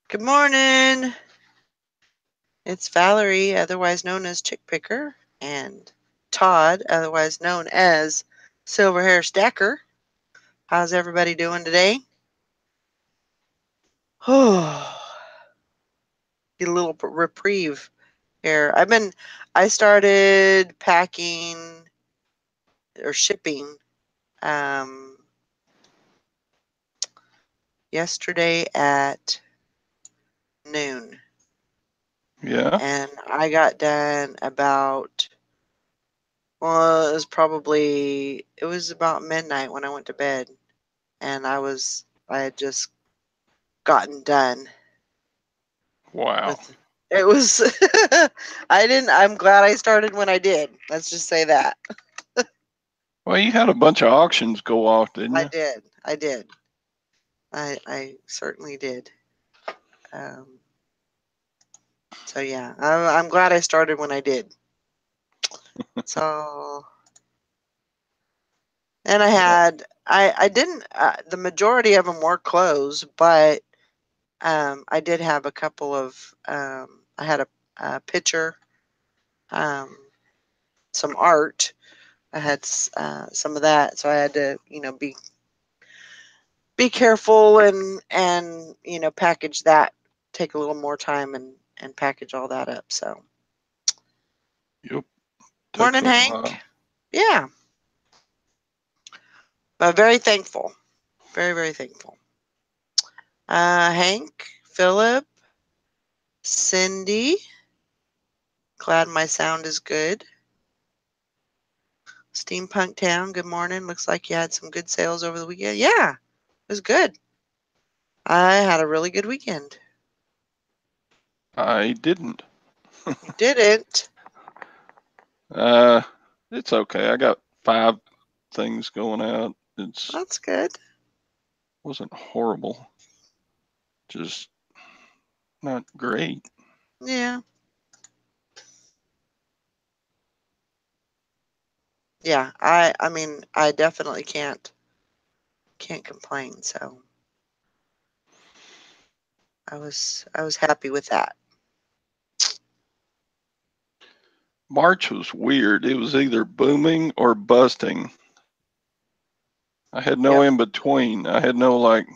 Good morning. It's Valerie, otherwise known as Chick Picker, and Todd, otherwise known as Silver Hair Stacker. How's everybody doing today? Oh, get a little reprieve here. I started packing or shipping um, yesterday at noon, Yeah. and I got done about. Well, it was about midnight when I went to bed, and I had just gotten done Wow. with it was I'm glad I started when I did. Let's just say that. Well, you had a bunch of auctions go off, didn't I you? did. I did. I certainly did. Um, so yeah, I'm glad I started when I did. So and Yeah. I didn't the majority of them were closed, but I did have a couple of I had a picture, um, some art. I had some of that, so I had to be careful and package that, take a little more time and package all that up. So Yep. Takes morning, a Hank. while. Yeah, but very thankful, very thankful. Hank, Philip, Cindy. Glad my sound is good. Steampunk Town. Good morning. Looks like you had some good sales over the weekend. Yeah, it was good. I had a really good weekend. I didn't. You didn't. Uh, it's okay. I got 5 things going out. It's That's good. wasn't horrible. Just not great. Yeah. Yeah. I mean, I definitely can't complain. So I was happy with that. March was weird. It was either booming or busting. I had no Yep. in between. I had no like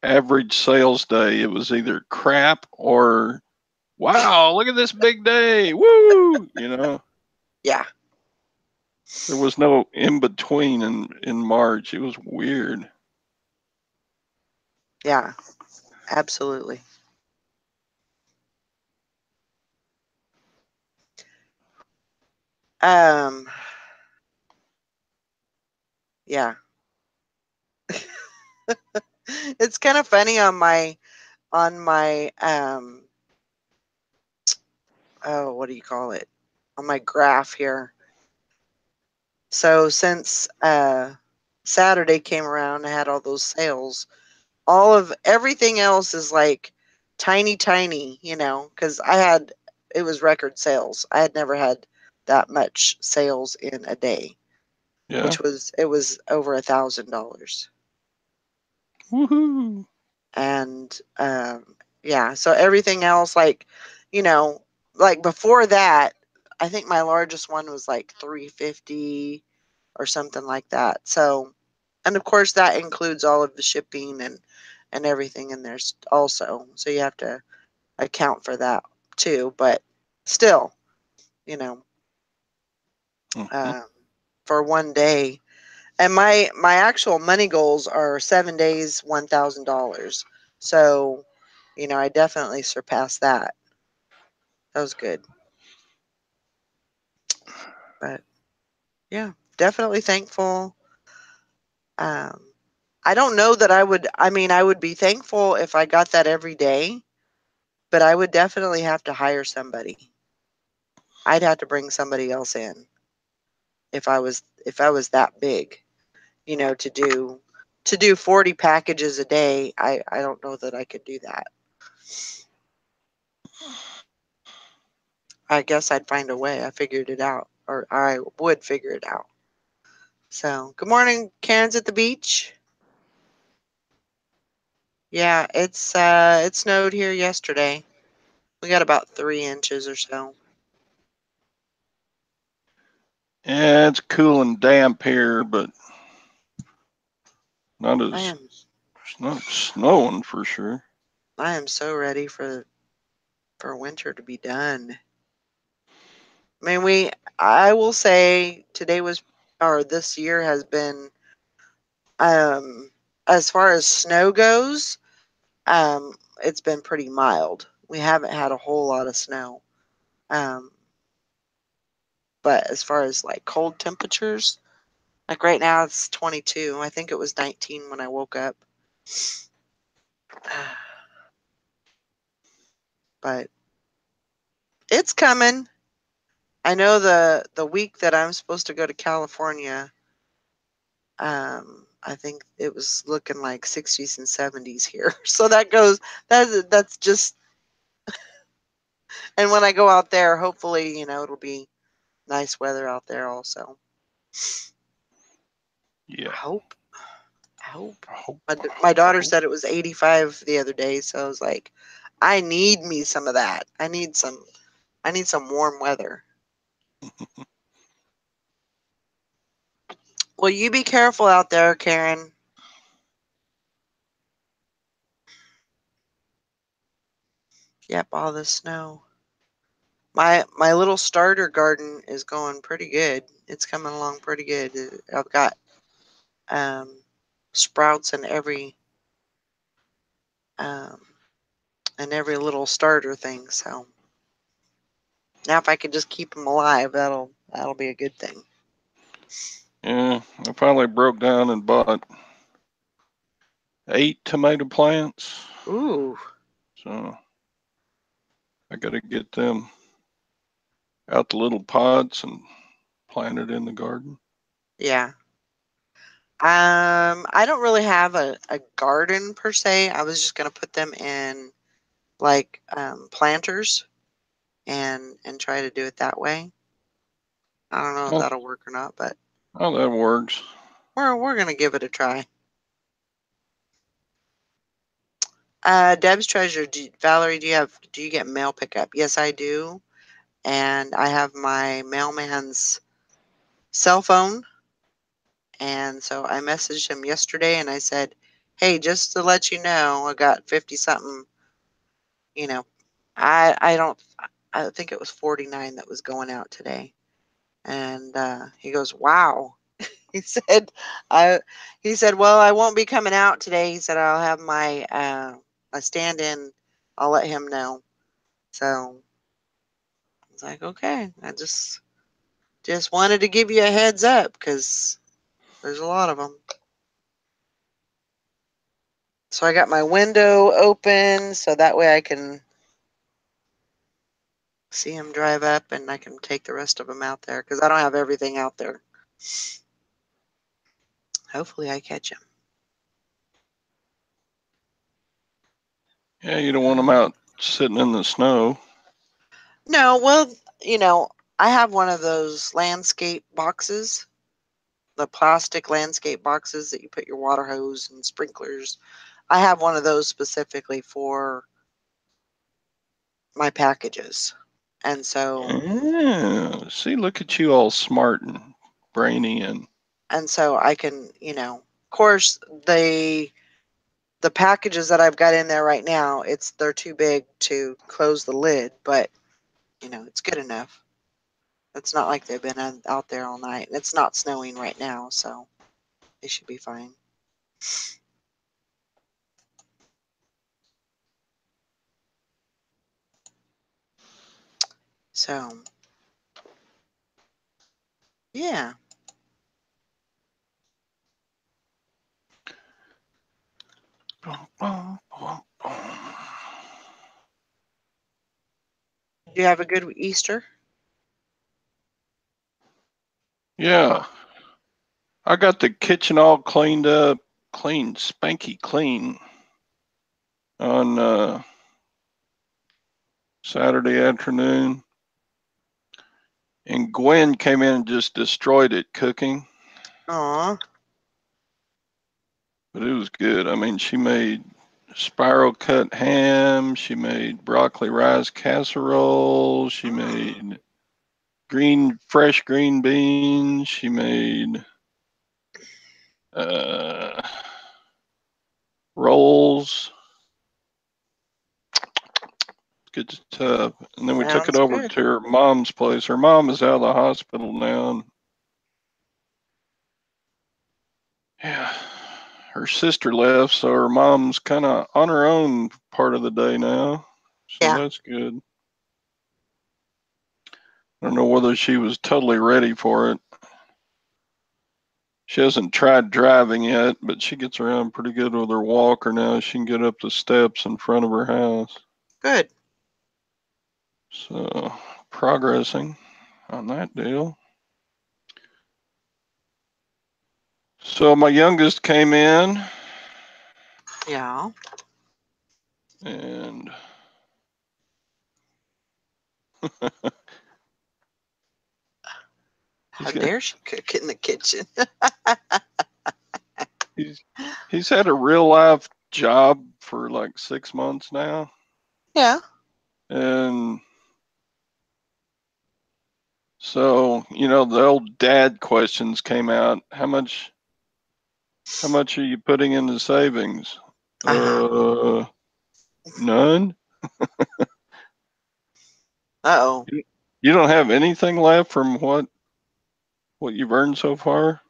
average sales day. It was either crap or wow, look at this big day. Woo! Yeah. There was no in between in March. It was weird. Yeah. Absolutely. Um yeah. It's kind of funny on my oh, what do you call it? On my graph here. So since Saturday came around, I had all those sales. All of everything else is like tiny, because it was record sales. I had never had that much sales in a day, Yeah. which it was over $1,000. Woohoo. And yeah, so everything else, you know, like before that, I think my largest one was like 350 or something like that. So, and of course that includes all of the shipping and everything in there also. So you have to account for that too. But still, you know, Hmm. um, for one day, and my actual money goals are 7 days, $1,000. So, I definitely surpassed that. That was good. But yeah, definitely thankful. Um, I don't know that I would. I mean, I would be thankful if I got that every day, but I would definitely have to hire somebody. I'd have to bring somebody else in if I was that big, to do 40 packages a day. I don't know that I could do that. I guess I'd find a way. I figured it out, or I would figure it out. So, good morning, Karen's at the beach. Yeah, it snowed here yesterday. We got about 3 inches or so. Yeah, it's cool and damp here, but not I as am it's not snowing for sure. I am so ready for winter to be done. I mean, I will say today was or this year has been um as far as snow goes, it's been pretty mild. We haven't had a whole lot of snow. Um but as far as like cold temperatures, like right now it's 22. I think it was 19 when I woke up. But it's coming. I know the week that I'm supposed to go to California, I think it was looking like 60s and 70s here. So that's just and when I go out there, hopefully, it'll be nice weather out there also. I Yeah. hope. I hope. I hope. My I daughter hope. said it was 85 the other day, so I was like, I need me some of that. I need some warm weather. Well, you be careful out there, Karen. Yep, all the snow. My little starter garden is going pretty good. It's coming along pretty good. I've got um, sprouts um, in every little starter thing. So now, if I could just keep them alive, that'll be a good thing. Yeah, I finally broke down and bought 8 tomato plants. Ooh, So I got to get them out the little pots and plant it in the garden. yeah. I don't really have a garden per se. I was just gonna put them in like planters and try to do it that way. I don't know if Oh, that'll work or not, but oh, that works. we're gonna give it a try. Deb's treasure. Valerie, do you get mail pickup? Yes, I do, and I have my mailman's cell phone, and so I messaged him yesterday, and I said, "Hey, just to let you know, I got 50 something. You know, I don't. I think it was 49 that was going out today." And he goes, "Wow." He said, "I." He said, "Well, I won't be coming out today." He said, "I'll have my stand-in. I'll let him know." So I was like, "Okay." I just wanted to give you a heads up because there's a lot of them. So I got my window open so that way I can see him drive up and I can take the rest of them out there because I don't have everything out there. Hopefully, I catch him. Yeah, you don't want them Um, out sitting in the snow. no, well, you know, I have one of those landscape boxes, the plastic landscape boxes that you put your water hose and sprinklers. I have one of those specifically for my packages. And so Yeah. See, look at you all smart and brainy and I can, of course the packages that I've got in there right now, they're too big to close the lid, but it's good enough. It's not like they've been out there all night, and it's not snowing right now, so they should be fine. So, yeah. Do you have a good Easter? yeah. I got the kitchen all cleaned up, clean, spanky clean on Saturday afternoon. And Gwen came in and just destroyed it cooking, Aw. but it was good. I mean, she made spiral cut ham. She made broccoli rice casserole. She Mm. made fresh green beans. She made uh, rolls. Good stuff. And then we took it Sounds over good. to her mom's place. Her mom is out of the hospital now. And yeah, her sister left, so her mom's kind of on her own part of the day now. So Yeah, that's good. I don't know whether she was totally ready for it. She hasn't tried driving yet, but she gets around pretty good with her walker now. She can get up the steps in front of her house. good. So, progressing on that deal. So, my youngest came in Yeah. and How he's got, dare she cook in the kitchen? he's he's had a real life job for like 6 months now. Yeah. And so, the old dad questions came out. How much are you putting into savings? Uh-huh. Uh, none. Uh-oh. You don't have anything left from what you've earned so far?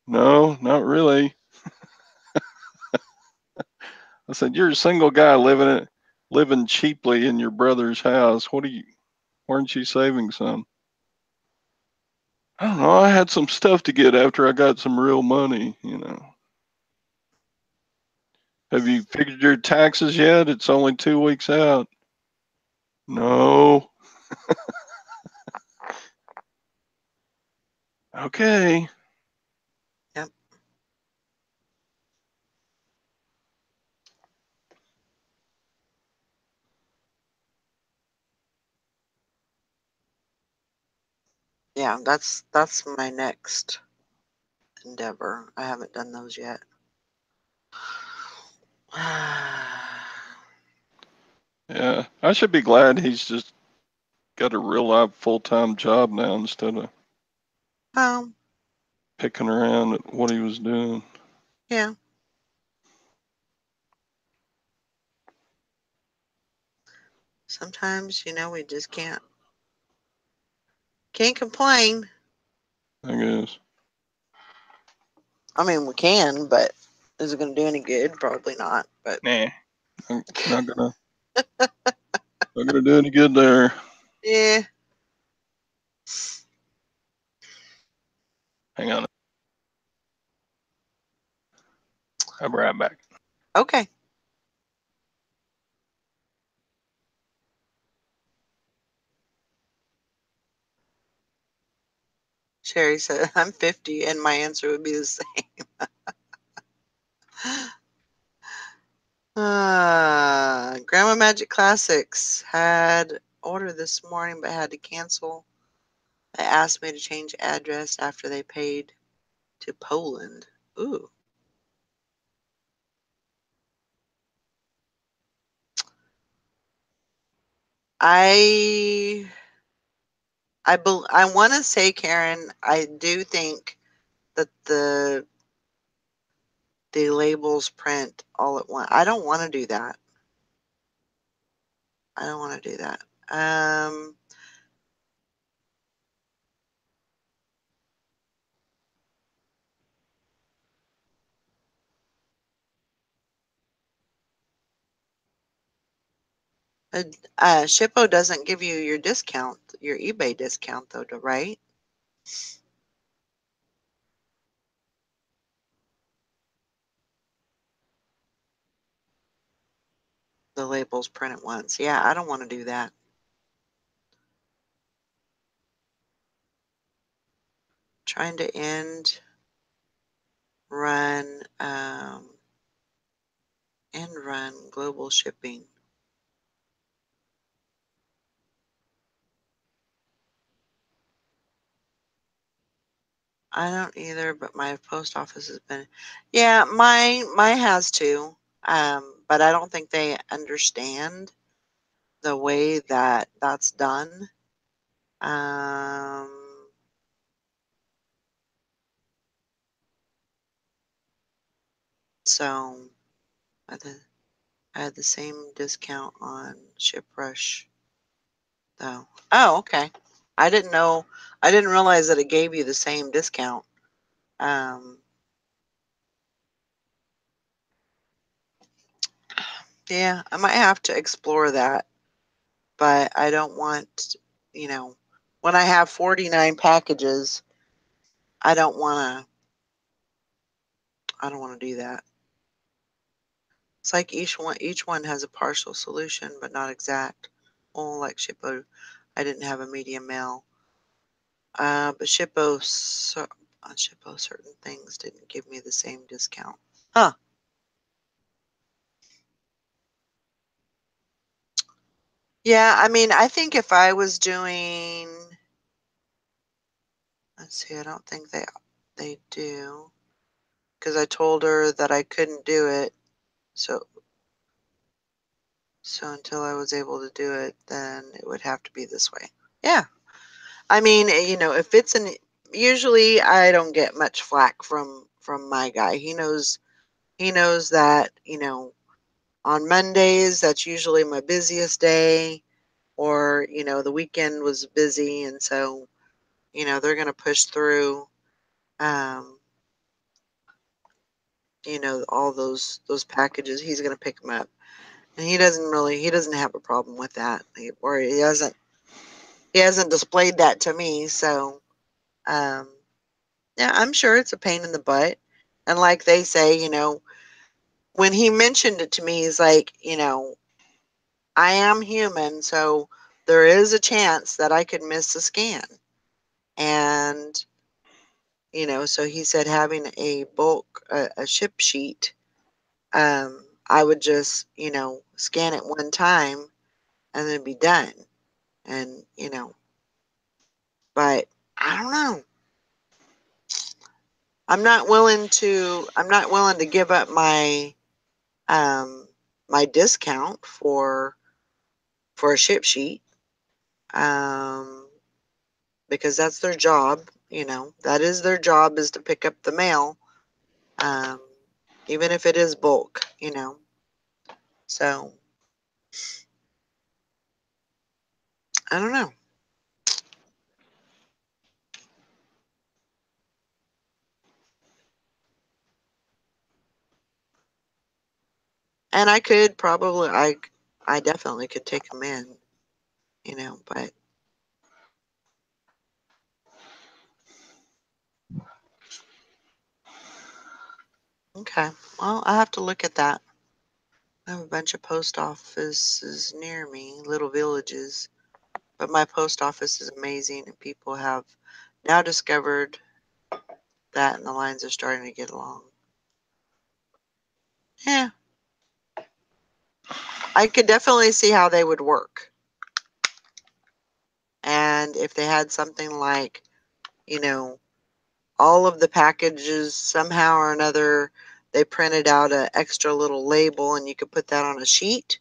No, not really. I said, you're a single guy living cheaply in your brother's house. Weren't you saving some? I don't know. I had some stuff to get after I got some real money. Have you figured your taxes yet? It's only 2 weeks out. No. Okay. Yep. Yeah, that's my next endeavor. I haven't done those yet. Yeah. I should be glad he's just got a real life full time job now instead of um, picking around at what he was doing. yeah. Sometimes, we just can't complain. I guess. I mean, we can, but is it going to do any good? Probably not. But Nah. I'm not gonna do any good there. yeah. Hang on. I'll be right back. Okay. Sherry said, I'm 50, and my answer would be the same. Grandma Magic Classics had order this morning but had to cancel. They asked me to change address after they paid to Poland. Ooh. I I want to say, Karen, I do think that the labels print all at once. I don't want to do that. I don't want to do that. Um, uh, Shippo doesn't give you your discount, your eBay discount, though, right? The labels print at once. Yeah, I don't want to do that. Trying to run, end run global shipping. I don't either, but my post office has been. Yeah, my has too. But I don't think they understand the way that that's done. Um, so I had, the, I had the same discount on ShipRush though. Oh, okay. I didn't know. I didn't realize that it gave you the same discount. Um, yeah, I might have to explore that, but I don't want, you know, when I have 49 packages, I don't want to. I don't want to do that. It's like each one has a partial solution, but not exact. Oh, like Shippo, I didn't have a medium mail. But on Shippo, certain things didn't give me the same discount. Huh. Yeah, I mean, I think if I was doing, let's see, I don't think they do, because I told her that I couldn't do it. So until I was able to do it, then it would have to be this way. Yeah. I mean, if it's an usually I don't get much flack from my guy. He knows that, on Mondays that's usually my busiest day, or the weekend was busy, and so they're going to push through um all those packages. He's going to pick them up, and he doesn't have a problem with that. Or he hasn't displayed that to me, so um yeah, I'm sure it's a pain in the butt. And like they say, when he mentioned it to me, he's like, I am human, so there is a chance that I could miss a scan. And, so he said having a ship sheet, I would just, scan it one time and then be done. And, but I don't know. I'm not willing to give up um my discount for a ship sheet, um because that's their job. That is their job, is to pick up the mail, um even if it is bulk. So I don't know. And I definitely could take them in, but okay. Well, I have to look at that. I have a bunch of post offices near me, little villages, but my post office is amazing, and people have now discovered that, and the lines are starting to get long. Yeah, I could definitely see how they would work. And if they had something like, you know, all of the packages somehow or another, they printed out an extra little label and you could put that on a sheet,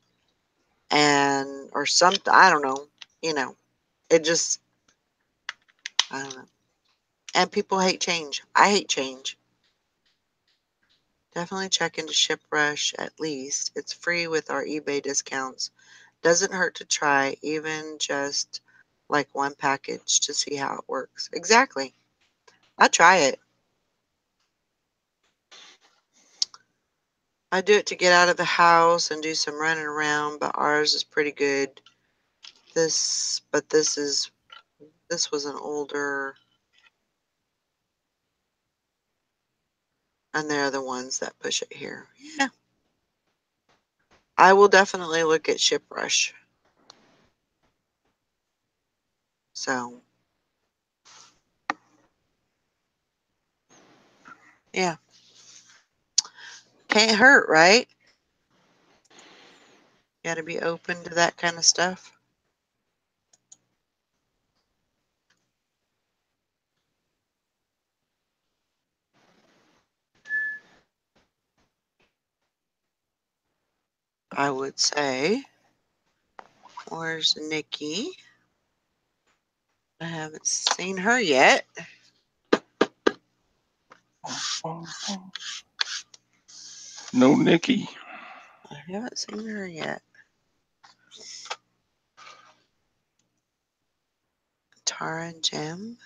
and or something, I don't know, you know, it just, I don't know. And people hate change. I hate change. Definitely check into ShipRush at least. It's free with our eBay discounts. Doesn't hurt to try, even just like one package, to see how it works. Exactly. I try it. I do it to get out of the house and do some running around, but ours is pretty good. But this was an older, and they're the ones that push it here. Yeah. I will definitely look at ShipRush. So, yeah. Can't hurt, right? Got to be open to that kind of stuff. I would say. Where's Nikki? I haven't seen her yet. No Nikki. I haven't seen her yet. Tara and Jim.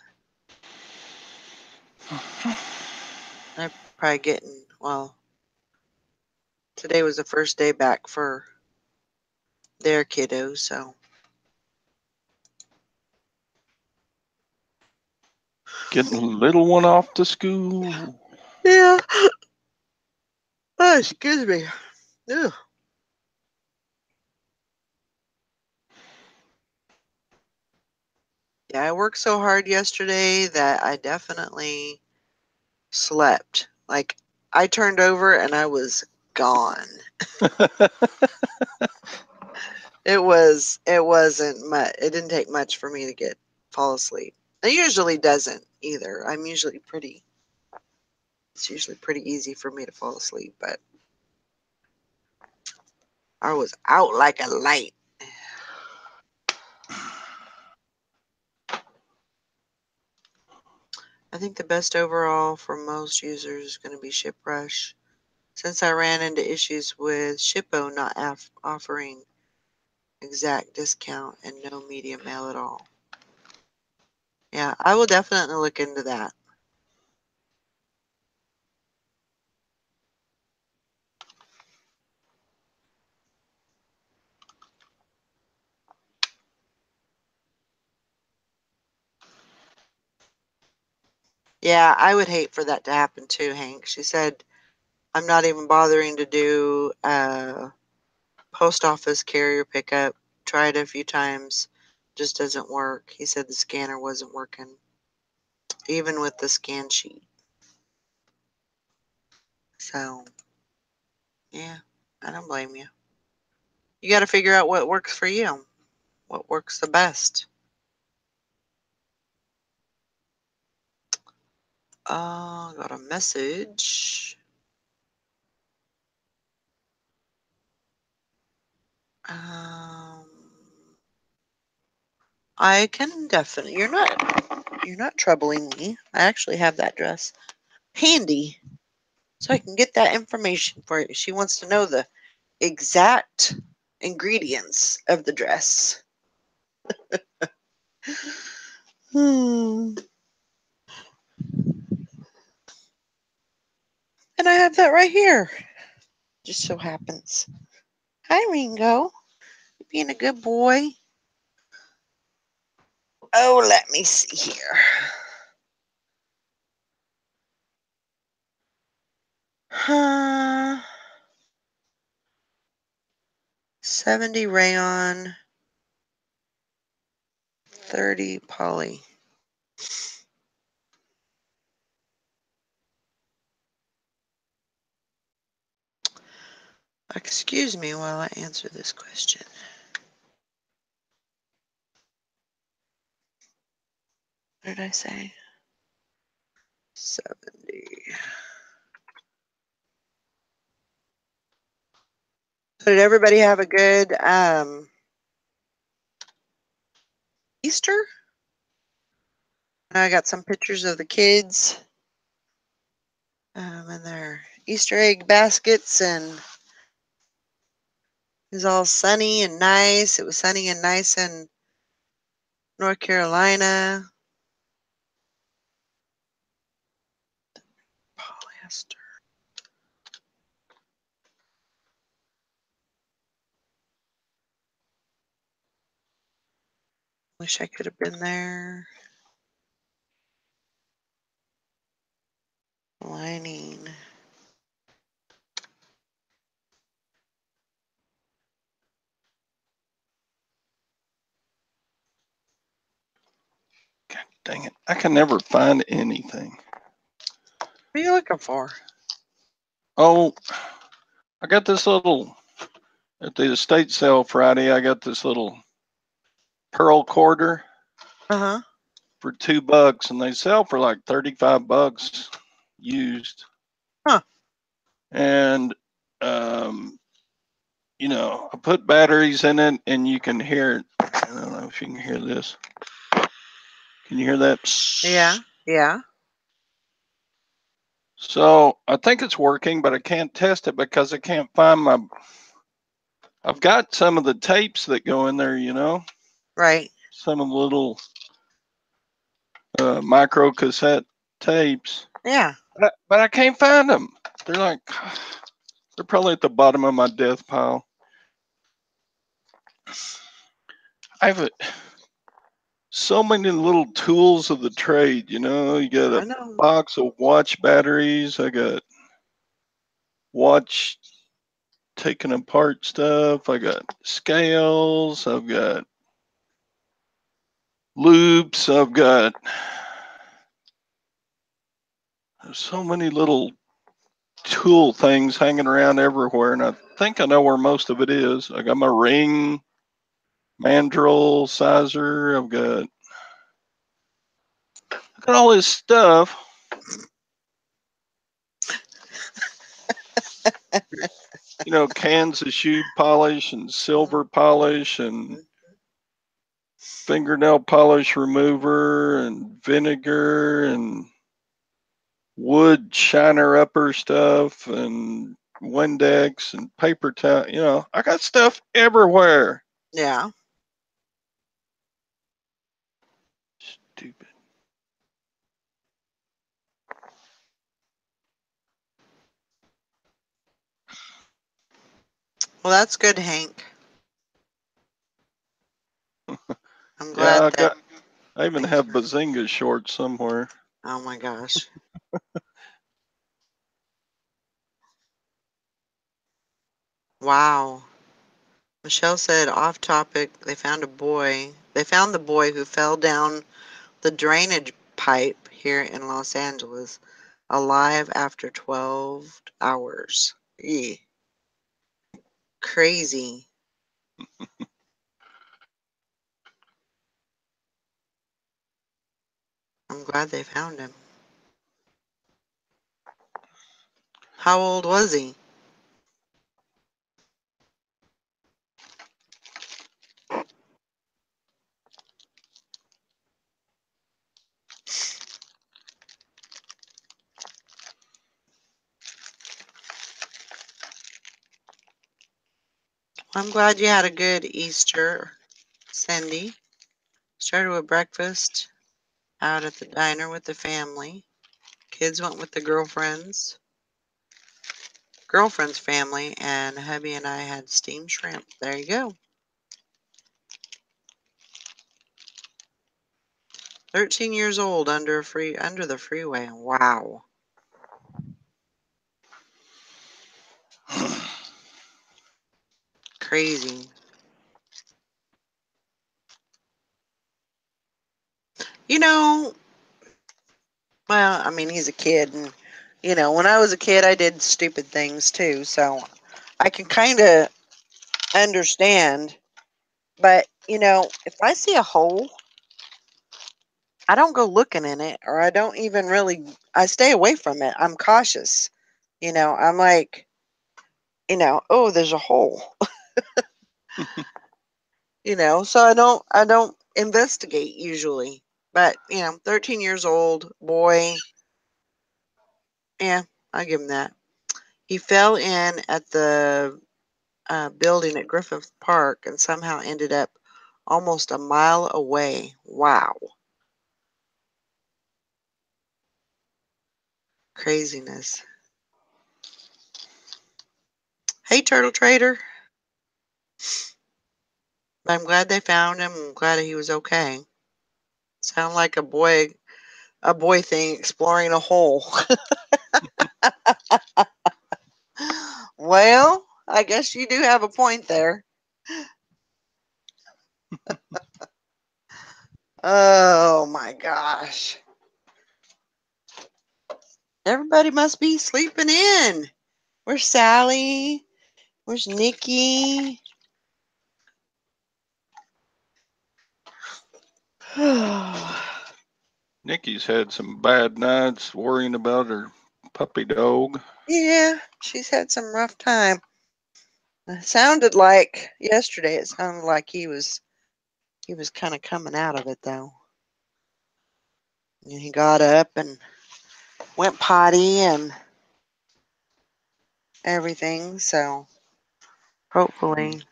They're probably getting, well, today was the first day back for their kiddos, so. Getting the little one off to school. Yeah. Oh, excuse me. Ew. Yeah, I worked so hard yesterday that I definitely slept. Like, I turned over and I was gone. It wasn't much. It didn't take much for me to fall asleep. It usually doesn't either. It's usually pretty easy for me to fall asleep, but I was out like a light. I think the best overall for most users is going to be ShipRush. Since I ran into issues with Shippo not offering exact discount and no media mail at all. Yeah, I will definitely look into that. Yeah, I would hate for that to happen too, Hank. She said, I'm not even bothering to do post office carrier pickup. Tried a few times, just doesn't work. He said the scanner wasn't working, even with the scan sheet. So, yeah, I don't blame you. You got to figure out what works for you, what works the best. Got a message. Um, I can definitely. You're not troubling me. I actually have that dress handy, so I can get that information for you. She wants to know the exact ingredients of the dress. Hmm. And I have that right here. Just so happens. Hi, Ringo. Being a good boy. Oh, let me see here. 70 rayon, 30 poly. Excuse me while I answer this question. What did I say? 70. So did everybody have a good Easter? I got some pictures of the kids and their Easter egg baskets, and it was all sunny and nice. It was sunny and nice in North Carolina. Polyester. Wish I could have been there. Lining. God dang it. I can never find anything. What are you looking for? Oh, I got this little, at the estate sale Friday, I got this little pearl quarter Uh-huh. for $2, and they sell for like $35 used. Huh. And, um, I put batteries in it, and you can hear it. I don't know if you can hear this. Can you hear that? Yeah. Yeah. So I think it's working, but I can't test it because I can't find my. I've got some of the tapes that go in there, Right. some of the little micro cassette tapes, Yeah. but I can't find them. They're like, they're probably at the bottom of my death pile. I have so many little tools of the trade, You got I a know. box of watch batteries. I got watch taking apart stuff. I got scales. I've got loops. I've got so many little tool things hanging around everywhere, and I think I know where most of it is. I got my ring, mandrel, sizer. I got all this stuff. Cans of shoe polish and silver polish and fingernail polish remover and vinegar and wood shiner upper stuff and Windex and paper towel. I got stuff everywhere. Yeah. Stupid. Well, that's good, Hank. I'm Yeah, glad that I even things have are. Bazinga shorts somewhere. Oh my gosh. Wow. Michelle said, off topic, They found the boy who fell down the drainage pipe here in Los Angeles alive after 12 hours. Eeh, crazy. I'm glad they found him. How old was he? I'm glad you had a good Easter, Cindy. Started with breakfast out at the diner with the family. Kids went with the girlfriend's family, and hubby and I had steamed shrimp. There you go. 13 years old under the freeway. Wow. Crazy. You know, well, I mean, he's a kid, and when I was a kid, I did stupid things too, so I can kind of understand. But if I see a hole, I don't go looking in it, or I don't even really. I stay away from it. I'm cautious. I'm like, oh, there's a hole. So I don't investigate usually. But 13 years old boy, yeah, I give him that. He fell in at the building at Griffith Park and somehow ended up almost a mile away. Wow, craziness. Hey, Turtle Trader. I'm glad they found him. I'm glad he was okay. Sound like a boy thing exploring a hole. Well, I guess you do have a point there. Oh my gosh. Everybody must be sleeping in. Where's Sally? Where's Nikki? Nikki's had some bad nights worrying about her puppy dog. Yeah, she's had some rough time. It sounded like yesterday. It sounded like he was kind of coming out of it though. And he got up and went potty and everything. So hopefully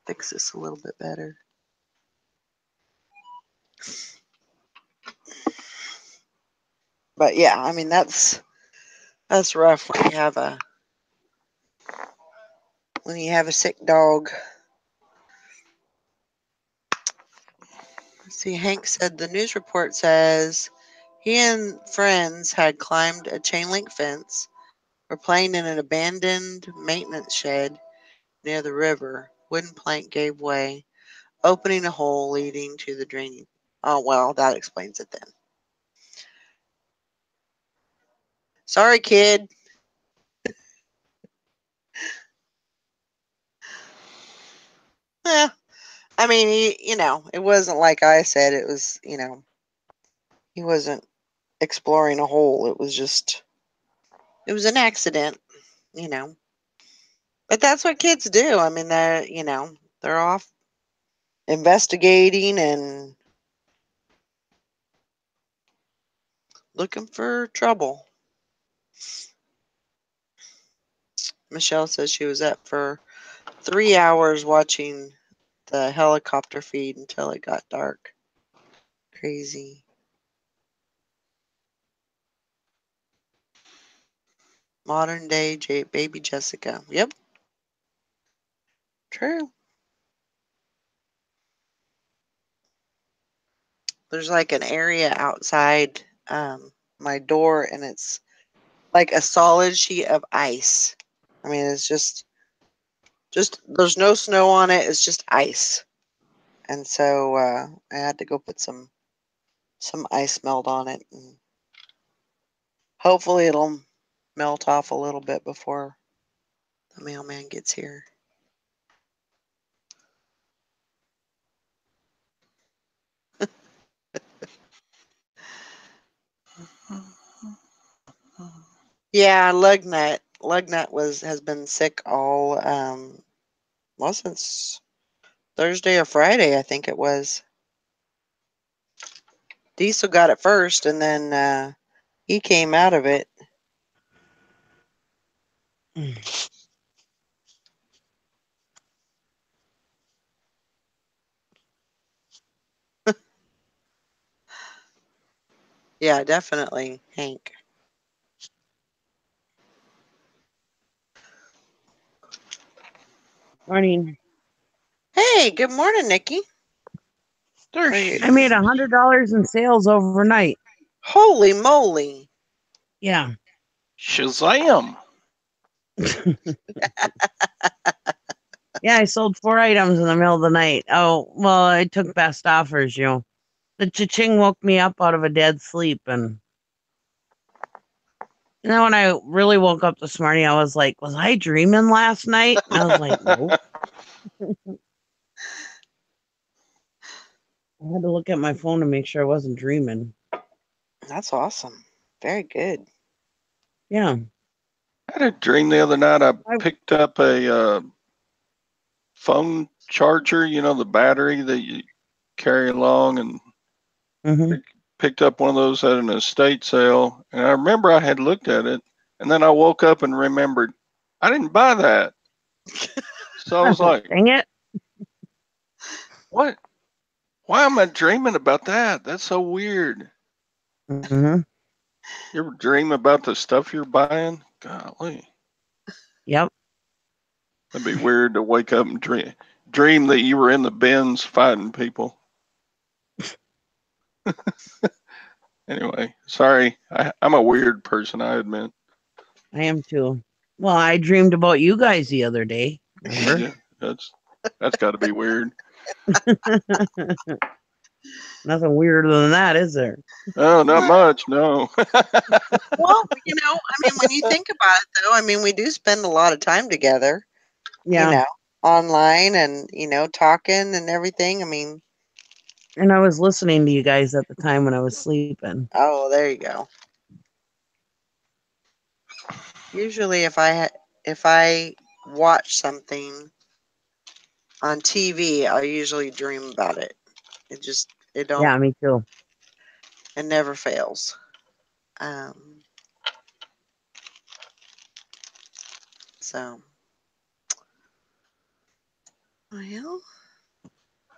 fix this a little bit better. But yeah, I mean that's rough when you have a sick dog. Let's see, Hank said the news report says he and friends had climbed a chain link fence, were playing in an abandoned maintenance shed near the river. Wooden plank gave way, opening a hole leading to the draining. Oh well, that explains it then. Sorry, kid. Yeah, I mean, it wasn't like I said. It was, he wasn't exploring a hole. It was an accident, you know. But that's what kids do. I mean, they're off investigating and looking for trouble. Michelle says she was up for 3 hours watching the helicopter feed until it got dark. Crazy. Modern day baby Jessica. Yep, true. There's like an area outside my door, and it's like a solid sheet of ice. I mean, it's just there's no snow on it. It's just ice, and so I had to go put some ice melt on it, and hopefully it'll melt off a little bit before the mailman gets here. Yeah, Lugnut has been sick all well since Thursday or Friday, I think it was. Diesel got it first, and then he came out of it. Yeah, definitely, Hank. Morning. Hey, good morning, Nikki. There Are you? she I made is. $100 in sales overnight. Holy moly! Yeah. Shazam! Yeah, I sold 4 items in the middle of the night. Oh, well, I took best offers, The cha-ching woke me up out of a dead sleep. And then when I really woke up this morning, I was like, was I dreaming last night? And I was like, nope. I had to look at my phone to make sure I wasn't dreaming. That's awesome. Very good. Yeah. I had a dream the other night. I I, picked up a phone charger, the battery that you carry along, and mm-hmm. picked up one of those at an estate sale. And I remember I had looked at it, and then I woke up and remembered I didn't buy that. So I was like, Dang it. what? Why am I dreaming about that? That's so weird. Mm-hmm. You ever dream about the stuff you're buying? Golly. Yep. That'd be weird to wake up and dream that you were in the bins fighting people. Anyway, sorry. I'm a weird person, I admit. I am too. Well, I dreamed about you guys the other day. Remember? Yeah, that's got to be weird. Nothing weirder than that, is there? Oh, not much, no. Well, I mean, when you think about it, though, I mean, we do spend a lot of time together, you Yeah. know, online and, talking and everything. I mean, And I was listening to you guys at the time when I was sleeping. oh, there you go. Usually if I watch something, on TV, I usually dream about it. It don't, Yeah, me too. it never fails. Um, so, well,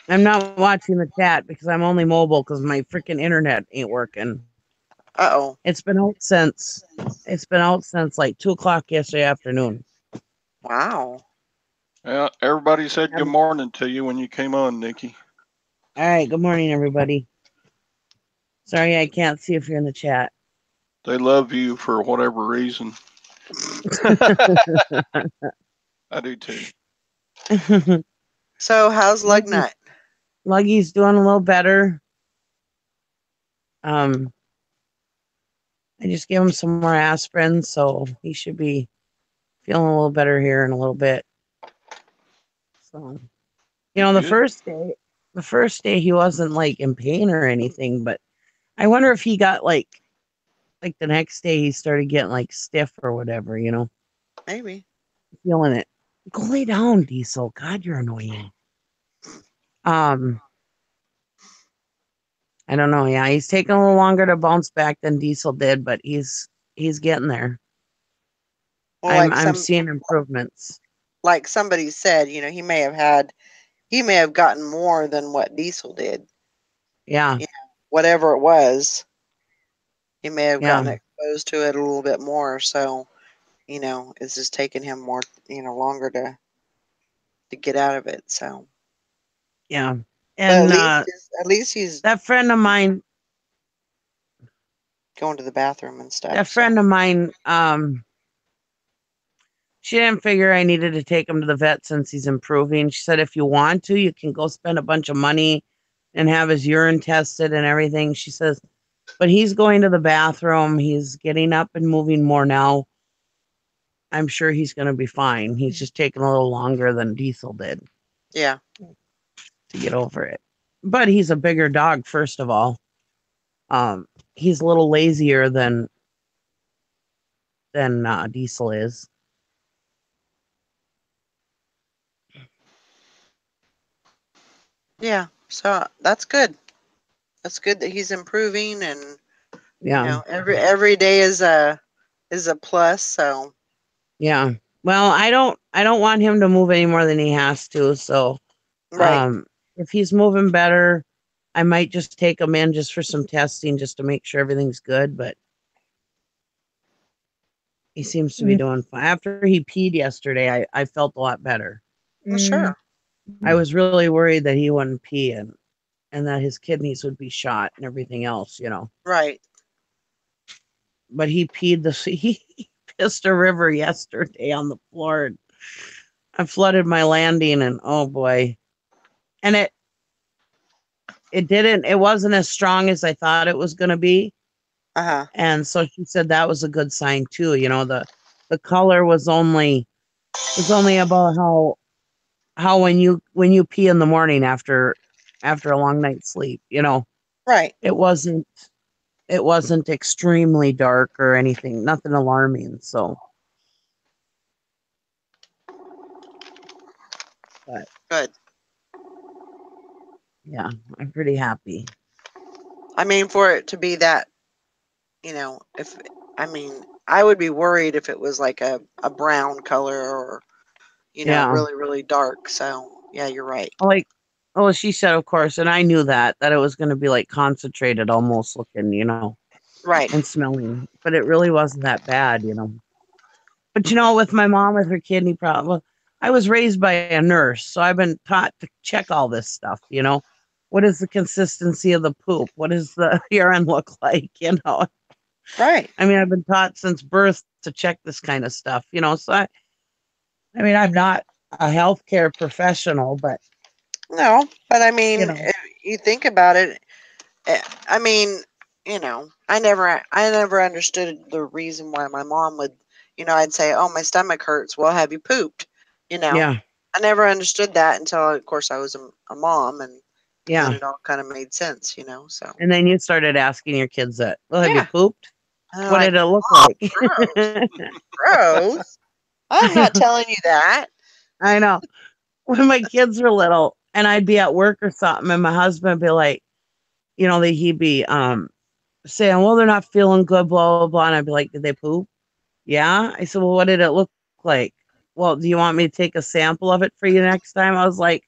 I'm not watching the chat because I'm only mobile because my freaking internet ain't working. uh-oh. It's been out since like 2 o'clock yesterday afternoon. Wow. Yeah, everybody said good Um, morning to you when you came on, Nikki. all right, good morning, everybody. Sorry I can't see if you're in the chat. They love you for whatever reason. I do too. So, how's Luggy, Lugnut? Luggy's doing a little better. Um, I just gave him some more aspirin, so he should be feeling a little better here in a little bit. So, Good, the good. first day he wasn't like in pain or anything, but I wonder if he got like the next day he started getting like stiff or whatever, Maybe. feeling it. Go lay down, Diesel. God, you're annoying. Um, I don't know. Yeah, he's taking a little longer to bounce back than Diesel did, but he's getting there. Well, I'm seeing improvements. like somebody said, he may have gotten more than what Diesel did. Yeah, You know, whatever it was, he may have yeah, gotten exposed to it a little bit more. So, it's just taking him more, longer to get out of it. So, yeah. but And at least he's that friend of mine, going to the bathroom and stuff. that So, friend of mine, she didn't figure I needed to take him to the vet since he's improving. She said, if you want to, you can go spend a bunch of money and have his urine tested and everything. She says, but he's going to the bathroom. He's getting up and moving more now. I'm sure he's going to be fine. He's just taking a little longer than Diesel did yeah, to get over it. But he's a bigger dog, first of all. He's a little lazier than Diesel is. yeah. So that's good. That's good that he's improving, and Yeah. every day is a plus. So, Yeah. Well, I don't want him to move any more than he has to. So right. um if he's moving better, I might just take him in just for some testing just to make sure everything's good. But he seems to be doing fine. After he peed yesterday, I felt a lot better. Well, sure. I was really worried that he wouldn't pee and that his kidneys would be shot and everything else. Right. But he peed he pissed a river yesterday on the floor. I flooded my landing and oh boy. And it wasn't as strong as I thought it was going to be. Uh-huh. And so she said that was a good sign too. The color was only about how when you pee in the morning after a long night's sleep. Right. It wasn't extremely dark or anything, nothing alarming. So, but Good. yeah, I'm pretty happy. I mean, for it to be that, if I would be worried if it was like a brown color or, Yeah. really, really dark. So, yeah, you're right. Like, well, she said, of course, and I knew that it was going to be like concentrated almost looking, Right. and smelling, but it really wasn't that bad. But with my mom with her kidney problem, well, I was raised by a nurse, so I've been taught to check all this stuff. What is the consistency of the poop? What does the urine look like? Right. I mean, I've been taught since birth to check this kind of stuff. So I mean, I'm not a healthcare professional, but No, but I you mean, know, if you think about it, I mean, I never understood the reason why my mom would, I'd say, "Oh, my stomach hurts." Well, have you pooped? You know, yeah, I never understood that until, of course, I was a mom, and then yeah. it all kind of made sense. So, And then you started asking your kids that, well, have you yeah, pooped? and they're What like, did it look "Mom, like? gross, gross." I'm not telling you that. I know. when my kids were little and I'd be at work or something and my husband would be like, he'd be saying, well, they're not feeling good, blah, blah, blah. And I'd be like, did they poop? Yeah. I said, well, what did it look like? Well, do you want me to take a sample of it for you next time? I was like,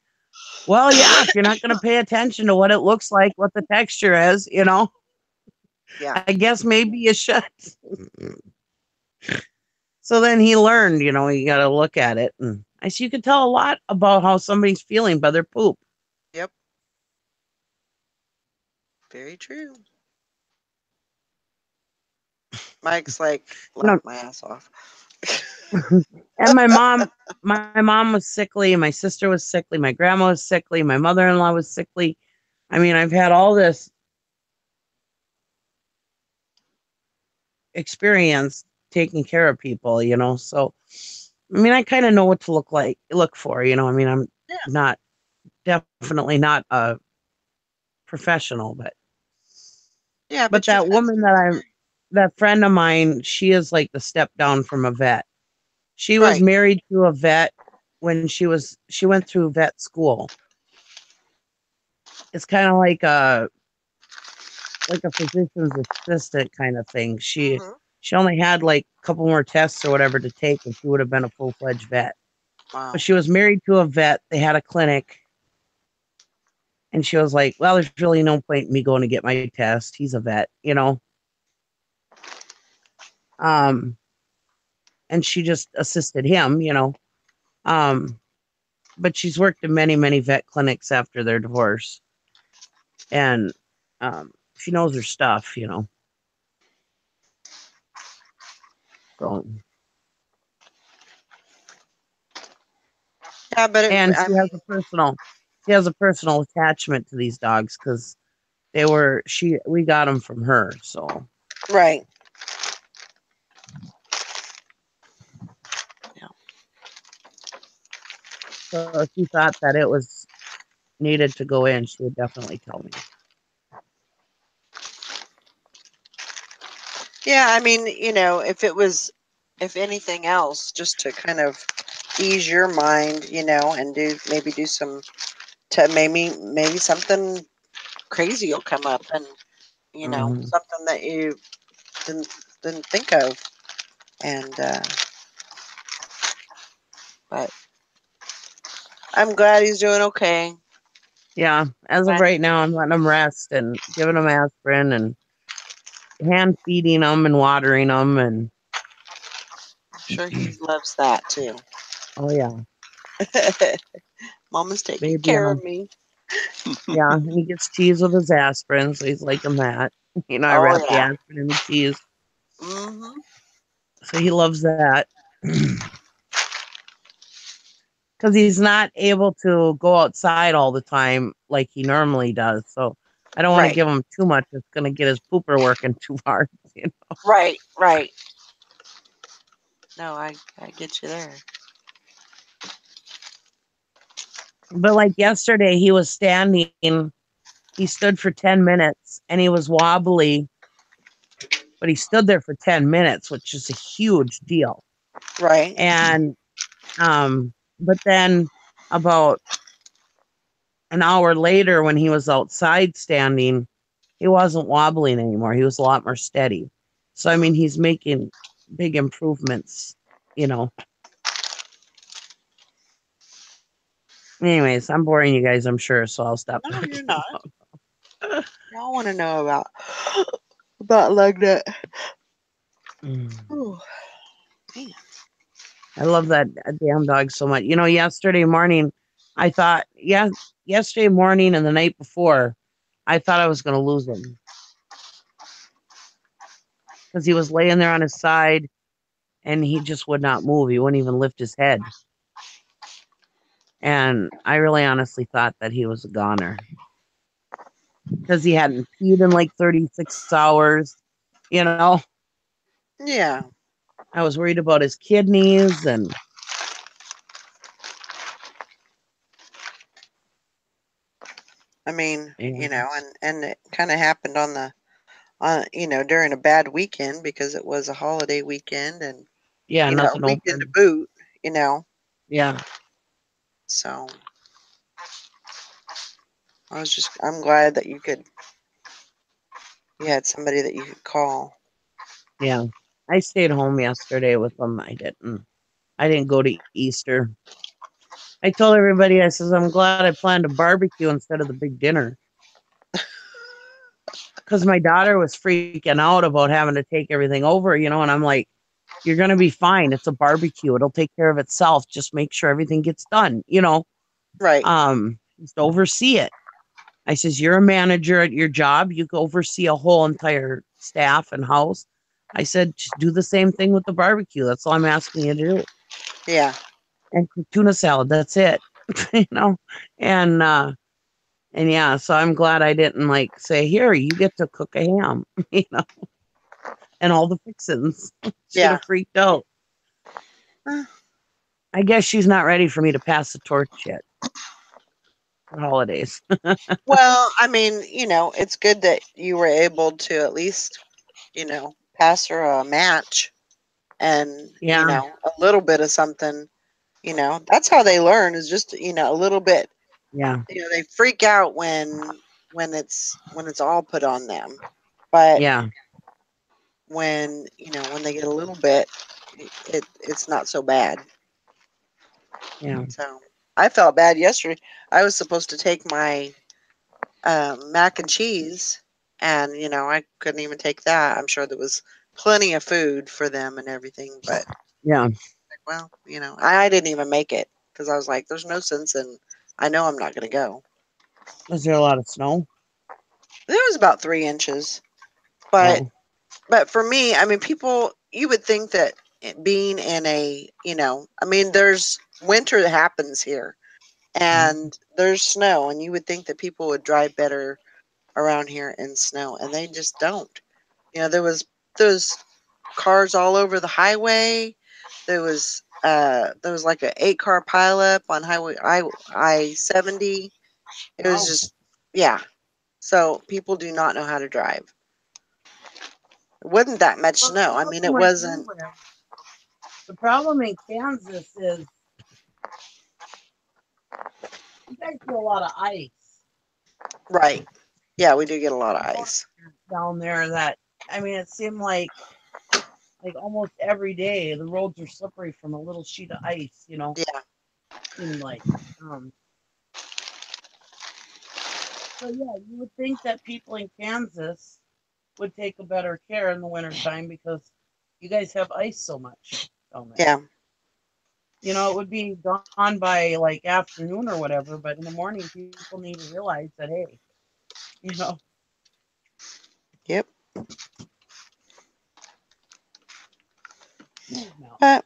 well, yeah, if you're not going to pay attention to what it looks like, what the texture is, Yeah. I guess maybe you should. So then he learned, you got to look at it. And I said, you can tell a lot about how somebody's feeling by their poop. Yep. Very true. Mike's like, You know, laugh my ass off. and my mom was sickly. My sister was sickly. My grandma was sickly. My mother-in-law was sickly. I mean, I've had all this experience taking care of people, so I mean, I kind of know what to look for, I mean, I'm Yeah. not definitely not a professional, but Yeah, but you've that had woman some experience. that friend of mine, she is like the step down from a vet. She was Right. married to a vet when she went through vet school. It's kind of like a physician's assistant kind of thing. Hmm. She only had like a couple more tests or whatever to take and she would have been a full-fledged vet. But Wow. she was married to a vet. They had a clinic. And she was like, well, there's really no point in me going to get my test. He's a vet. Um, and she just assisted him. Um, but she's worked in many, many vet clinics after their divorce. And she knows her stuff. So, Yeah, but and I mean, she has a personal attachment to these dogs because we got them from her. So, right. Yeah. so if she thought that it was needed to go in, she would definitely tell me. Yeah, I mean, if anything else, just to kind of ease your mind, and do some, to maybe something crazy will come up, and Mhm. something that you didn't didn't think of, and but I'm glad he's doing okay. Yeah, as of Glad right now, I'm letting them rest and giving them aspirin and hand feeding them and watering them. And I'm sure he loves that too. oh yeah, Mama's taking baby care of him. me. Yeah, and he gets cheese with his aspirin, so he's liking that. I Oh wrap the yeah. aspirin in the cheese, Hmm. so he loves that. Because he's not able to go outside all the time like he normally does. So I don't want to Right. give him too much. It's going to get his pooper working too hard. Right. Right. No, I get you there. But like yesterday, he was standing. He stood for 10 minutes and he was wobbly, but he stood there for 10 minutes, which is a huge deal. Right. And, but then about an hour later, when he was outside standing, he wasn't wobbling anymore. He was a lot more steady. So, I mean, he's making big improvements. Anyways, I'm boring you guys, I'm sure. So I'll stop No, you're talking not. about Y'all want to know about like that. it. Ooh, man. I love that damn dog so much. Yesterday morning, I thought, yeah, yesterday morning and the night before, I thought I was going to lose him because he was laying there on his side and he just would not move. He wouldn't even lift his head. And I really honestly thought that he was a goner because he hadn't peed in like 36 hours. You know, Yeah. I was worried about his kidneys and I mean, yeah, and it kind of happened during a bad weekend because it was a holiday weekend and yeah, a nothing weekend to open. boot. You know, Yeah. So I'm glad that you had somebody that you could call. Yeah. I stayed home yesterday with them. I didn't go to Easter. I told everybody, I says, I'm glad I planned a barbecue instead of the big dinner. Because my daughter was freaking out about having to take everything over, and I'm like, you're going to be fine. It's a barbecue. It'll take care of itself. Just make sure everything gets done. Right. Just oversee it. I says, you're a manager at your job. You can oversee a whole entire staff and house. I said, just do the same thing with the barbecue. That's all I'm asking you to do. Yeah. And tuna salad. That's it. you know, and, uh, and yeah, so I'm glad I didn't like say, here, you get to cook a ham, and all the fixins. She'd Yeah. have freaked out. Uh, I guess she's not ready for me to pass the torch yet for holidays. Well, I mean, it's good that you were able to at least, pass her a match and, Yeah, a little bit of something. That's how they learn is just, a little bit. yeah, They freak out when it's all put on them. But yeah, when they get a little bit, it's not so bad. yeah. So I felt bad yesterday. I was supposed to take my mac and cheese, and I couldn't even take that. I'm sure there was plenty of food for them and everything, but Yeah. well, I didn't even make it because I was like, "There's no sense in." I know I'm not going to go. Was there a lot of snow? There was about 3 inches, but Oh, for me, I mean, people, you would think that being in I mean, there's winter that happens here, and there's snow, and you would think that people would drive better around here in snow, and they just don't. There was cars all over the highway. There was like an 8-car pileup on highway I-70. It was wow. just, yeah. So people do not know how to drive. It wasn't that much Well, snow. I some of mean, them it where you wasn't live, the problem in Kansas is you guys get a lot of ice. right. Yeah, we do get a lot of Going ice. down there that I mean it seemed like almost every day the roads are slippery from a little sheet of ice. Yeah. Seemed like. Um so yeah, you would think that people in Kansas would take a better care in the wintertime because you guys have ice so much down there. Yeah. It would be gone by like afternoon or whatever, but in the morning people need to realize that hey, you know, Yep. no. But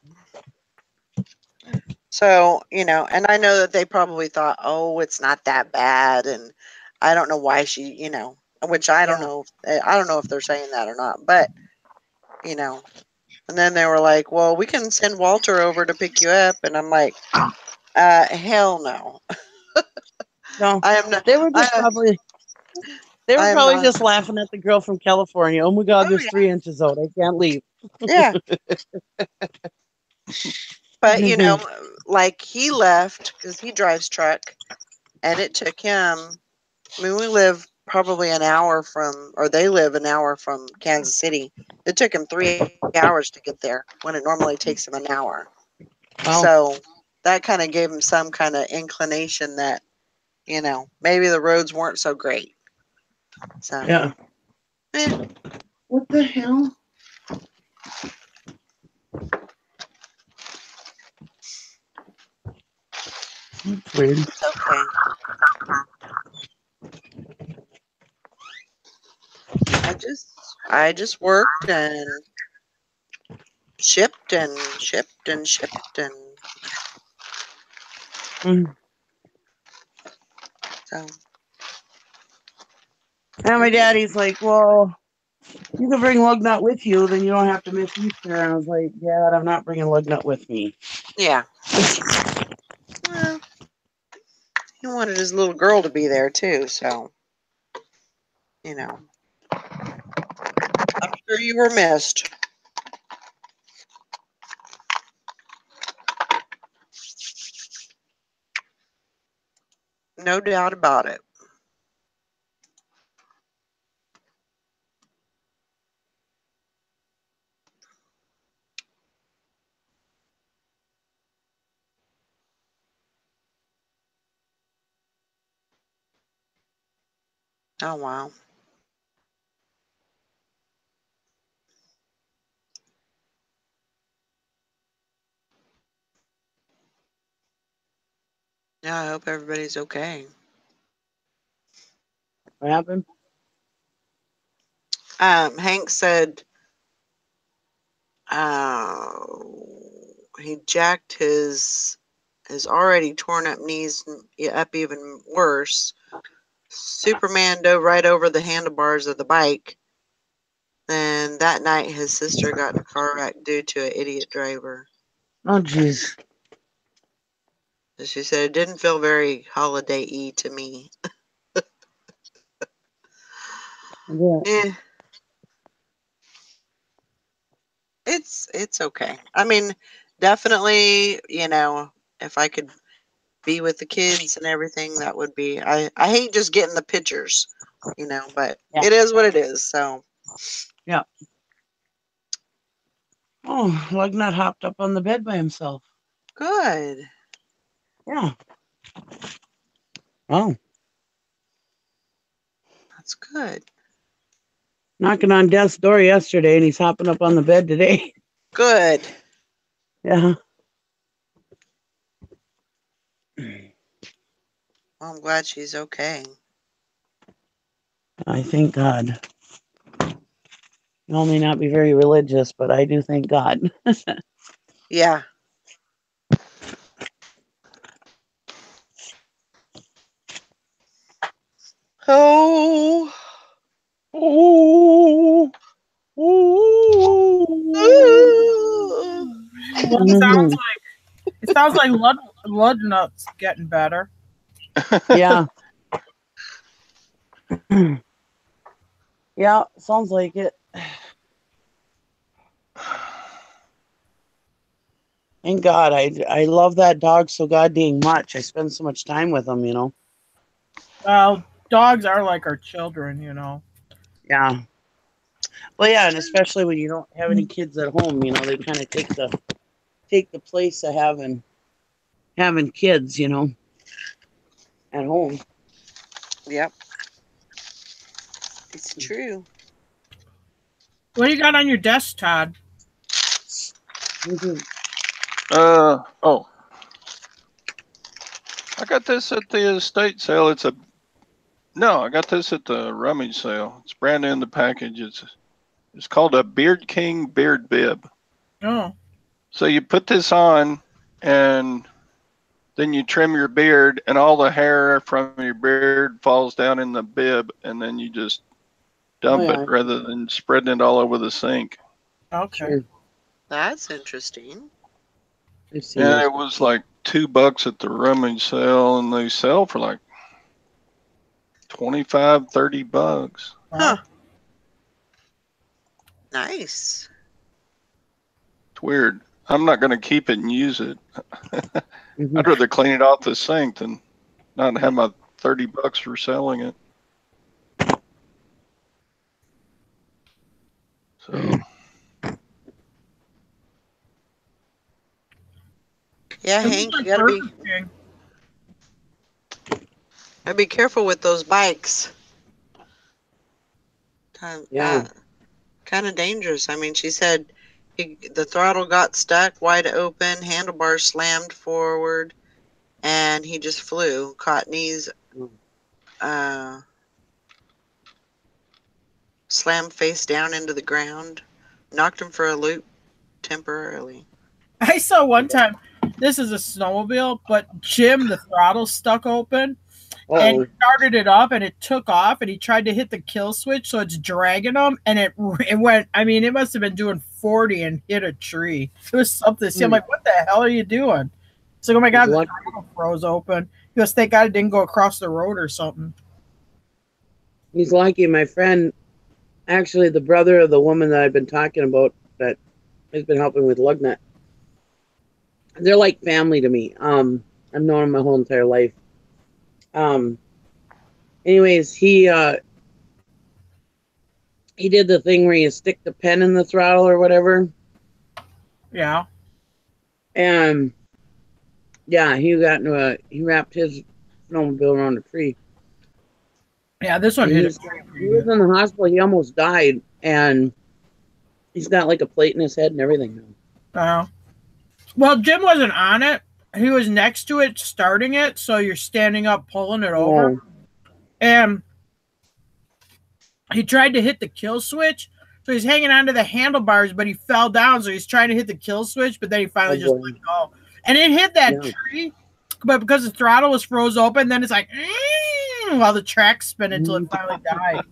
so, and I know that they probably thought, "Oh, it's not that bad." And I don't know why which I don't Yeah. know. I don't know if they're saying that or not, but, you know, and then they were like, "Well, we can send Walter over to pick you up." And I'm like, hell no. No. I am not They were just I probably they were I am probably not. just laughing at the girl from California. Oh my god, Oh there's yeah. 3 inches out. I can't leave. Yeah. But, like he left cuz he drives truck, and it took him. I mean, we live probably an hour from, or they live an hour from Kansas City. It took him 3 hours to get there when it normally takes him an hour. Well, So that kind of gave him some kind of inclination that, maybe the roads weren't so great. So, yeah. eh, What the hell? That's weird. it's okay. I just worked and shipped and shipped and shipped and Mm. so And my you're good. daddy's like, well, you can bring lug nut with you, then you don't have to miss Easter. And I was like, Dad, I'm not bringing lug nut with me. Yeah. Well, he wanted his little girl to be there too, so you know, I'm sure you were missed. No doubt about it. Oh, wow. Yeah, I hope everybody's okay. What happened? Hank said he jacked his already torn up knees up even worse. Superman dove right over the handlebars of the bike. Then that night, his sister got in a car wreck due to an idiot driver. Oh, jeez. She said it didn't feel very holiday-y to me. Yeah. Eh, it's okay. I mean, definitely, if I could be with the kids and everything, that would be. I hate just getting the pictures, but Yeah. it is what it is. So Yeah. Oh, Lugnut hopped up on the bed by himself. good. Yeah. Oh, That's good. knocking on death's door yesterday, and he's hopping up on the bed today. Good. Yeah. Well, I'm glad she's okay. I thank God. I may not be very religious, but I do thank God. Yeah. Oh. Oh, Ooh. Well, Mhm. it sounds like Lud Nut's getting better. Yeah. Yeah, sounds like it. Thank God. I love that dog so goddamn much. I spend so much time with him. Well, dogs are like our children, you know. Yeah. Well, yeah, and especially when you don't have any kids at home, they kind of take the place of having kids, at home. Yep. It's true. What do you got on your desk, Todd? Mhm. oh, I got this at the estate sale. No, I got this at the rummage sale. It's brand new in the package. It's called a Beard King beard bib. Oh, So you put this on, and then you trim your beard, and all the hair from your beard falls down in the bib, and then you just Oh dump it yeah, rather than spreading it all over the sink. okay. sure. That's interesting. I've seen And those. it was like $2 at the rummage sale, and they sell for like 25, $30. Huh. Wow. Nice. It's weird. I'm not going to keep it and use it. Mhm. I'd rather clean it off the sink than not have my $30 for selling it. So Yeah, It looks Hank, you like gotta Burger King. be careful with those bikes. Kind Yeah. kind of dangerous. I mean, she said the throttle got stuck wide open, handlebars slammed forward, and he just flew, caught knees, uh, slammed face down into the ground, knocked him for a loop temporarily. I saw one time, this is a snowmobile, but Jim, the throttle stuck open and he Oh. started it up and it took off and he tried to hit the kill switch. So it's dragging him and it went, I mean, it must have been doing 40 and hit a tree. It was something. See, I'm like, what the hell are you doing? It's like, oh my He's God, the lucky. throttle froze open. He goes, thank God it didn't go across the road or something. He's lucky. My friend, actually, the brother of the woman that I've been talking about that has been helping with Lugnut. They're like family to me. I've known them my whole entire life. Anyways, he did the thing where you stick the pen in the throttle or whatever. Yeah. And yeah, he wrapped his snowmobile around a tree. Yeah, this one And hit he was in the hospital. He almost died, and he's got like a plate in his head and everything now. Well, Jim wasn't on it. He was next to it, starting it. So you're standing up, pulling it over. And he tried to hit the kill switch. So he's hanging onto the handlebars, but he fell down. So he's trying to hit the kill switch, but then he finally just let go. And it hit that tree. But because the throttle was froze open, then it's like, while the track's spinning until it finally died.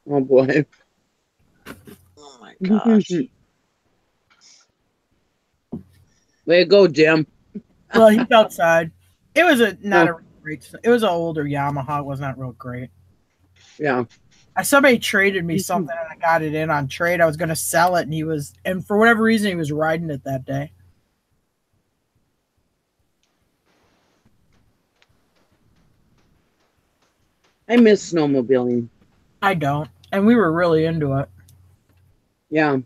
Oh, boy. Oh, my gosh. Way to go, Jim. Well, he's outside. It was not a great. It was an older Yamaha. It was not real great. Yeah. Somebody traded me something and I got it in on trade. I was going to sell it, and for whatever reason, he was riding it that day. I miss snowmobiling. I don't, and we were really into it. Yeah.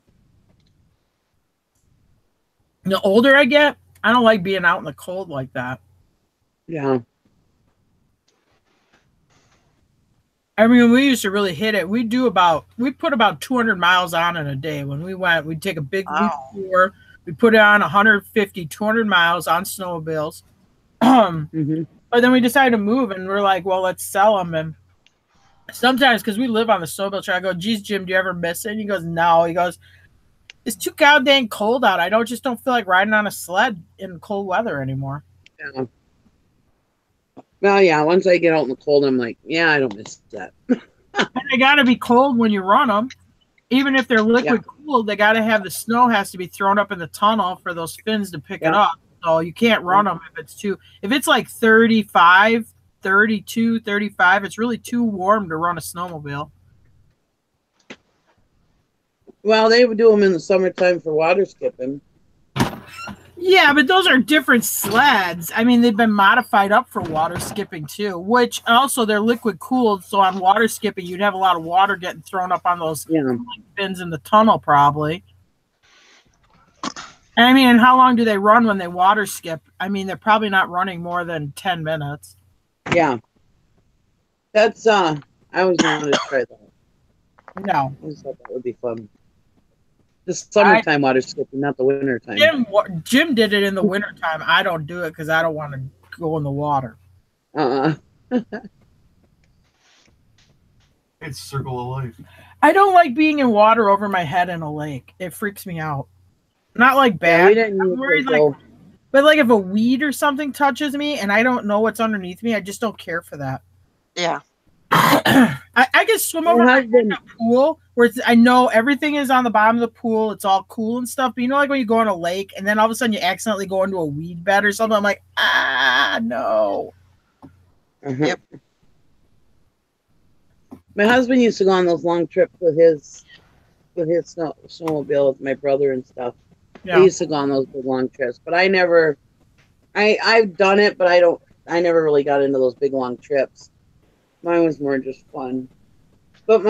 The older I get, I don't like being out in the cold like that. Yeah. I mean, we used to really hit it. We put about 200 miles on in a day. When we went, we'd take a big week tour. We put it on 150, 200 miles on snowmobiles. But then we decided to move, and we're like, well, let's sell them. And sometimes, because we live on the snowmobile track, I go, geez, Jim, do you ever miss it? And he goes, no. He goes, it's too goddamn cold out. I just don't feel like riding on a sled in cold weather anymore. Yeah. Well, yeah, once I get out in the cold, I'm like, yeah, I don't miss that. And they got to be cold when you run them. Even if they're liquid cooled, they got to have the snow has to be thrown up in the tunnel for those fins to pick it up. So you can't run them if it's like 35, 32, 35, it's really too warm to run a snowmobile. Well, they would do them in the summertime for water skipping. Yeah, but those are different sleds. I mean, they've been modified up for water skipping too, which also they're liquid cooled. So on water skipping, you'd have a lot of water getting thrown up on those fins in the tunnel probably. And I mean, how long do they run when they water skip? I mean, they're probably not running more than 10 minutes. Yeah. That's, I always wanted to try that. No. I just thought that would be fun. The summertime water skipping, not the winter time. Jim did it in the wintertime. I don't do it because I don't want to go in the water. It's circle of life. I don't like being in water over my head in a lake. It freaks me out. Not like bad. Yeah, I'm worried but like if a weed or something touches me and I don't know what's underneath me, I just don't care for that. Yeah. I can swim over my head in a pool where I know everything is on the bottom of the pool. It's all cool and stuff. But you know, like when you go in a lake and then all of a sudden you accidentally go into a weed bed or something. I'm like, no. Yep. My husband used to go on those long trips with his snowmobile with my brother and stuff. Yeah. He used to go on those big long trips, but I've done it, but I never really got into those big long trips. Mine was more just fun. But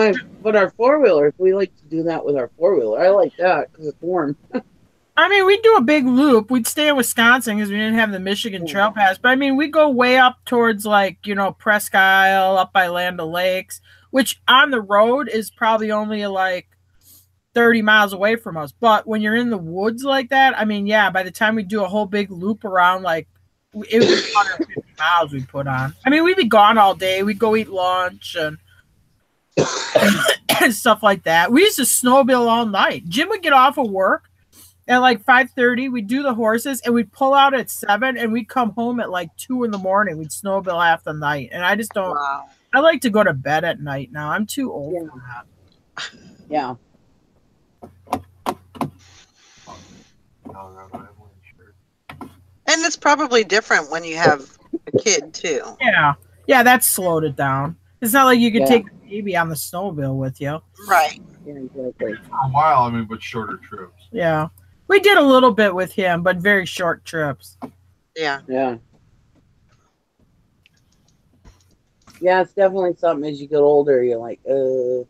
our four-wheelers, we like to do that with our four-wheeler. I like that because it's warm. I mean, we'd do a big loop. We'd stay in Wisconsin because we didn't have the Michigan Trail Pass. But I mean, we'd go way up towards Presque Isle, up by Land O'Lakes, which on the road is probably only like 30 miles away from us. But when you're in the woods like that, I mean, yeah, by the time we do a whole big loop around, like, it was 150 miles we'd put on. I mean, we'd be gone all day. We'd go eat lunch and stuff like that. We used to snowmobile all night. Jim would get off of work at like 5:30. We'd do the horses, and we'd pull out at 7, and we'd come home at like 2 in the morning. We'd snowmobile half the night. And I just don't. Wow. I like to go to bed at night now. I'm too old for that. Yeah. And it's probably different when you have a kid too. Yeah, that slowed it down. It's not like you could take the baby on the snowmobile with you. Right. Yeah, exactly. For a while, I mean, but shorter trips. Yeah. We did a little bit with him, but very short trips. Yeah. Yeah. Yeah, it's definitely something as you get older, you're like, And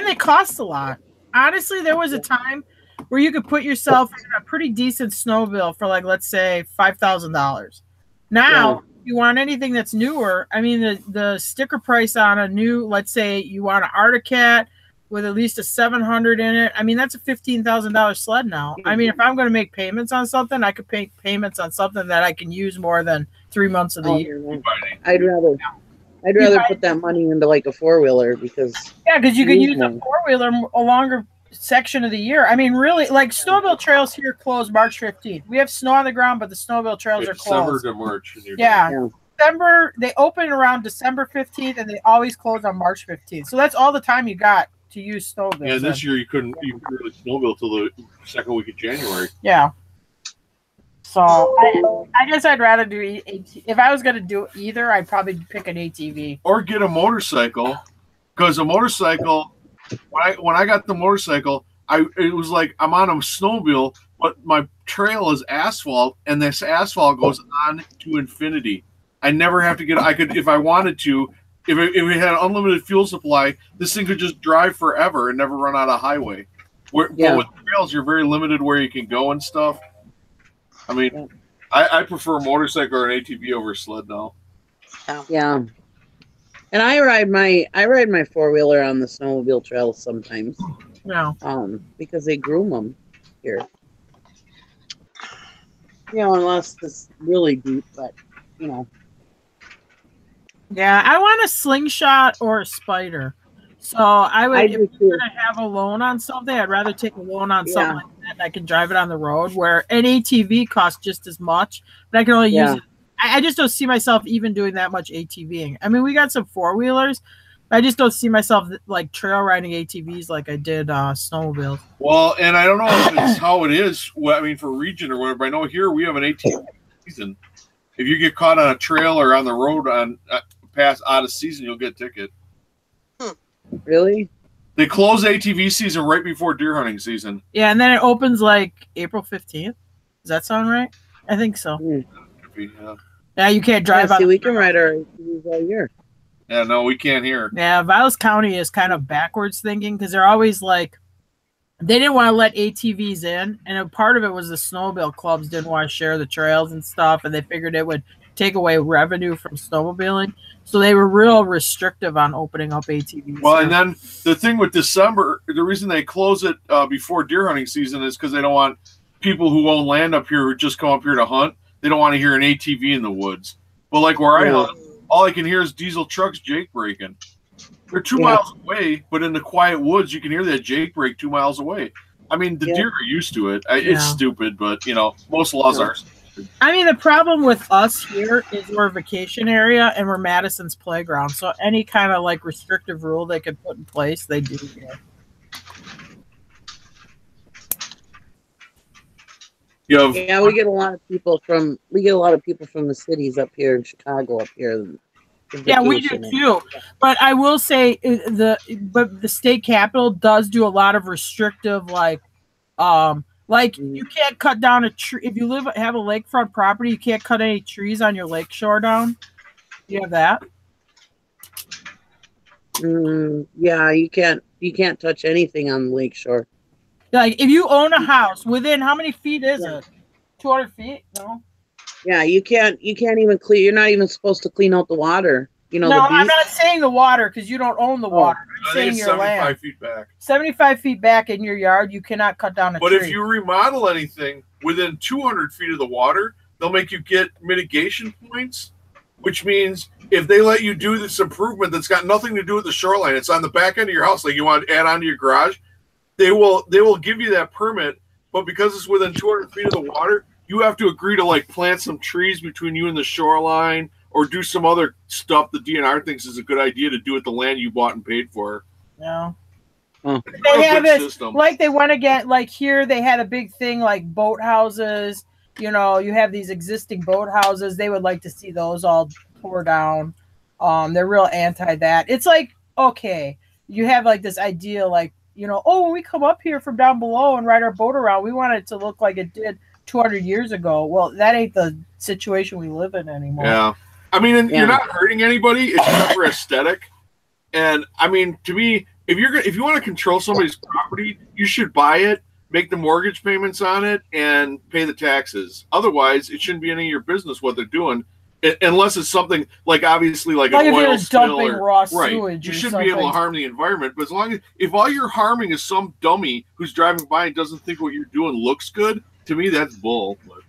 they cost a lot. Honestly, there was a time where you could put yourself in a pretty decent snow bill for like, let's say, $5,000. Now, if you want anything that's newer, I mean, the sticker price on a new, let's say you want an Articat with at least a 700 in it. I mean, that's a $15,000 sled now. I mean, if I'm going to make payments on something, I could make payments on something that I can use more than 3 months of the year. I'd rather put that money into like a 4-wheeler because because you can use a 4-wheeler a longer section of the year. I mean, really, like snowmobile trails here close March 15th. We have snow on the ground, but the snowmobile trails are closed. December to March. December, they open around December 15th, and they always close on March 15th. So that's all the time you got to use snowmobile. Yeah, this year you couldn't really snowmobile till the second week of January. Yeah. So I guess I'd rather do if I was going to do either, I'd probably pick an ATV or get a motorcycle, because a motorcycle. When I got the motorcycle, it was like I'm on a snowmobile, but my trail is asphalt, and this asphalt goes on to infinity. I never have to get. I could, if I wanted to, if it had an unlimited fuel supply, this thing could just drive forever and never run out of highway. But with trails, you're very limited where you can go and stuff. I mean, I prefer a motorcycle or an ATV over a sled now. Yeah. And I ride my 4-wheeler on the snowmobile trails sometimes. Yeah. Because they groom them here. You know, unless it's really deep, but you know. Yeah, I want a slingshot or a spider. So I would, if I'm gonna have a loan on something, I'd rather take a loan on something like that and I can drive it on the road. Where an ATV costs just as much, but I can only use it. I just don't see myself even doing that much ATVing. I mean, we got some 4-wheelers. I just don't see myself like trail riding ATVs like I did snowmobiles. Well, and I don't know if it's how it is. I mean, for region or whatever. But I know here we have an ATV season. If you get caught on a trail or on the road on past out of season, you'll get a ticket. Really? They close ATV season right before deer hunting season. Yeah, and then it opens like April 15th. Does that sound right? I think so. Yeah, you can't drive. See, we can ride our ATVs all year. Yeah, no, we can't here. Yeah, Vilas County is kind of backwards thinking because they're always like, they didn't want to let ATVs in, and a part of it was the snowmobile clubs didn't want to share the trails and stuff, and they figured it would take away revenue from snowmobiling, so they were real restrictive on opening up ATVs. Well, and then the thing with December, the reason they close it before deer hunting season is because they don't want people who own land up here who just come up here to hunt. They don't want to hear an ATV in the woods. But like where I hunt, all I can hear is diesel trucks jake braking. They're 2 miles away, but in the quiet woods, you can hear that jake brake 2 miles away. I mean, the deer are used to it. It's stupid, but, you know, most laws are stupid. I mean, the problem with us here is we're a vacation area and we're Madison's playground. So any kind of, like, restrictive rule they could put in place, they do here. Yeah, we get a lot of people from the cities up here in Chicago up here. Yeah, we do too. But I will say the state capitol does do a lot of restrictive, like you can't cut down a tree if you have a lakefront property. You can't cut any trees on your lake shore down. You have that. Yeah, you can't touch anything on the lake shore. Like if you own a house within how many feet is it? 200 feet? No. Yeah, you can't even clean. You're not even supposed to clean out the water. You know. No, I'm not saying the water because you don't own the water. I'm saying your 75 land. feet back. 75 feet back in your yard, you cannot cut down a tree. But if you remodel anything within 200 feet of the water, they'll make you get mitigation points, which means if they let you do this improvement that's got nothing to do with the shoreline, it's on the back end of your house, like you want to add on to your garage, they will give you that permit, but because it's within 200 feet of the water, you have to agree to like plant some trees between you and the shoreline or do some other stuff the DNR thinks is a good idea to do with the land you bought and paid for. Yeah. Huh. They have it, like they went again, like here they had a big thing like boat houses. You know, you have these existing boat houses. They would like to see those all tore down. They're real anti that. It's like, okay, you have like this idea like, you know, oh, when we come up here from down below and ride our boat around, we want it to look like it did 200 years ago. Well, that ain't the situation we live in anymore. Yeah. I mean, and Yeah. you're not hurting anybody. It's just for aesthetic. And I mean, to me, if you want to control somebody's property, you should buy it, make the mortgage payments on it, and pay the taxes. Otherwise, it shouldn't be any of your business what they're doing, unless it's something like obviously like Like an if oil you're spill dumping or raw right. sewage You or shouldn't be able to something. harm the environment. But as long as if all you're harming is some dummy who's driving by and doesn't think what you're doing looks good, to me that's bull. But,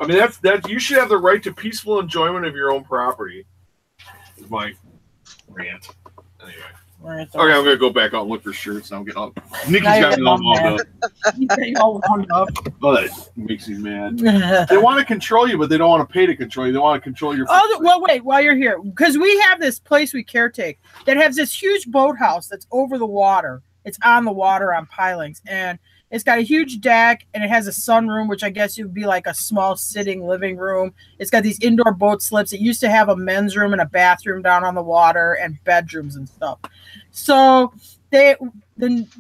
I mean, that's you should have the right to peaceful enjoyment of your own property. Is my rant. Anyway. Right, Okay, I'm gonna go back out and look for shirts. Now I'm getting all Nikki's Now got you're me all getting wound up. You're getting all wound up. Oh, that makes me mad. They want to control you, but they don't want to pay to control you. They want to control your. Oh, well, wait, while you're here, because we have this place we caretake that has this huge boathouse that's over the water. It's on the water on pilings, and it's got a huge deck, and it has a sunroom, which I guess would be like a small sitting living room. It's got these indoor boat slips. It used to have a men's room and a bathroom down on the water and bedrooms and stuff. So the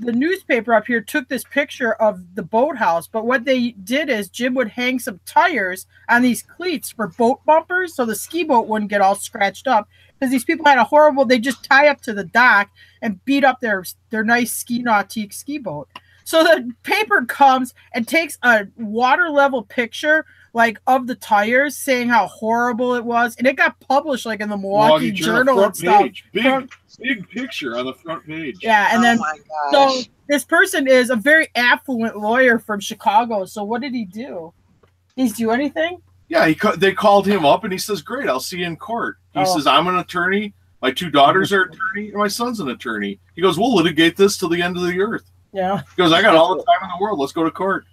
newspaper up here took this picture of the boathouse, but what they did is Jim would hang some tires on these cleats for boat bumpers so the ski boat wouldn't get all scratched up, because these people had a horrible, they just tie up to the dock and beat up their nice ski nautique ski boat. So the paper comes and takes a water level picture like of the tires, saying how horrible it was, and it got published like in the Milwaukee Journal and stuff. Big picture on the front page. Yeah, and then my so gosh. this person is a very affluent lawyer from Chicago. So what did he do? Did he do anything? Yeah, they called him up and he says, "Great, I'll see you in court." He Oh. says, "I'm an attorney. My 2 daughters are attorney, and my son's an attorney." He goes, "We'll litigate this till the end of the earth." Yeah. He goes, "I got all the time in the world. Let's go to court."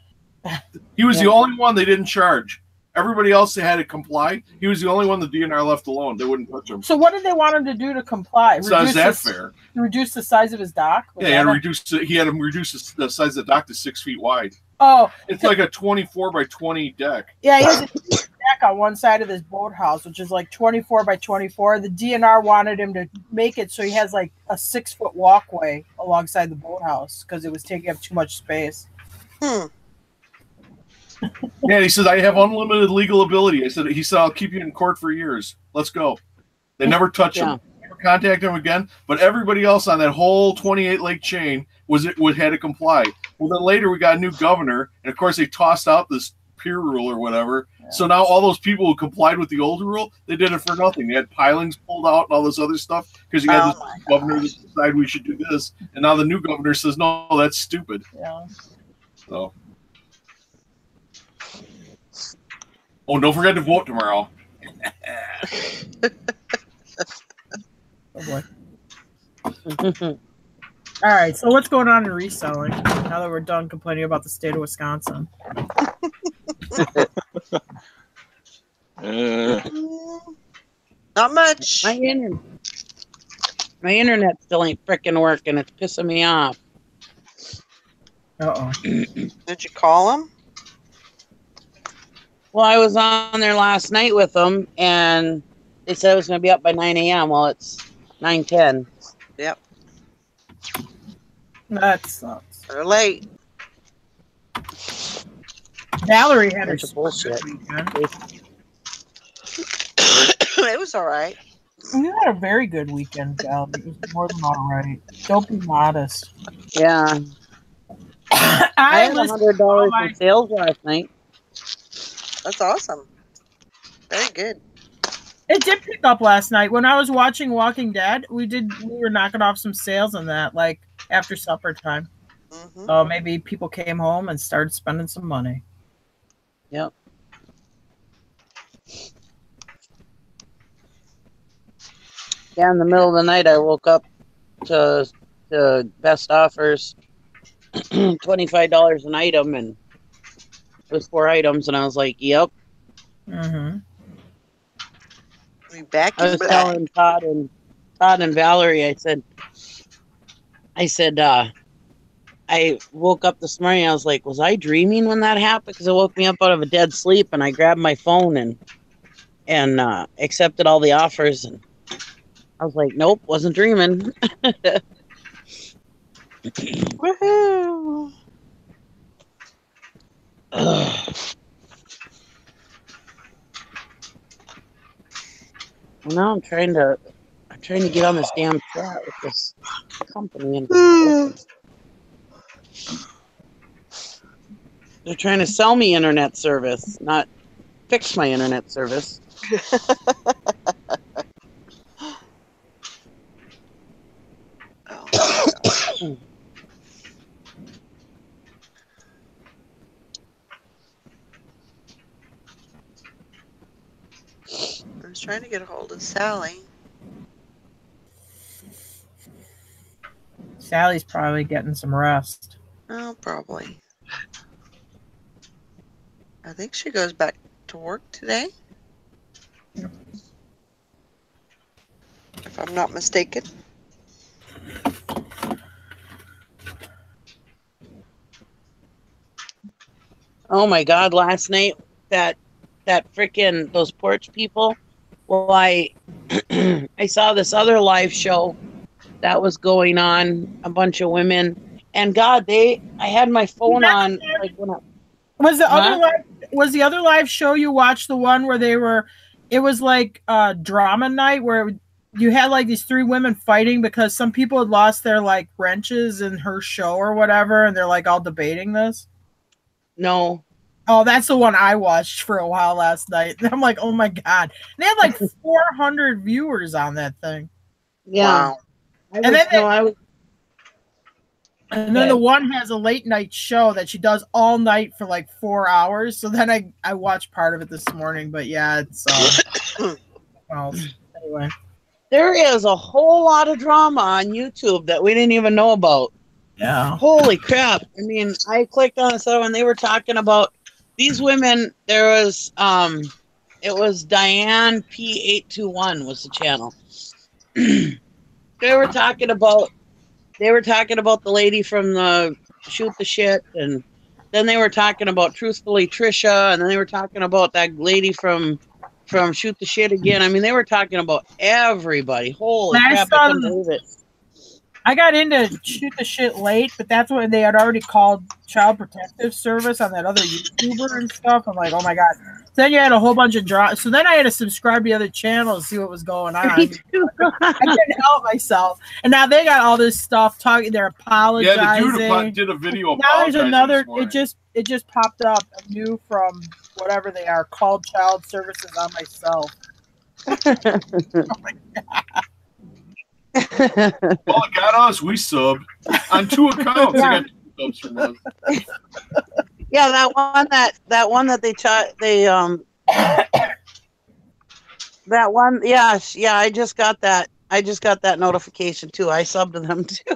He was the only one they didn't charge. Everybody else they had to comply. He was the only one the DNR left alone. They wouldn't touch him. So what did they want him to do to comply? So is that fair? Reduce the size of his dock? Yeah, he had him reduce the size of the dock to 6 feet wide. Oh, It's like a 24 by 20 deck. yeah, he has a deck on one side of this boathouse, which is like 24 by 24. The DNR wanted him to make it so he has like a 6-foot walkway alongside the boathouse because it was taking up too much space. Yeah, he says, "I have unlimited legal ability." He said, "I'll keep you in court for years. Let's go." They never touched him. Never contacted him again. But everybody else on that whole 28 lake chain had to comply. Well, then later we got a new governor, and of course they tossed out this peer rule or whatever. Yeah. So now all those people who complied with the old rule, they did it for nothing. They had pilings pulled out and all this other stuff because you had this governor that decided we should do this, and now the new governor says, "No, that's stupid." Yeah. So. Oh, don't forget to vote tomorrow. Oh boy. All right, so what's going on in reselling now that we're done complaining about the state of Wisconsin? Not much. My internet still ain't freaking working. It's pissing me off. Uh-oh. Did you call him? Well, I was on there last night with them, and they said it was going to be up by 9 a.m. Well, it's 9:10. Yep. That sucks. They're late. Valerie had her bullshit. It was all right. You had a very good weekend, Valerie. It was more than all right. Don't be modest. Yeah. I had $100 in sales last night. That's awesome. Very good. It did pick up last night. When I was watching Walking Dead, we were knocking off some sales on that, like after supper time. Mm-hmm. So maybe people came home and started spending some money. Yep. Yeah, in the middle of the night, I woke up to best offers, $25 an item, and it was 4 items, and I was like, "Yep." Mm-hmm. We back. I was telling Todd and Valerie. I said, I woke up this morning. I was like, "Was I dreaming when that happened?" Because it woke me up out of a dead sleep, and I grabbed my phone and accepted all the offers, and I was like, "Nope, wasn't dreaming." Woohoo! Well, now I'm trying to get on this damn chat with this company and they're trying to sell me internet service, not fix my internet service. Oh. I was trying to get a hold of Sally. Sally's probably getting some rest. Oh, probably. I think she goes back to work today. If I'm not mistaken. Oh my God! Last night, that freaking those porch people. Well, I saw this other live show that was going on. A bunch of women, and God, I had my phone on. Like when was the other live show you watched the one where it was like drama night where you had like these three women fighting because some people had lost their like wrenches in her show or whatever, and they're like all debating this? No. Oh, that's the one I watched for a while last night. And I'm like, oh my God. And they had like 400 viewers on that thing. Yeah. Wow. And then the one has a late night show that she does all night for like 4 hours. So then I watched part of it this morning, but yeah, it's well, anyway. There is a whole lot of drama on YouTube that we didn't even know about. Yeah. Holy crap. I mean, I clicked on this and they were talking about these women. There was it was Diane P821 was the channel. They were talking about the lady from the Shoot the Shit, and then they were talking about Truthfully Trisha, and then they were talking about that lady from Shoot the Shit again. I mean, they were talking about everybody. Holy crap, I couldn't believe it. I got into Shoot the Shit late, but that's when they had already called Child Protective Service on that other YouTuber and stuff. I'm like, oh my God. So then you had a whole bunch of drama. So then I had to subscribe to the other channel to see what was going on. I couldn't help myself. And now they got all this stuff talking. They're apologizing. Yeah, the dude did a video. Now there's another. It just popped up new from whatever they are called Child Services on myself. Oh my God. Well, it got us. We subbed on 2 accounts. Yeah. I got 2 subs from us. Yeah, that one that they that one. Yeah. I just got that. Notification too. I subbed to them too.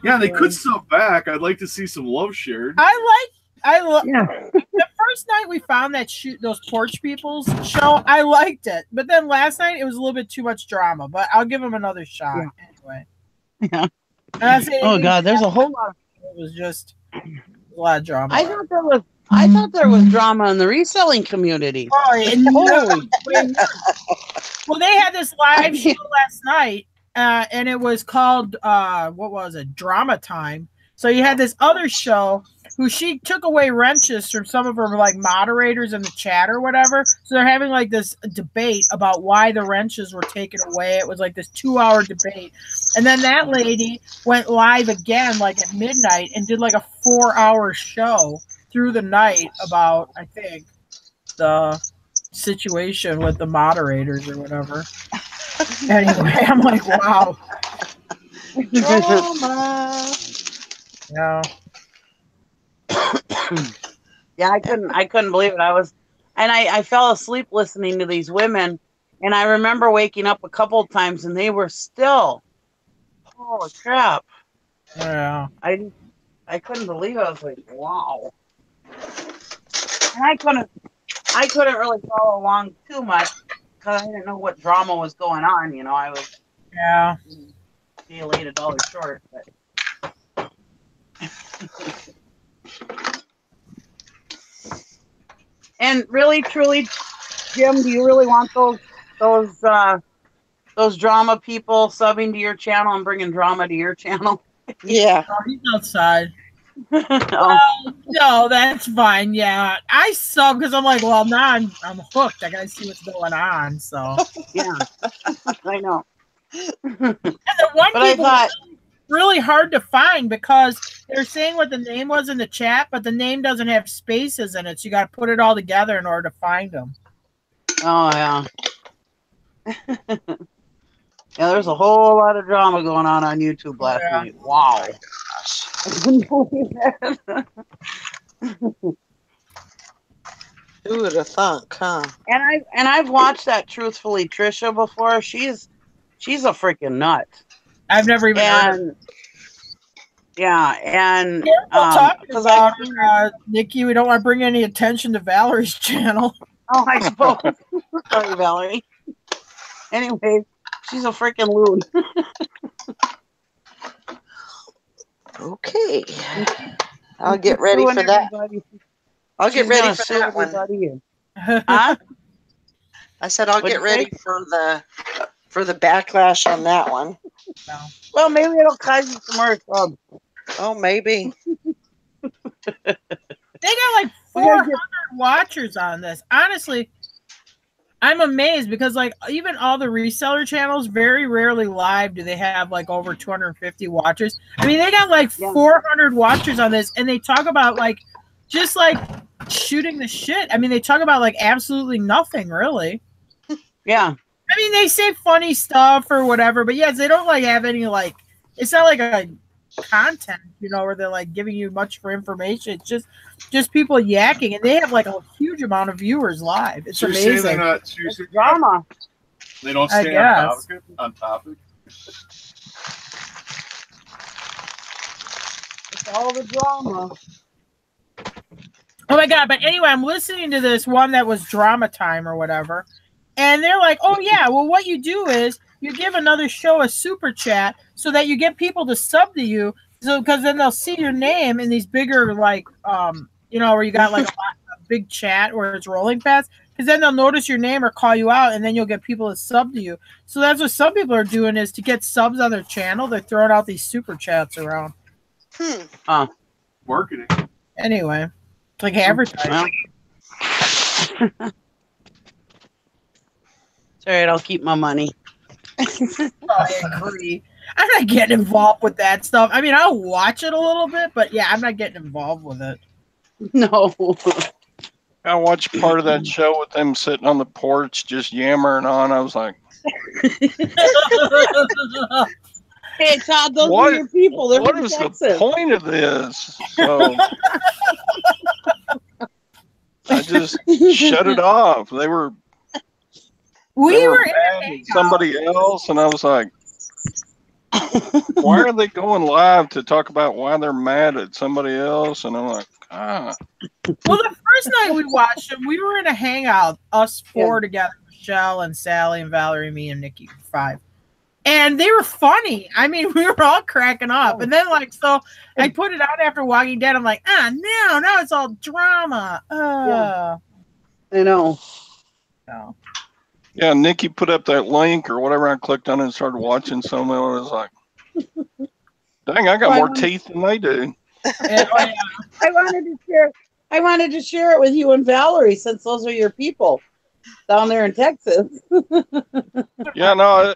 Yeah, they could sub back. I'd like to see some love shared. I love. Yeah. The first night we found that those porch people's show, I liked it, but then last night it was a little bit too much drama. But I'll give them another shot anyway. Yeah. Oh God, there's a whole lot. It was just a lot of drama. I thought there was drama in the reselling community. Oh, holy! Well, they had this live show last night, and it was called what was it? Drama Time. So you had this other show who she took away wrenches from some of her like moderators in the chat or whatever. So they're having like this debate about why the wrenches were taken away. It was like this 2-hour debate. And then that lady went live again like at midnight and did like a 4-hour show through the night about, I think, the situation with the moderators or whatever. Anyway, I'm like, wow. Drama. Yeah. Yeah, I couldn't believe it. I fell asleep listening to these women, and I remember waking up a couple of times, and they were still, holy crap! Yeah. I couldn't believe it. I was like, wow. And I couldn't really follow along too much because I didn't know what drama was going on. You know, I was be late $1 short, but. And really, truly, Jim, do you really want those drama people subbing to your channel and bringing drama to your channel? Yeah. Oh, he's outside. Well, no, that's fine. Yeah, I sub because I'm like, well, now I'm hooked. I gotta see what's going on. So Yeah, I know. and the one But I people thought, really hard to find because they're saying what the name was in the chat, but the name doesn't have spaces in it, so you got to put it all together in order to find them. oh yeah, yeah. There's a whole lot of drama going on YouTube last Yeah. night. Wow. Who would have thunk, huh? And I've watched that Truthfully Trisha before. She's a freaking nut. I've never even heard of it. And yeah, and We'll talk because about it, Nikki. We don't want to bring any attention to Valerie's channel. oh, I suppose. Sorry, Valerie. Anyway, she's a freaking loon. Okay. I'll get ready for that. I'll get ready for that one. Huh? I said I'll What'd get you ready say? for the backlash on that one. Well, maybe it'll cause you some more subs. Oh, maybe. They got like 400 watchers on this. Honestly, I'm amazed because like even all the reseller channels, very rarely live do they have like over 250 watchers. I mean, they got like 400 watchers on this, and they talk about like just like shooting the shit. I mean, they talk about like absolutely nothing really. Yeah. I mean, they say funny stuff or whatever, but yes, they don't like have any like. It's not like a content, you know, where they're like giving you much for information. It's just people yakking, and they have like a huge amount of viewers live. It's amazing. They're not seriously Drama. They don't I stay guess. on topic. It's all the drama. Oh my god! But anyway, I'm listening to this one that was Drama Time or whatever, and they're like, "Oh yeah, well, what you do is you give another show a super chat so that you get people to sub to you, so because then they'll see your name in these bigger like you know, where you got like a big chat where it's rolling fast, because then they'll notice your name or call you out, and then you'll get people to sub to you. So that's what some people are doing is to get subs on their channel. They're throwing out these super chats around. Marketing. Anyway. Like advertising. It's all right, I'll keep my money. I agree. I'm not getting involved with that stuff. I mean, I'll watch it a little bit, but yeah, I'm not getting involved with it. No. I watched part of that show with them sitting on the porch just yammering on. I was like, Hey, Todd, those are your people. They're what from is Texas. the point of this? So I just shut it off. They were mad at somebody else, and I was like, why are they going live to talk about why they're mad at somebody else? And I'm like, Well, the first night we watched them, we were in a hangout, us four together, Michelle and Sally and Valerie, me and Nikki, 5. And they were funny. I mean, we were all cracking up. And then, like, so I put it out after Walking Dead. I'm like, now it's all drama. I know. No. yeah, Nikki put up that link or whatever. I clicked on it and started watching some of it. I was like, dang, I got more teeth than they do. I wanted to share it with you and Valerie, since those are your people down there in Texas. Yeah, no,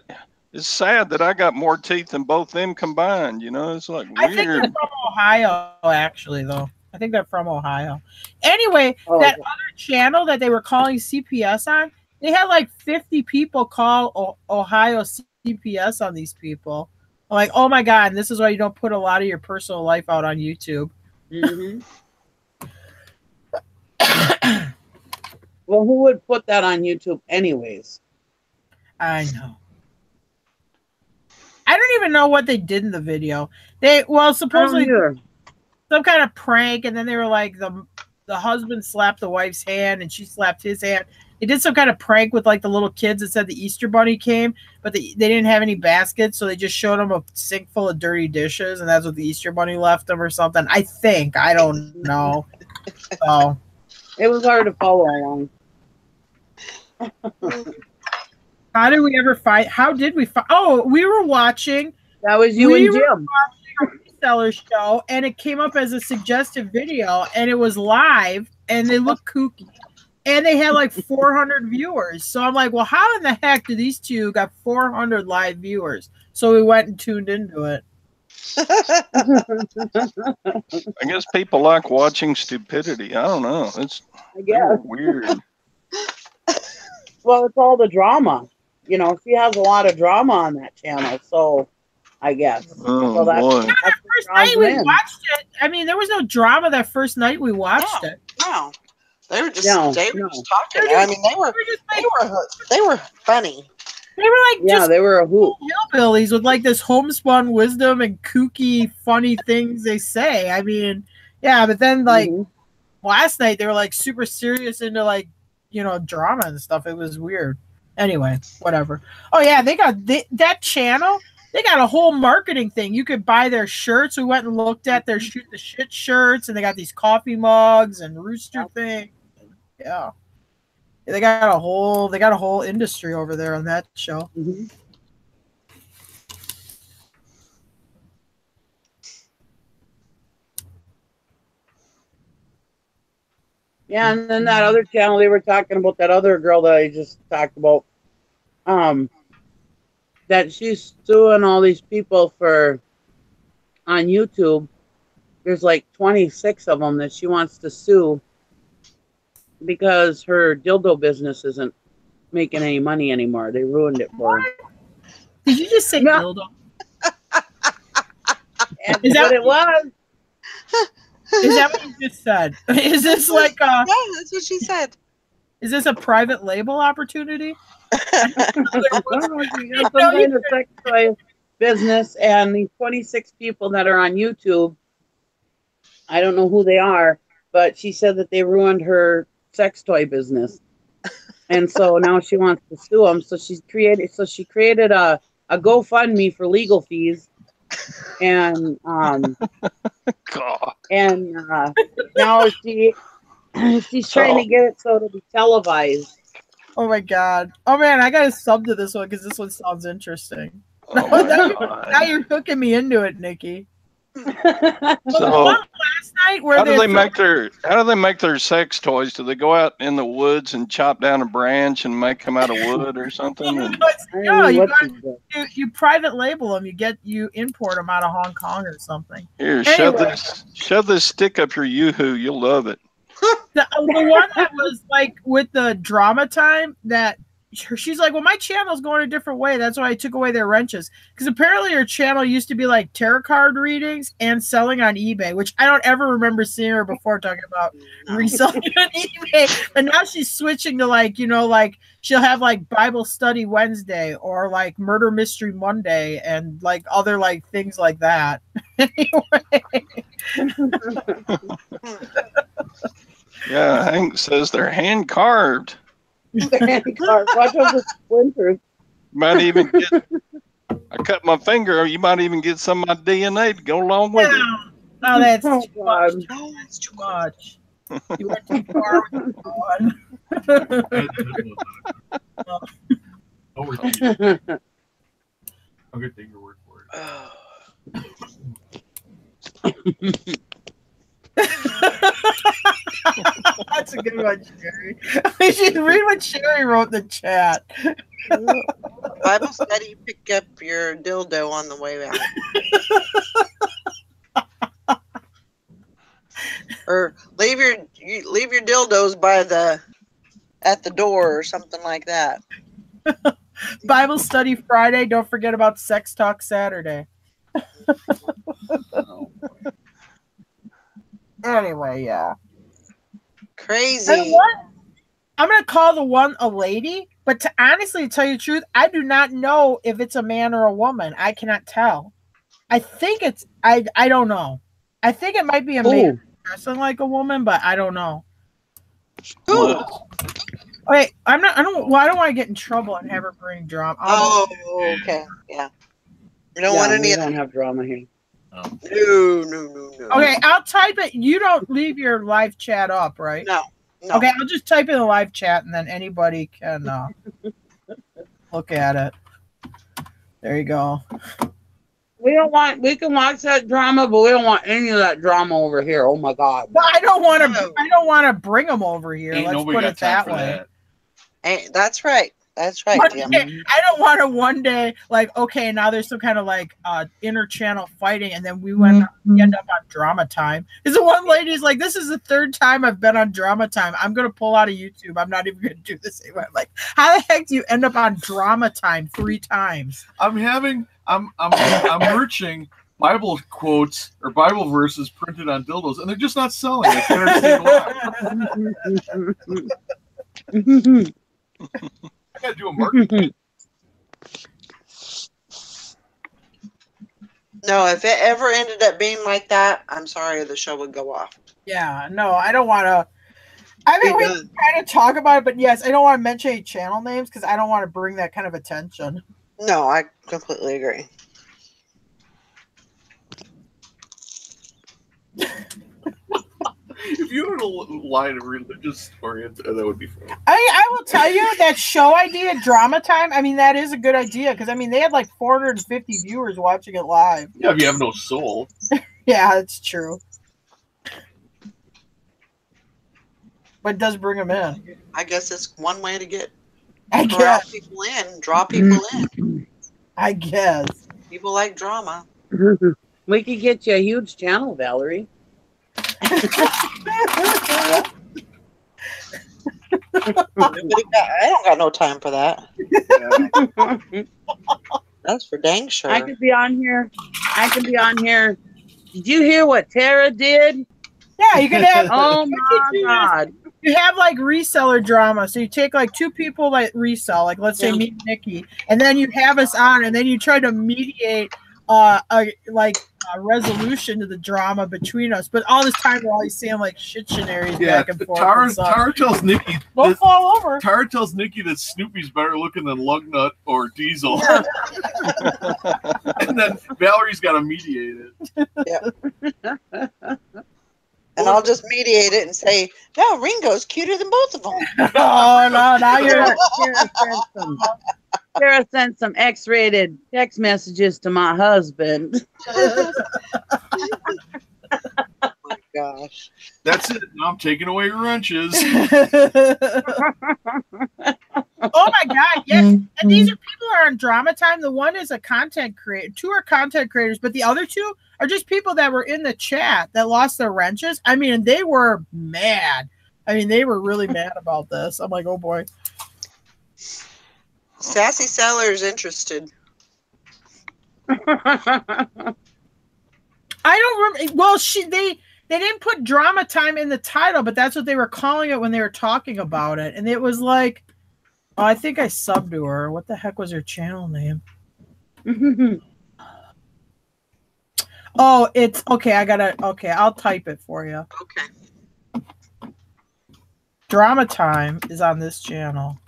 it's sad that I got more teeth than both them combined. You know, it's like weird. I think they're from Ohio, actually, though. I think they're from Ohio. Anyway, that other channel that they were calling CPS on, they had like 50 people call Ohio CPS on these people. I'm like, oh my God, and this is why you don't put a lot of your personal life out on YouTube. Mm-hmm. Well, who would put that on YouTube anyways? I know. I don't even know what they did in the video. Supposedly some kind of prank, and then they were like the husband slapped the wife's hand and she slapped his hand. They did some kind of prank with like the little kids that said the Easter Bunny came, but they didn't have any baskets, so they just showed them a sink full of dirty dishes, and that's what the Easter Bunny left them or something. I think. I don't know. So it was hard to follow along. How did we find? Oh, we were watching. That was you and Jim. Reseller show, and it came up as a suggested video, and it was live, and they looked kooky. And they had like 400 viewers. So I'm like, well, how in the heck do these two got 400 live viewers? So we went and tuned into it. I guess people like watching stupidity. I don't know. It's I guess. weird. Well, it's all the drama. You know, she has a lot of drama on that channel, so I guess. Oh, so boy. Yeah, that first night we watched it. I mean, there was no drama that first night we watched it. No. They were just No, they were no. just talking. I mean, they were funny. They were like just they were a hoot. hillbillies with like this homespun wisdom and kooky, funny things they say. I mean, yeah, but then like last night they were like super serious into like, you know, drama and stuff. It was weird. Anyway, whatever. Oh yeah, they got that channel. They got a whole marketing thing. You could buy their shirts. We went and looked at their shoot the shit shirts, and they got these coffee mugs and rooster things. Yeah. They got a whole industry over there on that show. Mm-hmm. Yeah, and then that other channel, they were talking about that other girl that I just talked about. That she's suing all these people for on YouTube. There's like 26 of them that she wants to sue because her dildo business isn't making any money anymore. They ruined it for her. Did you just say dildo? Is that what it was? Is that what you just said? Is this like a... Yeah, that's what she said. Is this a private label opportunity? Some kind of sex toy business, and these 26 people that are on YouTube, I don't know who they are, but she said that they ruined her sex toy business, and so now she wants to sue them. So she created a GoFundMe for legal fees, and now she's trying to get it so it'll be televised. Oh my god! Oh man, I gotta sub to this one because this one sounds interesting. Oh now you're hooking me into it, Nikki. So last night where how do they make their sex toys? Do they go out in the woods and chop down a branch and make them out of wood or something? No, you private label them. You import them out of Hong Kong or something. Here, shove this stick up your yoo-hoo. You'll love it. The one that was like with the drama time that she's like, well, my channel's going a different way. That's why I took away their wrenches. Because apparently her channel used to be like tarot card readings and selling on eBay, which I don't ever remember seeing her before talking about reselling on eBay. But now she's switching to like, you know, like she'll have like Bible study Wednesday or like murder mystery Monday and like other like things like that. Anyway. Yeah, Hank says they're hand carved. Watch out for splinters. Might even get. I cut my finger. You might even get some of my DNA to go along with it. Oh, that's too much. Oh, that's too much. You went too far with the one. I'm gonna take your word for it. That's a good one, Sherry. You should read what Sherry wrote in the chat. Bible study, pick up your dildo on the way out. Or leave your dildos at the door or something like that. Bible study Friday. Don't forget about sex talk Saturday. Anyway, yeah. Crazy. And what? I'm going to call the one a lady, but to honestly tell you the truth, I do not know if it's a man or a woman. I cannot tell. I think it's, I don't know. I think it might be a man dressing like a woman, but I don't know. Ooh. Wait, I don't want to get in trouble and have her bring drama. Oh, okay. Yeah. You don't want any of that. We don't have drama here. No. Okay, I'll type it. You don't leave your live chat up, right? No. Okay, I'll just type in the live chat and then anybody can look at it. There you go. We don't want. We can watch that drama, but we don't want any of that drama over here. Oh my God. But I don't want to. No. I don't want to bring them over here. Ain't Let's nobody put got it time that for way. that. Hey, that's right. That's right, One Jim. day, I don't want to one day like, okay, now there's some kind of like inter-channel fighting, and then we end up on drama time. Because the one lady's like, this is the third time I've been on drama time. I'm gonna pull out of YouTube. I'm not even gonna do this anymore. I'm like, how the heck do you end up on drama time 3 times? I'm merching Bible quotes or Bible verses printed on dildos, and they're just not selling. I can't understand why. I gotta do a marketing. No, if it ever ended up being like that, I'm sorry, the show would go off. Yeah, no, I don't want to. I mean, we kind of talk about it, but yes, I don't want to mention any channel names because I don't want to bring that kind of attention. No, I completely agree. If you were to line of religious oriented, that would be fun. I will tell you that show idea, drama time. I mean, that is a good idea because I mean they had like 450 viewers watching it live. Yeah, if you have no soul. Yeah, that's true. But it does bring them in. I guess it's one way to get I guess. people in, draw people in. I guess. People like drama. We could get you a huge channel, Valerie. I don't got no time for that. That's for dang sure. I could be on here. Did you hear what Tara did? Yeah, you could have. Oh my God. You have like reseller drama. So you take like 2 people that resell, like let's say me and Nikki, and then you have us on, and then you try to mediate a resolution to the drama between us. But all this time we're always saying like shit shenanigans back and forth. Tara tells Nikki. Don't fall over. Tara tells Nikki that Snoopy's better looking than Lugnut or Diesel. And then Valerie's got to mediate it. Yeah. And I'll just mediate it and say, no, Ringo's cuter than both of them. Oh, no, now you're... Sarah sent some X-rated text messages to my husband. Oh, my gosh. That's it. Now I'm taking away your wrenches. Oh, my God, yes. And these are people who are on drama time. The one is a content creator. 2 are content creators, but the other 2 are just people that were in the chat that lost their wrenches. I mean, they were mad. I mean, they were really mad about this. I'm like, oh, boy. Sassy Seller's interested. I don't remember. Well, they didn't put drama time in the title, but that's what they were calling it when they were talking about it. And it was like, oh, I think I subbed to her. What the heck was her channel name? Oh, it's okay. I'll type it for you. Okay. Drama time is on this channel.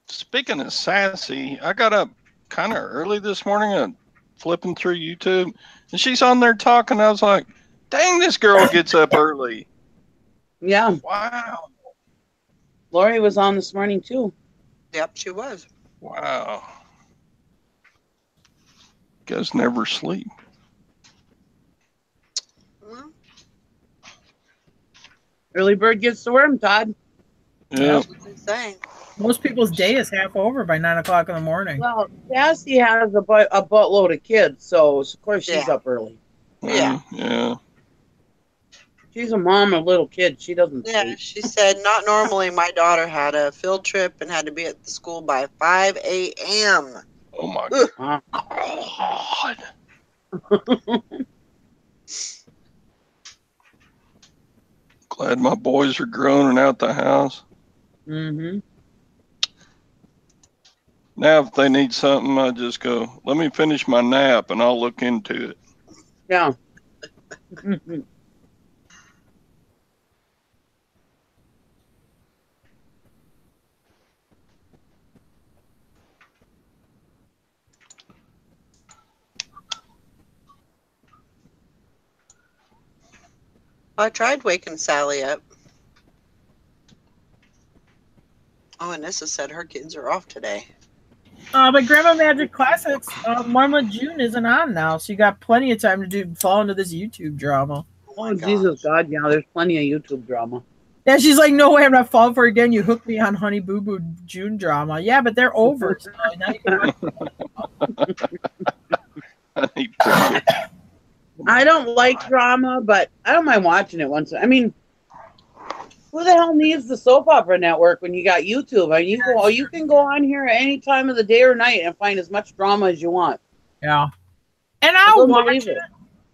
Speaking of sassy, I got up kind of early this morning and flipping through YouTube, and she's on there talking. I was like, dang, this girl gets up early. Yeah. Wow. Lori was on this morning, too. Yep, she was. Wow. You guys never sleep. Well, Early bird gets the worm, Todd. Yeah. that's what they're saying. Most people's day is half over by 9 o'clock in the morning. Well, Sassy has a buttload of kids, so of course she's up early. Yeah. Yeah. She's a mom of little kids. She doesn't Yeah, sleep. she said, not normally. My daughter had a field trip and had to be at the school by 5 a.m. Oh my Wow. God. Glad my boys are grown and out the house. Mm-hmm. Now, if they need something, I just go, let me finish my nap and I'll look into it. Yeah. I tried waking Sally up. Oh, and Nissa said her kids are off today. But Grandma Magic Classics, Mama June isn't on now, so you got plenty of time to fall into this YouTube drama. Oh, Jesus God, yeah, there's plenty of YouTube drama. Yeah, she's like, no way, I'm not falling for it again. You hooked me on Honey Boo Boo June drama. Yeah, but they're over. So now you can watch I don't like drama, but I don't mind watching it once. I mean, who the hell needs the soap opera network when you got YouTube? I mean, you can go on here at any time of the day or night and find as much drama as you want. Yeah, and I'll watch it.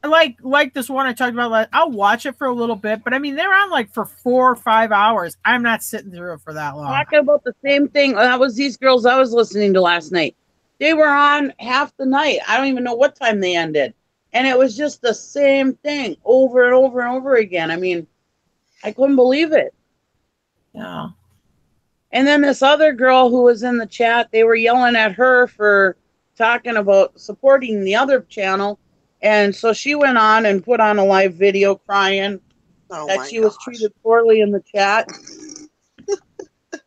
Like this one I talked about. I'll watch it for a little bit, but I mean, they're on like for 4 or 5 hours. I'm not sitting through it for that long. Talking about the same thing. That was these girls I was listening to last night. They were on half the night. I don't even know what time they ended. And it was just the same thing over and over and over again. I mean, I couldn't believe it. Yeah. And then this other girl who was in the chat, they were yelling at her for talking about supporting the other channel. And so she went on and put on a live video crying that she was treated poorly in the chat.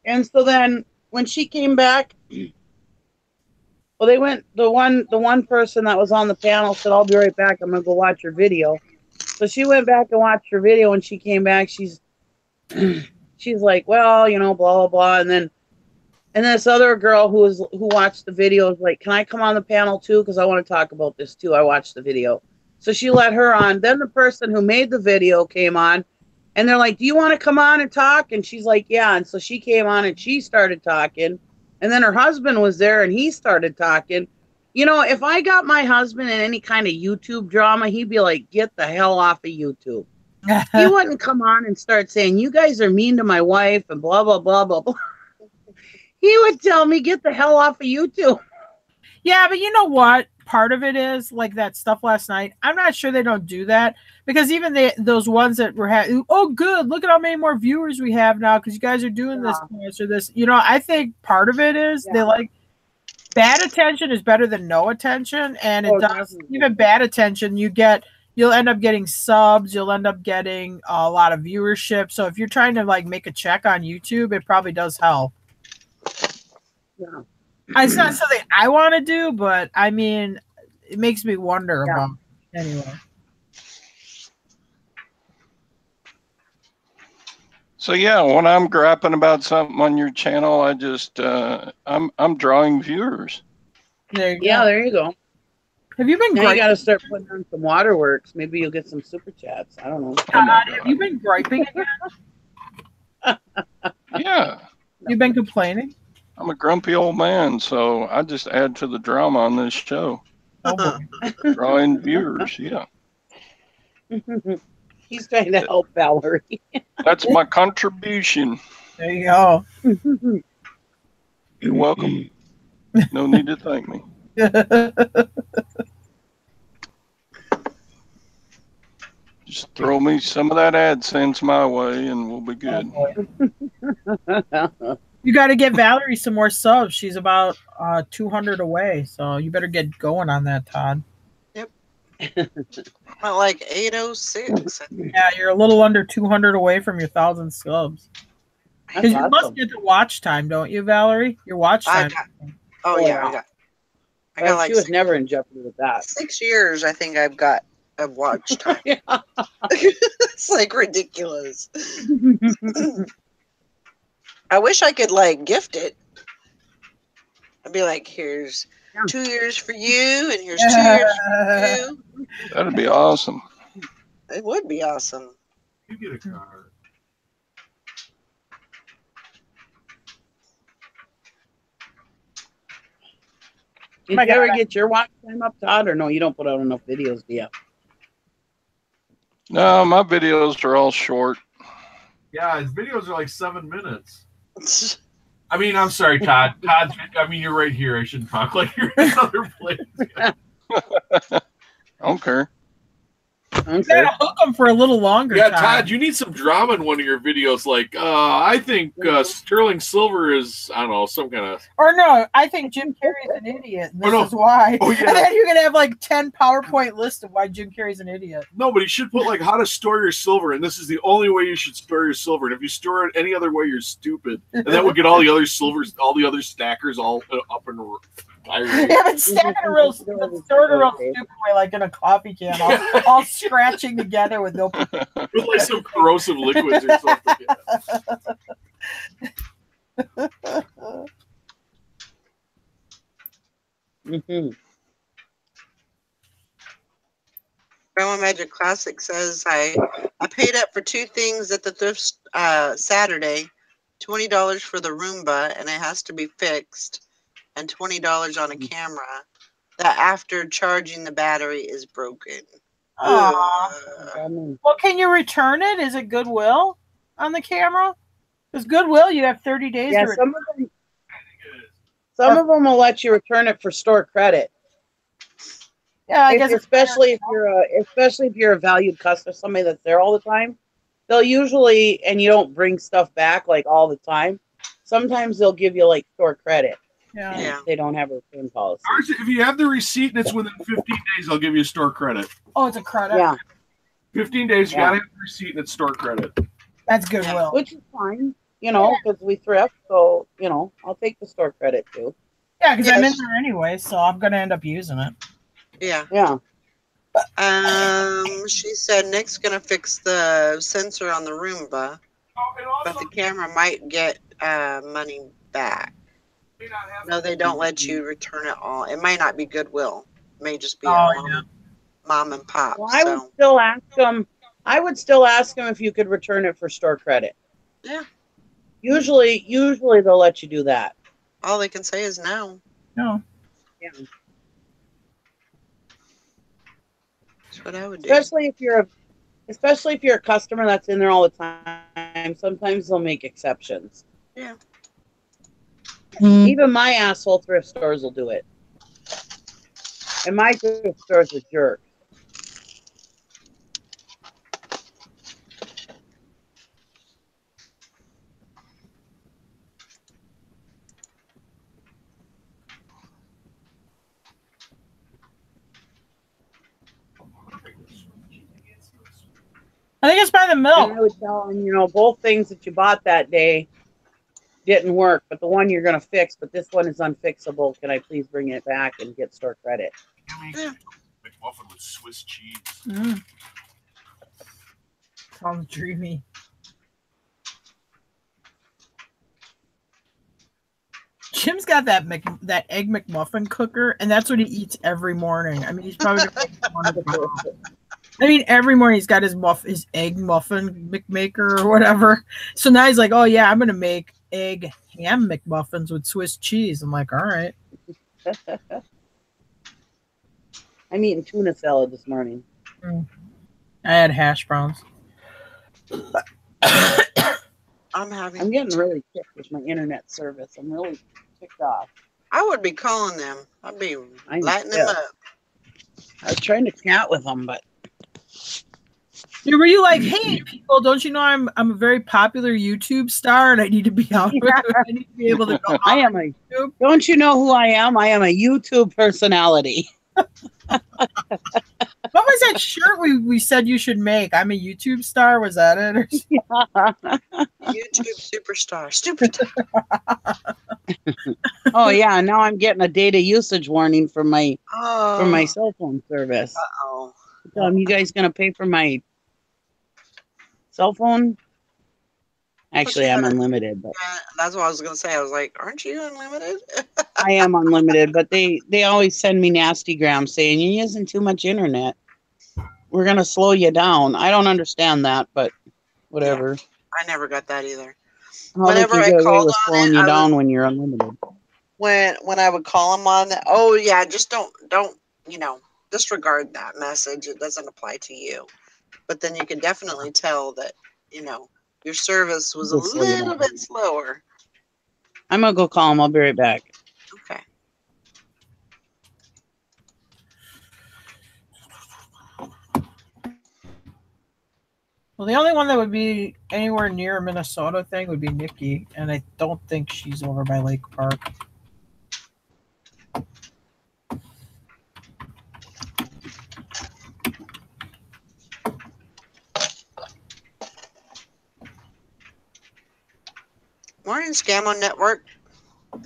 And so then when she came back, well, they went, the one person that was on the panel said, I'll be right back. I'm going to go watch your video. So she went back and watched her video. When she came back, she's like, well, you know, blah, blah, blah. And then this other girl who watched the video was like, can I come on the panel too? Because I want to talk about this too. I watched the video. So she let her on. Then the person who made the video came on. And they're like, do you want to come on and talk? And she's like, yeah. And so she came on and she started talking. And then her husband was there and he started talking. You know, if I got my husband in any kind of YouTube drama, he'd be like, get the hell off of YouTube. He wouldn't come on and start saying, you guys are mean to my wife and blah, blah, blah, blah, blah. He would tell me, get the hell off of YouTube. Yeah, but you know what? Part of it is like that stuff last night. I'm not sure they don't do that because even those ones that were oh, good. Look at how many more viewers we have now because you guys are doing this or this. You know, I think part of it is they like bad attention is better than no attention, and it does even bad attention. You'll end up getting subs. You'll end up getting a lot of viewership. So if you're trying to like make a check on YouTube, it probably does help. Yeah. It's not something I want to do, but I mean, it makes me wonder about it. Anyway. So yeah, when I'm grapping about something on your channel, I just I'm drawing viewers. There you go. Yeah, there you go. Have you been? Now you got to start putting on some waterworks. Maybe you'll get some super chats. I don't know. Have you been griping again? Yeah. You've been complaining. I'm a grumpy old man, so I just add to the drama on this show. Drawing viewers, yeah. He's trying to help Valerie. That's my contribution. There you go. You're welcome. No need to thank me. Just throw me some of that AdSense my way and we'll be good. You got to get Valerie some more subs. She's about 200 away, so you better get going on that, Todd. Yep. About like 806. Yeah, you're a little under 200 away from your 1,000 subs. Because you must get the watch time, don't you, Valerie? Your watch time. I got like she was never in jeopardy with that. 6 years, I think I've got of watch time. It's like ridiculous. I wish I could like gift it. I'd be like, here's 2 years for you, and here's 2 years for you. That'd be awesome. It would be awesome. You get a card. Did you ever get your watch time up, Todd, or no? You don't put out enough videos, do you? No, my videos are all short. Yeah, his videos are like 7 minutes. I mean, I'm sorry, Todd. I mean, you're right here. I shouldn't talk like you're in another place. I don't care. You gotta hook them for a little longer. Yeah, time. Todd, you need some drama in one of your videos. Like, I think sterling silver is, I don't know, some kind of. Or no, I think Jim Carrey's an idiot. And this is why. Oh, yeah. And then you're gonna have like 10 PowerPoint lists of why Jim Carrey's an idiot. No, but you should put like how to store your silver, and this is the only way you should store your silver. And if you store it any other way, you're stupid. And that would get all the other silvers, all the other stackers, all up in the. Yeah, but stack it a real stupid way, like in a coffee can, all scratching together with no. With like some corrosive liquids or something. Mm-hmm. Grandma Magic Classic says I paid up for 2 things at the thrift Saturday, $20 for the Roomba, and it has to be fixed, and $20 on a camera that after charging the battery is broken. Well, can you return it? Is it Goodwill on the camera? Because Goodwill, you have 30 days Yeah, to return. Some of them will let you return it for store credit. Yeah, I guess especially if you're a valued customer, somebody that's there all the time, they'll usually, and you don't bring stuff back like all the time. Sometimes they'll give you like store credit. Yeah. They don't have a return policy. If you have the receipt and it's within 15 days, they'll give you store credit. Oh, it's a credit. Yeah. 15 days, you gotta have the receipt and it's store credit. That's Goodwill. Which is fine, because we thrift, so I'll take the store credit too. Yeah, because I'm in there anyway, so I'm gonna end up using it. Yeah. Yeah. She said Nick's gonna fix the sensor on the Roomba, but the camera might get money back. No, they don't let you return it all. It might not be Goodwill. It may just be mom and pop. Well, I would still ask them. I would still ask them if you could return it for store credit. Yeah. Usually they'll let you do that. All they can say is no. No. Yeah. That's what I would do. Especially if you're a customer that's in there all the time. Sometimes they'll make exceptions. Yeah. Even my asshole thrift stores will do it. And my thrift store's a jerk. I think it's by the milk. And I would tell them, both things that you bought that day didn't work, but the one you're going to fix, but this one is unfixable. Can I please bring it back and get store credit? Yeah. McMuffin with Swiss cheese. Sounds dreamy. Jim's got that egg McMuffin cooker, and that's what he eats every morning. I mean, he's probably every morning he's got his egg muffin McMaker or whatever. So now he's like, oh yeah, I'm gonna make egg ham McMuffins with Swiss cheese. I'm like, all right. I'm eating tuna salad this morning. I had hash browns. I'm getting really ticked with my internet service. I'm really ticked off. I would be calling them. I'd be lighting them up. I was trying to chat with them, but were you like, hey people, don't you know I'm a very popular YouTube star and I need to be out with I need to be able to go I am a YouTube. Don't you know who I am? I am a YouTube personality. What was that shirt we said you should make? I'm a YouTube star. Was that it? YouTube superstar. Oh yeah, now I'm getting a data usage warning from my cell phone service. Uh-oh. You guys gonna pay for my cell phone? Actually, I'm unlimited. But that's what I was gonna say. I was like, aren't you unlimited? I am unlimited, but they always send me nasty grams saying you're using too much internet. We're gonna slow you down. I don't understand that, but whatever. Yeah, I never got that either. Whenever I called slowing you down when you're unlimited. When I would call them on that, oh yeah, just don't disregard that message. It doesn't apply to you. But then you can definitely tell that your service was a little bit slower. I'm gonna go call him. I'll be right back. Okay. Well, the only one that would be anywhere near a Minnesota thing would be Nikki, and I don't think she's over by Lake Park. Morning, Scamo Network.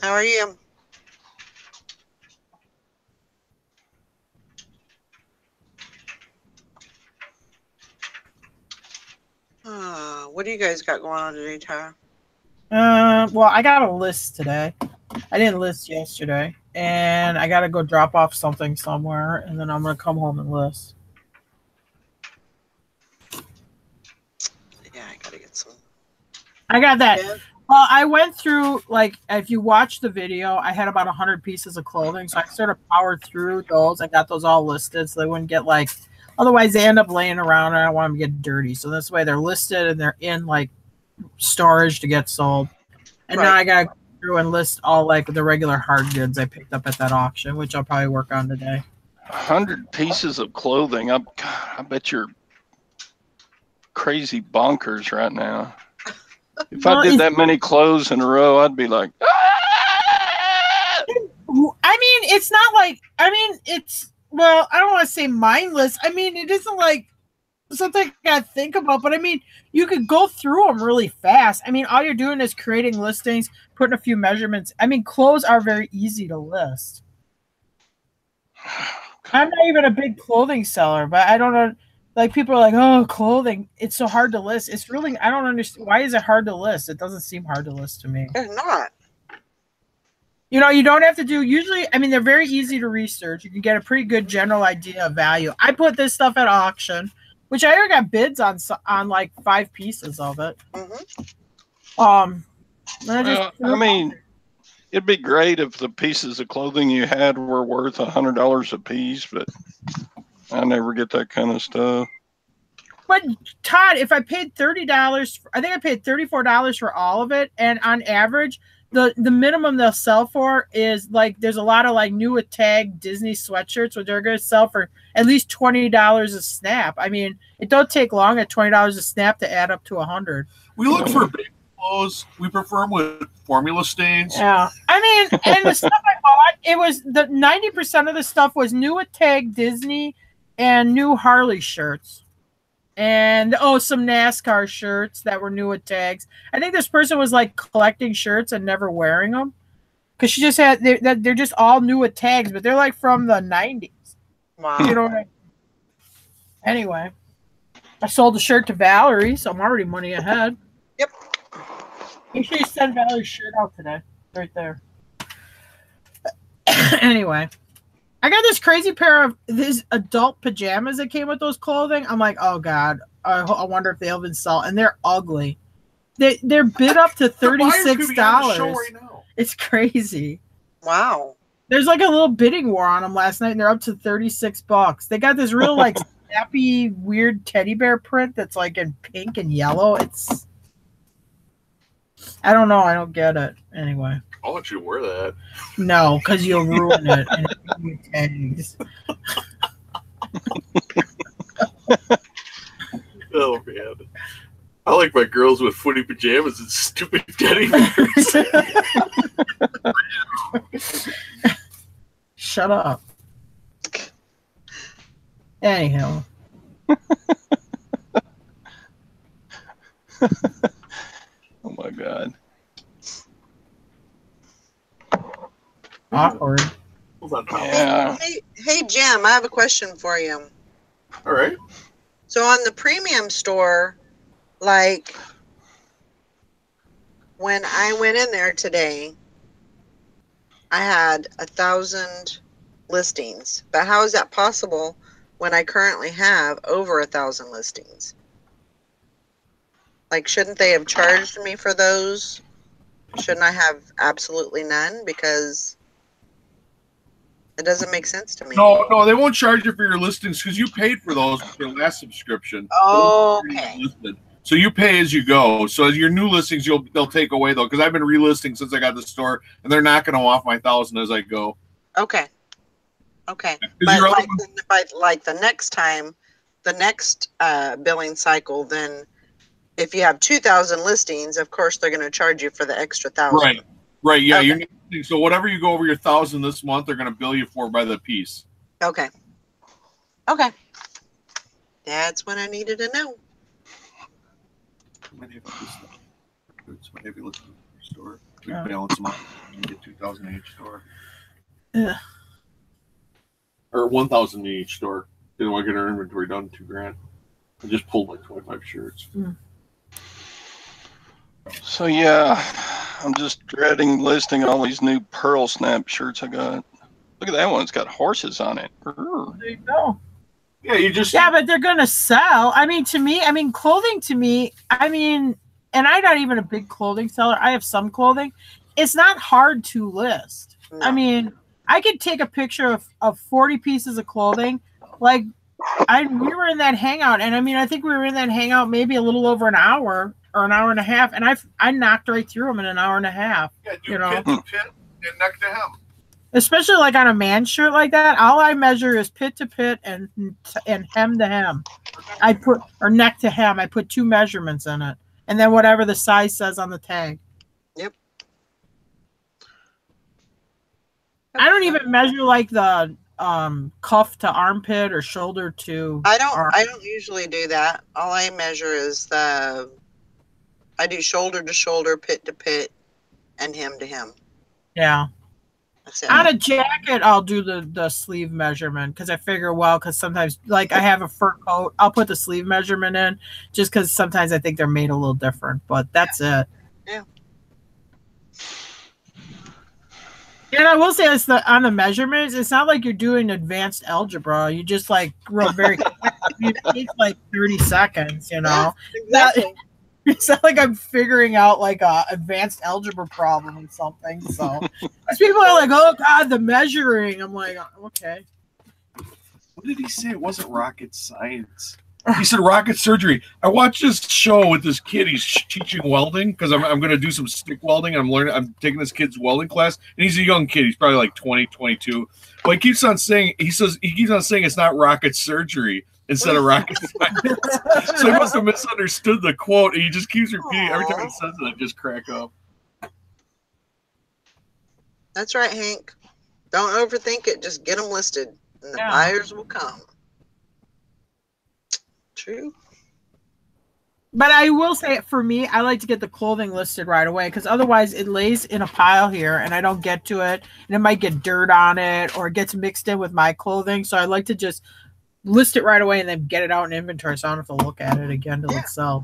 How are you? What do you guys got going on today, Tara? Well, I got a list today. I didn't list yesterday, and I got to go drop off something somewhere, and then I'm gonna come home and list. Yeah, I gotta get some. I got that. Yeah. Well, I went through, like, if you watch the video, I had about 100 pieces of clothing, so I sort of powered through those. I got those all listed, so they wouldn't get, like, otherwise they end up laying around, and I don't want them to get dirty. So this way they're listed, and they're in, like, storage to get sold. And now I got to go through and list all, like, the regular hard goods I picked up at that auction, which I'll probably work on today. 100 pieces of clothing. I bet you're crazy bonkers right now. If I did that many clothes in a row, I'd be like, ah! I mean, it's not like, I mean, it's, well, I don't want to say mindless. I mean, it isn't like something I got to think about, but I mean, you could go through them really fast. I mean, all you're doing is creating listings, putting a few measurements. I mean, clothes are very easy to list. I'm not even a big clothing seller, but I don't know. Like, people are like, oh, clothing, it's so hard to list. It's really, I don't understand. Why is it hard to list? It doesn't seem hard to list to me. It's not. You know, you don't have to do, usually, I mean, they're very easy to research. You can get a pretty good general idea of value. I put this stuff at auction, which I already got bids on like 5 pieces of it. I mean, it'd be great if the pieces of clothing you had were worth $100 a piece, but I never get that kind of stuff. But Todd, if I paid $30, I think I paid $34 for all of it, and on average, the minimum they'll sell for is, like, there's a lot of, like, new with tag Disney sweatshirts where they're going to sell for at least $20 a snap. I mean, it don't take long at $20 a snap to add up to 100. We look for big clothes. We prefer them with formula stains. Yeah, I mean, and the stuff I bought, it was the 90% of the stuff was new with tag Disney and new Harley shirts. And some NASCAR shirts that were new with tags. I think this person was like collecting shirts and never wearing them because she just had they're just all new with tags, but they're like from the 90s. Wow. You know what I mean? Anyway, I sold a shirt to Valerie, so I'm already money ahead. Yep. Make sure you send Valerie's shirt out today, right there. Anyway. I got this crazy pair of these adult pajamas that came with those clothing. I'm like, oh God, I wonder if they'll even sell. And they're ugly. They're bid up to $36. Right now. It's crazy. Wow. There's like a little bidding war on them last night, and they're up to $36. They got this real like snappy, weird teddy bear print that's like in pink and yellow. It's, I don't know. I don't get it. Anyway. I'll let you wear that. No, because you'll ruin it. And Oh, man. I like my girls with footy pajamas and stupid teddy bears. Shut up. Anyhow. Oh, my God. Awkward. Yeah. Hey, Jim, I have a question for you. All right. So on the premium store, like when I went in there today, I had 1,000 listings. But how is that possible when I currently have over 1,000 listings? Like, shouldn't they have charged me for those? Shouldn't I have absolutely none? Because it doesn't make sense to me. No, they won't charge you for your listings because you paid for those with your last subscription. Okay. So you pay as you go. So as your new listings, they'll take away though, because I've been relisting since I got the store, and they're knocking them off my 1,000 as I go. Okay. But You're like the next time, the next billing cycle, then if you have 2,000 listings, of course they're going to charge you for the extra 1,000. Right. Yeah. Okay. So whatever you go over your 1,000 this month, they're going to bill you for by the piece. Okay. That's what I needed to know. Might have to listen to your store. We balance them out and get 2,000 in each store. Yeah. Or 1,000 in each store. They don't want to get our inventory done $2,000. I just pulled like 25 shirts. So yeah, I'm just dreading listing all these new Pearl Snap shirts I got. Look at that one; it's got horses on it. There you go. Yeah, but they're gonna sell. I mean, clothing to me. I mean, and I'm not even a big clothing seller. I have some clothing. It's not hard to list. No. I mean, I could take a picture of 40 pieces of clothing. Like, we were in that hangout, and I mean, I think we were in that hangout maybe a little over an hour or an hour and a half, and I knocked right through them in an hour and a half. Yeah, pit to pit and neck to hem. Especially like on a man shirt like that, all I measure is pit to pit and hem to hem. Or neck to hem. I put 2 measurements in it, and then whatever the size says on the tag. Yep. I don't even measure like the cuff to armpit or shoulder to. I don't usually do that. All I measure is I do shoulder to shoulder, pit to pit, and hem to hem. Yeah. That's it. On a jacket, I'll do the sleeve measurement because I figure, because sometimes, like I have a fur coat, I'll put the sleeve measurement in just because sometimes I think they're made a little different, but that's it. Yeah. And I will say, on the measurements, it's not like you're doing advanced algebra. You just like real very quick. It takes like 30 seconds, you know. Yeah, exactly. It's not like I'm figuring out like a advanced algebra problem or something. So, as people are like, "Oh God, the measuring," I'm like, "Okay." What did he say? It wasn't rocket science. He said rocket surgery. I watched this show with this kid. He's teaching welding because I'm going to do some stick welding. I'm taking this kid's welding class, and he's a young kid. He's probably like 20, 22. But he keeps on saying it's not rocket surgery instead of rocket science. So he must have misunderstood the quote, and he just keeps repeating every time he says it. I just crack up. That's right, Hank. Don't overthink it. Just get them listed, and the buyers will come. True. But I will say, for me, I like to get the clothing listed right away because otherwise it lays in a pile here and I don't get to it, and it might get dirt on it or it gets mixed in with my clothing. So I like to just list it right away and then get it out in inventory so I don't have to look at it again till it sells.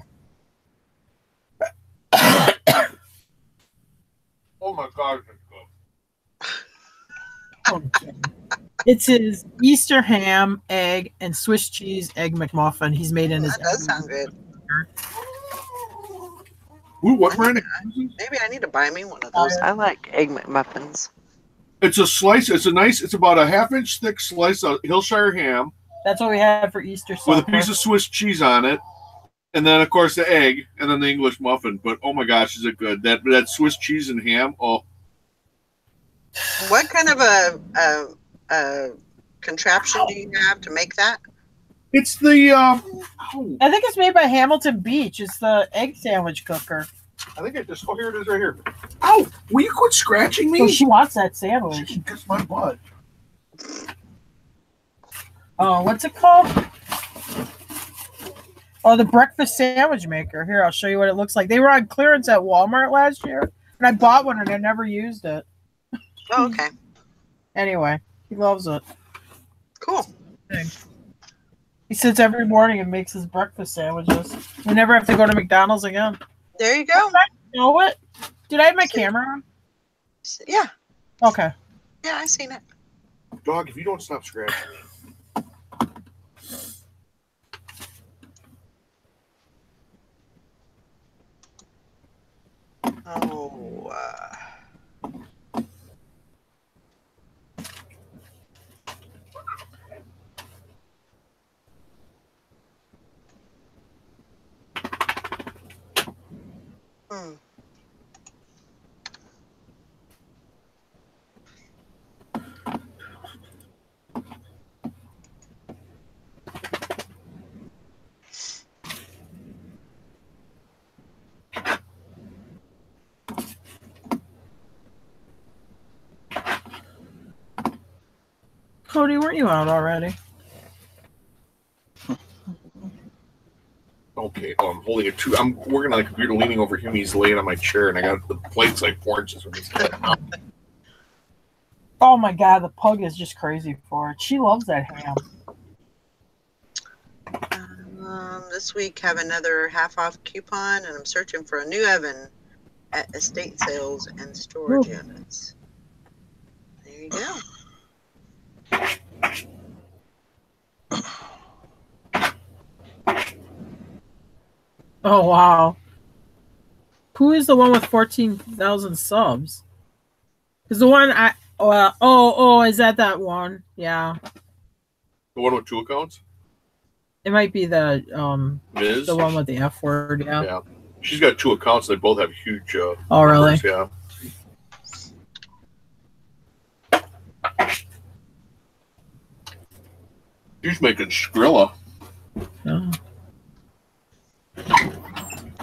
Oh my God. Okay. It's his Easter ham, egg, and Swiss cheese egg McMuffin. He's made in his. That does sound good. Ooh, what brand? Maybe I need to buy me one of those. I like egg McMuffins. It's a slice. It's about a half-inch thick slice of Hillshire ham. That's what we had for Easter. With a piece of Swiss cheese on it, and then of course the egg, and then the English muffin. But oh my gosh, is it good? That Swiss cheese and ham. Oh. What kind of a contraption do you have to make that? It's the I think it's made by Hamilton Beach. It's the egg sandwich cooker. I think here it is right here. Ow! Will you quit scratching me? So she wants that sandwich. She can kiss my butt. Oh, what's it called? Oh, the breakfast sandwich maker. Here, I'll show you what it looks like. They were on clearance at Walmart last year, and I bought one and I never used it. Oh, okay. Anyway, he loves it. Cool. He sits every morning and makes his breakfast sandwiches. We never have to go to McDonald's again. There you go. You know what? Did I have my camera on? Yeah. Okay. Yeah, I seen it. Dog, if you don't stop scratching me. Oh. Cody, weren't you out already? Okay, I'm holding it too. I'm working on the computer, leaning over him. He's laying on my chair, and I got the plates like 4 inches from his head. Oh my god, the pug is just crazy for it. She loves that ham. This week have another half off coupon, and I'm searching for a new oven at estate sales and storage units. There you go. Oh wow. Who is the one with 14,000 subs? Is the one is that one? Yeah. The one with 2 accounts? It might be the Ms. the one with the F word, yeah. Yeah. She's got 2 accounts. They both have huge Oh really? numbers, yeah. She's making Skrilla. Oh.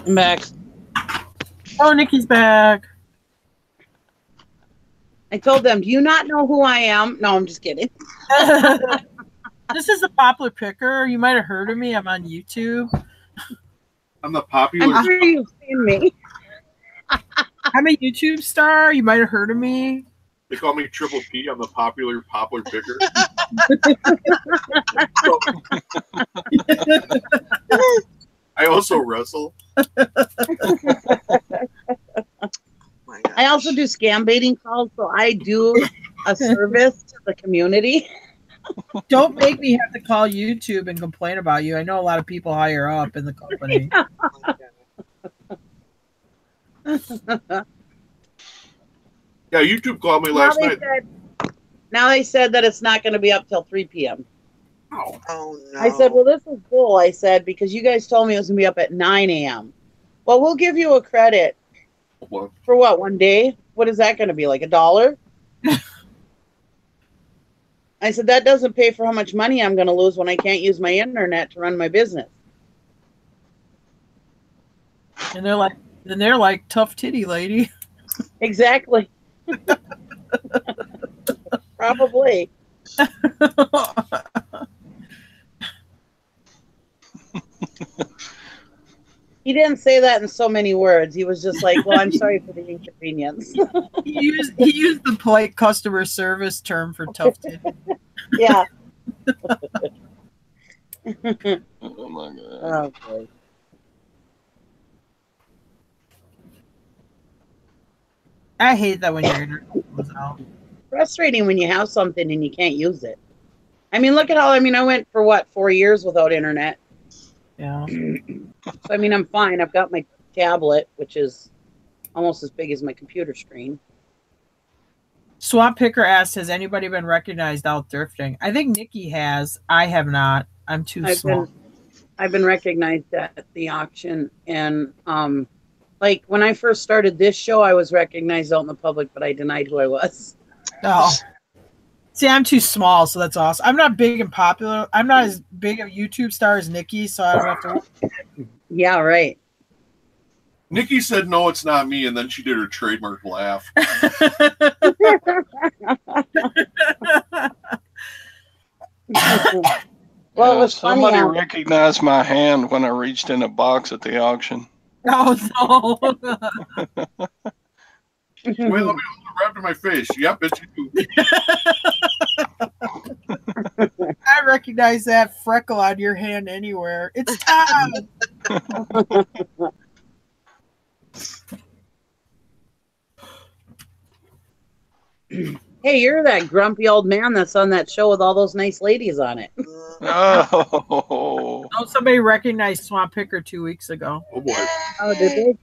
I'm back. Oh, Nikki's back. I told them, do you not know who I am? No, I'm just kidding. This is a popular picker. You might have heard of me. I'm on YouTube. I'm the popular. I'm sure you've seen me. I'm a YouTube star. You might have heard of me. They call me Triple P. I'm the popular picker. I also wrestle. I also do scam baiting calls, so I do a service to the community. Don't make me have to call YouTube and complain about you. I know a lot of people higher up in the company. Yeah, YouTube called me last night. Now they said that it's not going to be up till 3 p.m. Oh, no. I said, well, this is bull. I said, because you guys told me it was going to be up at 9 a.m. Well, we'll give you a credit for what, 1 day? What is that going to be, like $1? I said, that doesn't pay for how much money I'm going to lose when I can't use my internet to run my business. And they're like, tough titty lady. Exactly. Probably. He didn't say that in so many words. He was just like, well, I'm sorry for the inconvenience. He used the polite customer service term for tough titty. Yeah. Oh my god. Okay. I hate that when your internet goes out. Frustrating when you have something and you can't use it. I mean, look at how, I went for what, 4 years without internet. Yeah. So, I'm fine. I've got my tablet, which is almost as big as my computer screen. Swamp Picker asks, has anybody been recognized out thrifting? I think Nikki has. I have not. I'm too small. I've been recognized at the auction, and like when I first started this show, I was recognized out in the public, but I denied who I was. Oh. See, I'm too small, so that's awesome. I'm not big and popular. I'm not as big a YouTube star as Nikki, so I don't have to. Yeah, right. Nikki said, no, it's not me, and then she did her trademark laugh. Well, it was somebody funny. recognized my hand when I reached in a box at the auction. Oh, no. Wait, let me hold it right to my face. Yep, it's you. I recognize that freckle on your hand anywhere. It's Tom. Hey, you're that grumpy old man that's on that show with all those nice ladies on it. Oh. Oh, somebody recognized Swamp Picker 2 weeks ago. Oh, boy. Oh, did they?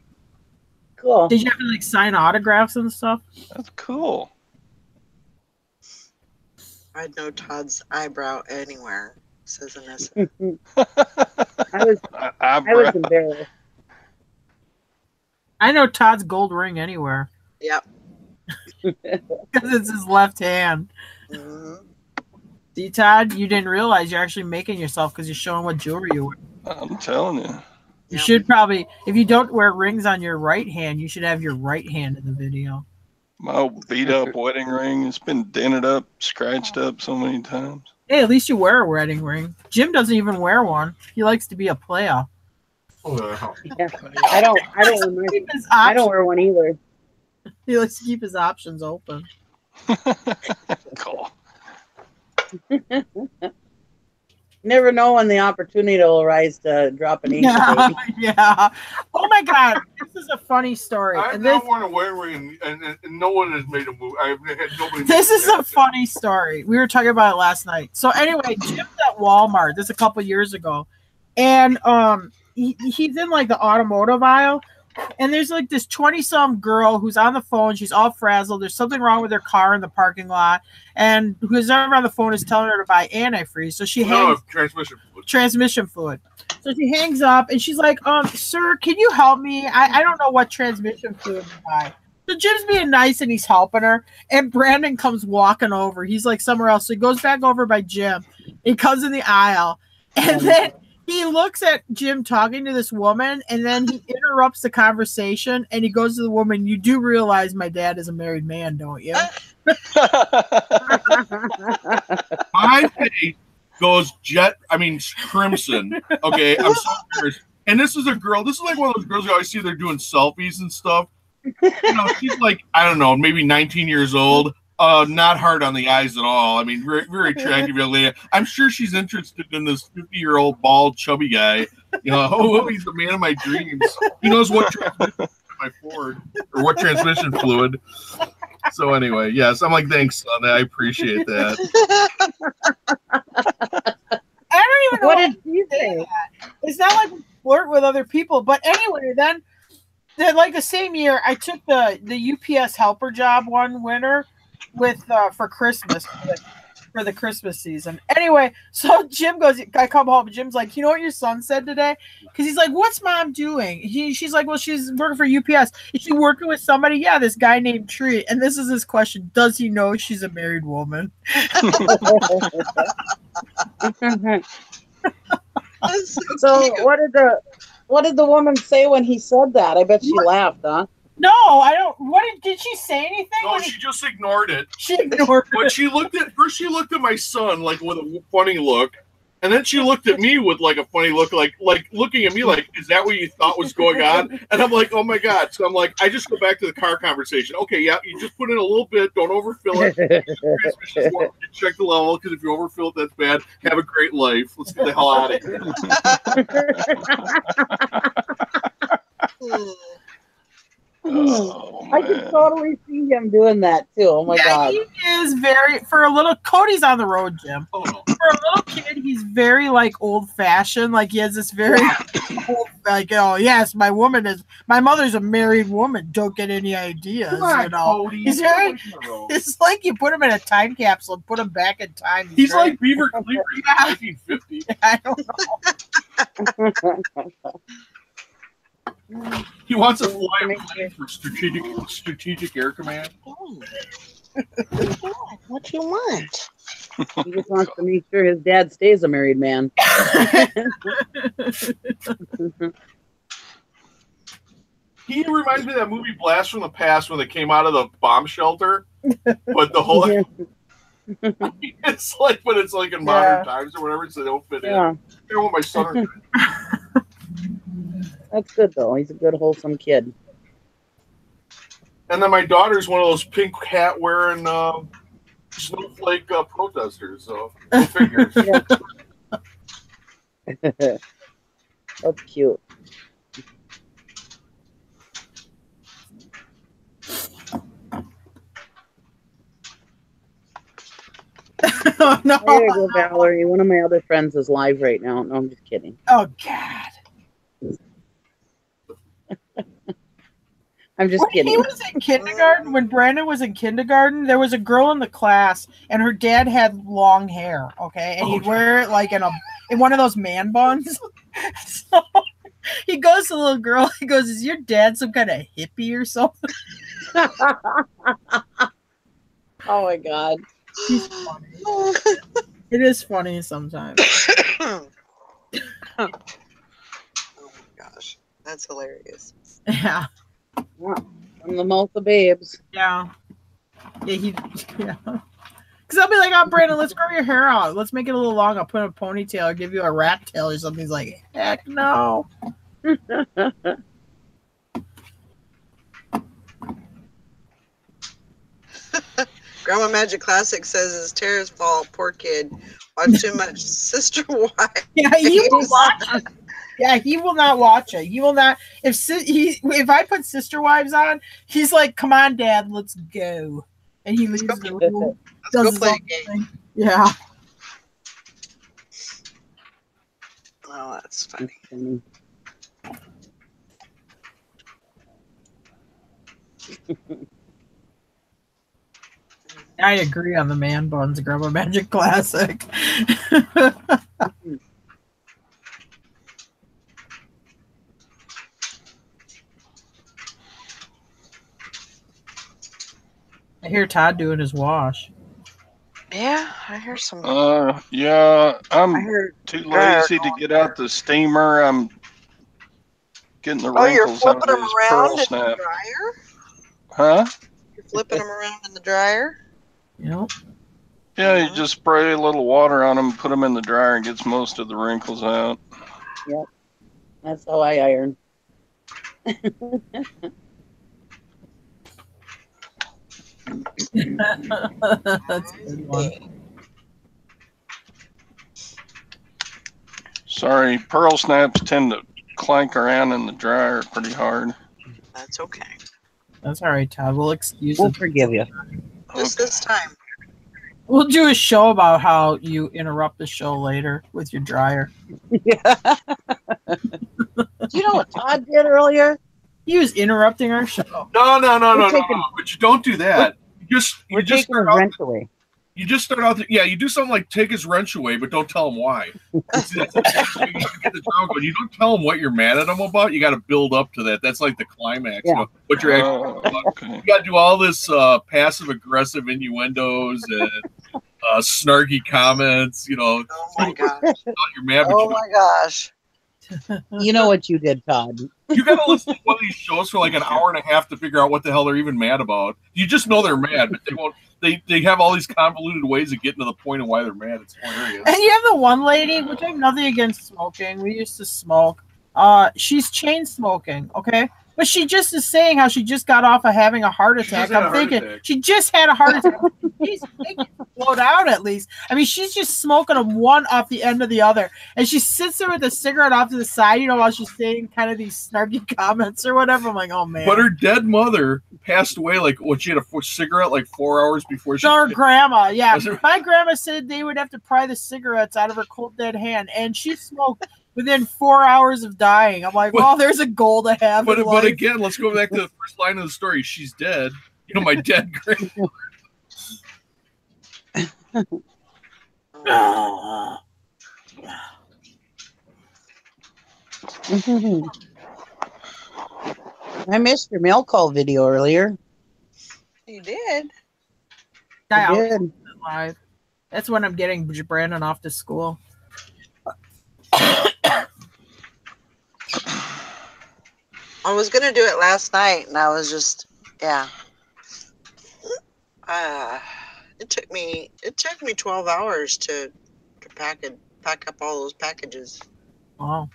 Cool. Did you have to like sign autographs and stuff? That's cool. I'd know Todd's eyebrow anywhere, says Anissa. I was embarrassed. I know Todd's gold ring anywhere. Yep. Because it's his left hand. Mm-hmm. See, Todd, you didn't realize you're actually making yourself because you're showing what jewelry you wear. I'm telling you. You should probably, if you don't wear rings on your right hand, you should have your right hand in the video. My old beat up wedding ring. It's been dented up, scratched up so many times. Hey, at least you wear a wedding ring. Jim doesn't even wear one. He likes to be a player. Oh, Yeah. I don't wear Keep his I don't options- wear one either. He likes to keep his options open. Cool. Never know when the opportunity will arise to drop an Asian Yeah, baby. yeah. Oh my God, this is a funny story. I've And not this, worn a wedding ring, and no one has made a move. I've had nobody. this make is that. a funny story. We were talking about it last night. So anyway, Jim's at Walmart. This is a couple years ago, and he's in like the automotive aisle, and there's like this 20-some girl who's on the phone. She's all frazzled. There's something wrong with her car in the parking lot, and who's ever on the phone is telling her to buy antifreeze. So she hangs Transmission fluid. So she hangs up and she's like, sir, can you help me? I don't know what transmission fluid to buy. So Jim's being nice and he's helping her. And Brandon comes walking over. He's like somewhere else. So he goes back over by Jim. He comes in the aisle. And then he looks at Jim talking to this woman. And then he interrupts the conversation. And he goes to the woman, you do realize my dad is a married man, don't you? My face goes crimson. Okay, I'm so serious. And this is a girl. This is like one of those girls you always see. They're doing selfies and stuff. She's like, I don't know, maybe 19 years old. Not hard on the eyes at all. I mean, very, very attractive young lady. I'm sure she's interested in this 50-year-old bald, chubby guy. He's the man of my dreams. He knows what transmission my Ford or what transmission fluid. So anyway, yes, I'm like, thanks, son. I appreciate that. I don't even know What did you say? It's not like we flirt with other people. But anyway, then like the same year, I took the UPS helper job one winter with for Christmas for the Christmas season. Anyway, so Jim goes, I come home, Jim's like, you know what your son said today? Because he's like, what's mom doing? She's like, well, she's working for UPS. Is she working with somebody? Yeah, this guy named Tree. And this is his question. Does he know she's a married woman? So what did the woman say when he said that? I bet she laughed, huh? No, I don't. Did she say anything? No, she just ignored it. She ignored But it. she looked at my son like with a funny look, and then she looked at me with like a funny look, like looking at me like, is that what you thought was going on? And I'm like, oh my God. So I'm like, I just go back to the car conversation. Okay, yeah, you just put in a little bit, don't overfill it. Check the level, because if you overfill it, that's bad. Have a great life. Let's get the hell out of here. Oh, I can totally see him doing that too. Oh my God. He is very, for a little, Cody's on the road, Jim. Oh no. For a little kid, he's very like old fashioned. Like he has this very old, like, oh yes, my mother's a married woman. Don't get any ideas. Come on, Cody. He's very, it's like you put him in a time capsule and put him back in time. He's very, like Beaver Cleary in 1950. I don't know. He wants to fly a plane for strategic air command. What you want? He just wants to make sure his dad stays a married man. He reminds me of that movie Blast from the Past when they came out of the bomb shelter. But the whole it's like in modern times or whatever, so they don't fit in. I don't want my son. That's good though. He's a good, wholesome kid. And then my daughter's one of those pink hat wearing snowflake protesters. So go figures. That's cute. Oh, no. There you go, Valerie. One of my other friends is live right now. No, I'm just kidding. Oh God. I'm just When kidding. he was in kindergarten, when Brandon was in kindergarten, there was a girl in the class, and her dad had long hair. Okay, and he'd wear it like in one of those man buns. So he goes to the little girl. He goes, "Is your dad some kind of hippie or something?" Oh my God. He's funny. It is funny sometimes. Oh my gosh, that's hilarious. Yeah. Yeah. From the mouth of babes. Yeah. Yeah. Because I'll be like, oh, Brandon, let's grow your hair out. Let's make it a little long. I'll put in a ponytail or give you a rat tail or something. He's like, heck no. Grandma Magic Classic says it's Tara's fault. Poor kid. Watch too much Sister Wives. Yeah, he will watch it. Yeah, he will not watch it. He will not. If I put Sister Wives on, he's like, "Come on, Dad, let's go," and he leaves the room. Let's go play a game. Yeah. Oh, that's funny. I agree on the man buns, Grandma Magic Classic. I hear Todd doing his wash. Yeah, I hear some. Yeah, I'm I heard too lazy to get out the steamer. I'm getting the wrinkles you're out flipping of them these around pearl in the snap. dryer? Huh? You're flipping them around in the dryer? Yep. Yeah, you just spray a little water on them, put them in the dryer, and gets most of the wrinkles out. Yep. That's how I iron. That's a good one. Sorry, pearl snaps tend to clank around in the dryer pretty hard. That's okay. That's all right, Todd. We'll excuse We'll it. forgive you. Just this time. We'll do a show about how you interrupt the show later with your dryer. Yeah. You know what Todd did earlier? He was interrupting our show. No. But you don't do that. You We're just taking his start out, wrench away. you just start out. You do something like take his wrench away, but don't tell him why. See, that's like, you get the drama going. You don't tell him what you're mad at him about. You got to build up to that. That's like the climax. Yeah. You know, what you're actually about. Okay. You got to do all this passive aggressive innuendos and snarky comments. You know, Oh my gosh. you're mad, but Oh you my gosh. You know what you did, Todd. You got to listen to one of these shows for like an hour and a half to figure out what the hell they're even mad about. You just know they're mad, but they won't. They have all these convoluted ways of getting to the point of why they're mad. It's hilarious. And you have the one lady, which I have nothing against smoking. We used to smoke. She's chain smoking, okay? But she just is saying how she just got off of having a heart attack. I'm thinking she just had a heart attack. She's making it float out at least. I mean, she's just smoking them one off the end of the other. And she sits there with a cigarette off to the side, you know, while she's saying kind of these snarky comments or whatever. I'm like, oh, man. But her dead mother passed away like what? She had a cigarette like 4 hours before she. Her grandma, yeah. Was it- My grandma said they would have to pry the cigarettes out of her cold dead hand, and she smoked within 4 hours of dying. I'm like, well, there's a goal to have. But again, let's go back to the first line of the story. She's dead. You know, my dead grandmother. I missed your mail call video earlier. You did? I did. Live. That's when I'm getting Brandon off to school. I was gonna do it last night, and I was just, yeah. It took me 12 hours to pack up all those packages. Wow.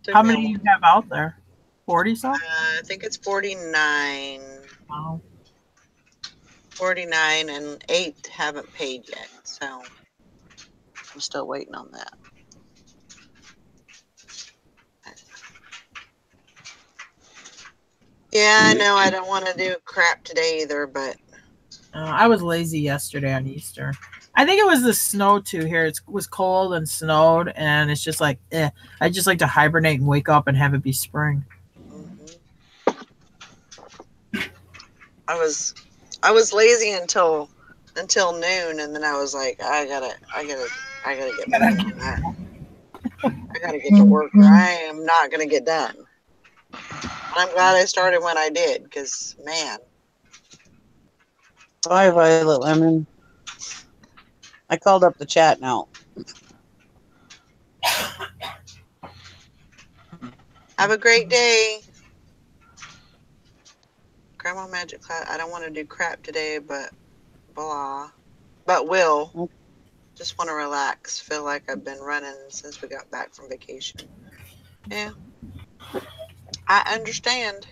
Took How me many do you have out there? 40 something? I think it's 49. Wow. 49 and 8 haven't paid yet, so I'm still waiting on that. Yeah, I know I don't want to do crap today either, but I was lazy yesterday on Easter. I think it was the snow too here. It was cold and snowed, and it's just like, I just like to hibernate and wake up and have it be spring. I was lazy until noon, and then I was like, I gotta get back on that. I gotta get to work, or I am not gonna get done. And I'm glad I started when I did, because man. Bye, Violet Lemon. I called up the chat now. Have a great day. Grandma Magic class. I don't want to do crap today, but blah. But will. Okay. Just want to relax. Feel like I've been running since we got back from vacation. Yeah. I understand.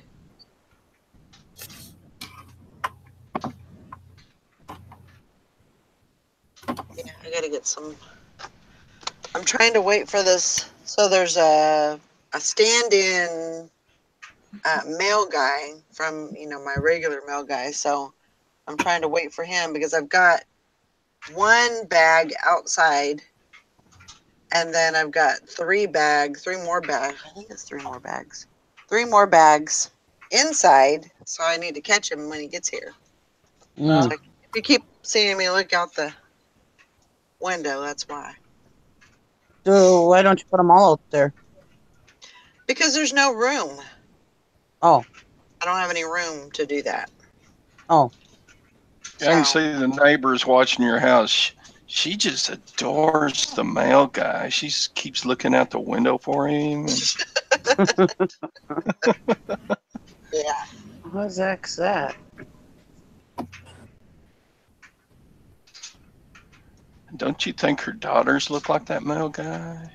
Yeah, I gotta get some. I'm trying to wait for this. So there's a stand-in mail guy from my regular mail guy. So I'm trying to wait for him because I've got one bag outside, and then I've got three more bags. I think it's three more bags inside. So I need to catch him when he gets here. Mm. So if you keep seeing me look out the window, that's why. So why don't you put them all out there? Because there's no room. Oh, I don't have any room to do that. oh. I can So see the neighbors watching your house. She just adores the mail guy. She keeps looking out the window for him. yeah. What's that? Don't you think her daughters look like that mail guy?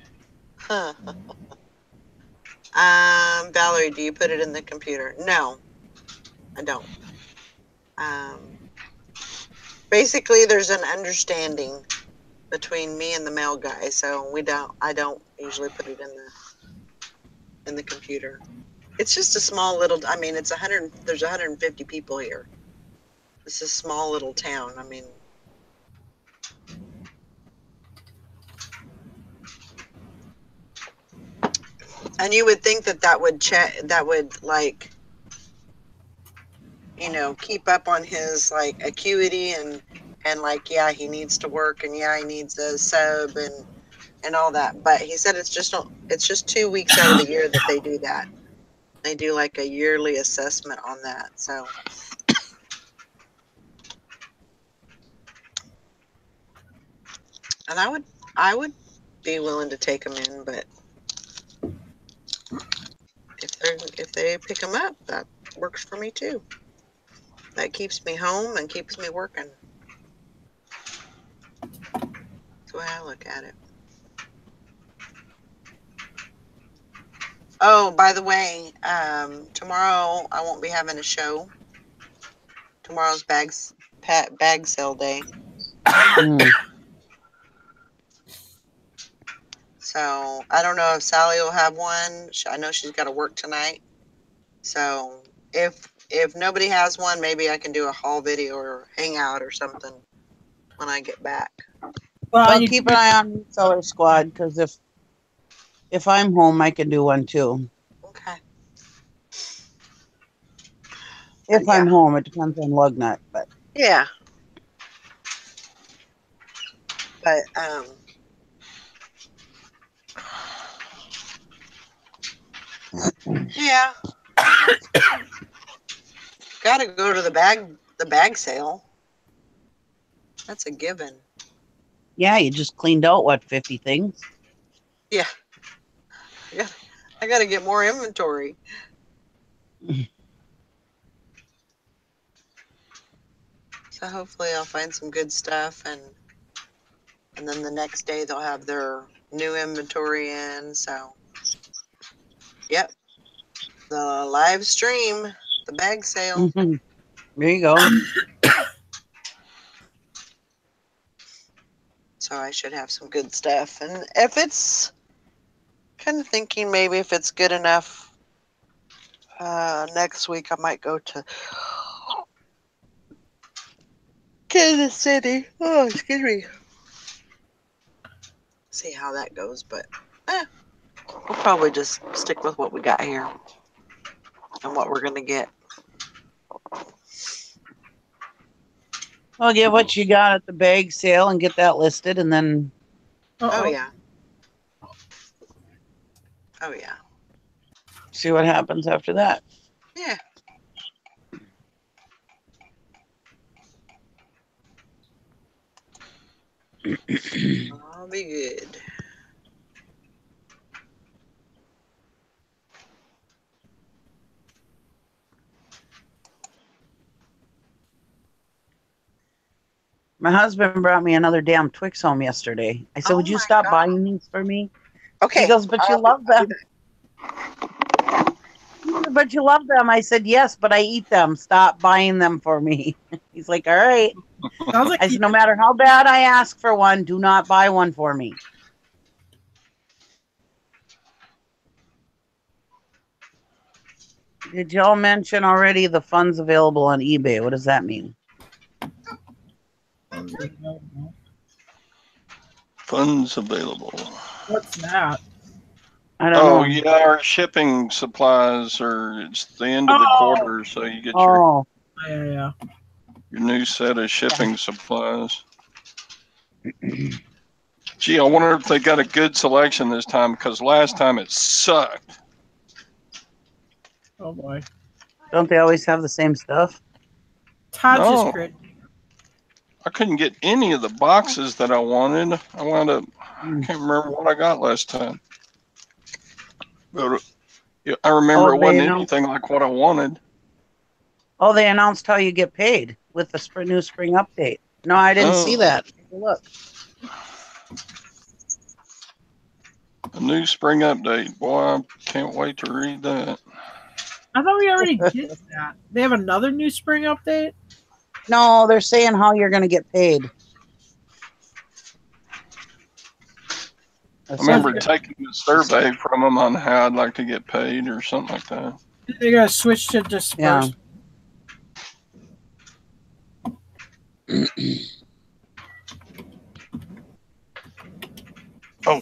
Huh. Valerie, do you put it in the computer? No, I don't. Basically, there's an understanding between me and the mail guy, so I don't usually put it in the computer. It's just a small little. I mean, it's 100. There's 150 people here. This is a small little town. I mean, and you would think that would like keep up on his like acuity and like yeah he needs to work and yeah he needs a sub and all that, but he said it's just 2 weeks out of the year that they do that. They do like a yearly assessment on that. So and I would be willing to take them in, but if they pick them up, that works for me too. That keeps me home and keeps me working. That's the way I look at it. Oh, by the way, tomorrow I won't be having a show. Tomorrow's bag sale day. Mm. So I don't know if Sally will have one. I know she's got to work tonight. So if nobody has one, maybe I can do a haul video or hangout or something when I get back. Well, keep an eye on Reseller Squad because if I'm home, I can do one too. Okay. If Yeah. I'm home, it depends on Lugnut, but Yeah. But yeah. Got to go to the bag sale. That's a given. yeah, you just cleaned out what 50 things. Yeah. I got to get more inventory. So hopefully I'll find some good stuff and then the next day they'll have their new inventory in. So yep. The live stream, the bag sale. Mm-hmm. There you go. So I should have some good stuff. And if it's kind of thinking maybe if it's good enough next week I might go to Kansas City. Oh, excuse me. See how that goes, but we'll probably just stick with what we got here and what we're gonna get. Well, get what you got at the bag sale and get that listed, and then. Oh yeah. Oh yeah. See what happens after that. Yeah. I'll be good. My husband brought me another damn Twix home yesterday. I said, Oh would you my stop God. buying these for me? Okay. He goes, but you I'll love do them. that. But you love them. I said, yes, but I eat them. Stop buying them for me. He's like, all right. Sounds like I said, no matter how bad I ask for one, do not buy one for me. Did y'all mention already the funds available on eBay? What does that mean? Funds available. What's that? I don't Oh, know. yeah, our shipping supplies are, it's the end of the quarter, so you get Oh, Yeah. your new set of shipping supplies. Gee, I wonder if they got a good selection this time, because last time it sucked. Oh boy. don't they always have the same stuff? Todd's No. just great. I couldn't get any of the boxes that I wanted. I wound up, I can't remember what I got last time. But I remember Oh, it wasn't anything like what I wanted. Oh, they announced how you get paid with the new spring update. No, I didn't see that. Take a look. A new spring update. Boy, I can't wait to read that. I thought we already did that. They have another new spring update? No, they're saying how you're going to get paid. I remember taking a survey from them on how I'd like to get paid or something like that. They got to switch to disperse. Oh,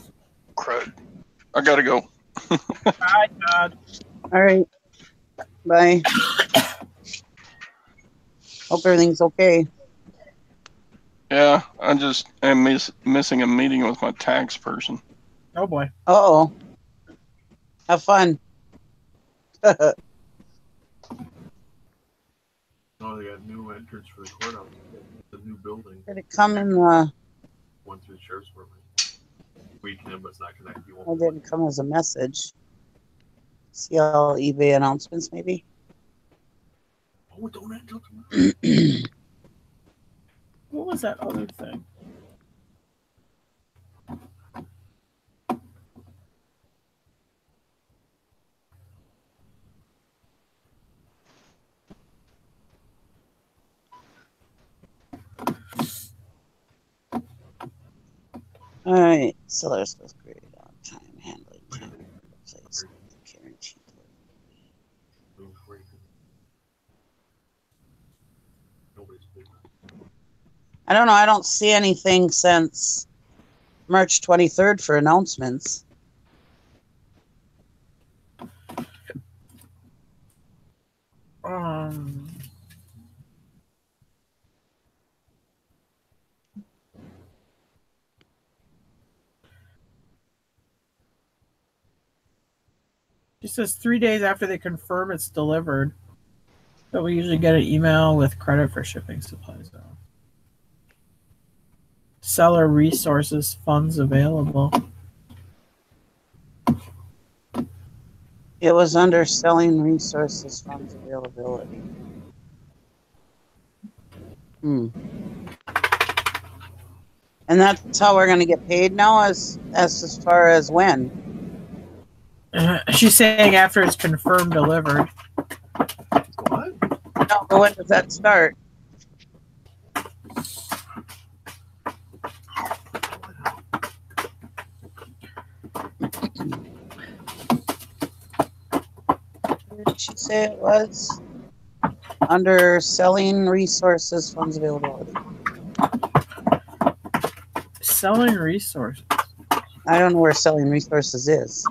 crud. I got to go. Bye, Todd. All right. Bye. Hope everything's okay. Yeah, I just am missing a meeting with my tax person. Oh, boy. Uh-oh. Have fun. Oh, they got new entrance for the courthouse. The new building. Did it come in the... Went through the sheriff's department. We can, but it's not connected. Well, it didn't come as a message. See all eBay announcements, maybe? Oh, don't end until tomorrow. What was that other thing? All right. Sellers with great on time handling time. Place guaranteed. I don't know. I don't see anything since March 23rd for announcements. She says 3 days after they confirm it's delivered. So we usually get an email with credit for shipping supplies. Seller resources funds available. It was under selling resources funds availability. And that's how we're going to get paid now, as far as when? She's saying after it's confirmed delivered. What? No, but when does that start? What did she say it was? Under selling resources funds availability. Selling resources. I don't know where selling resources is.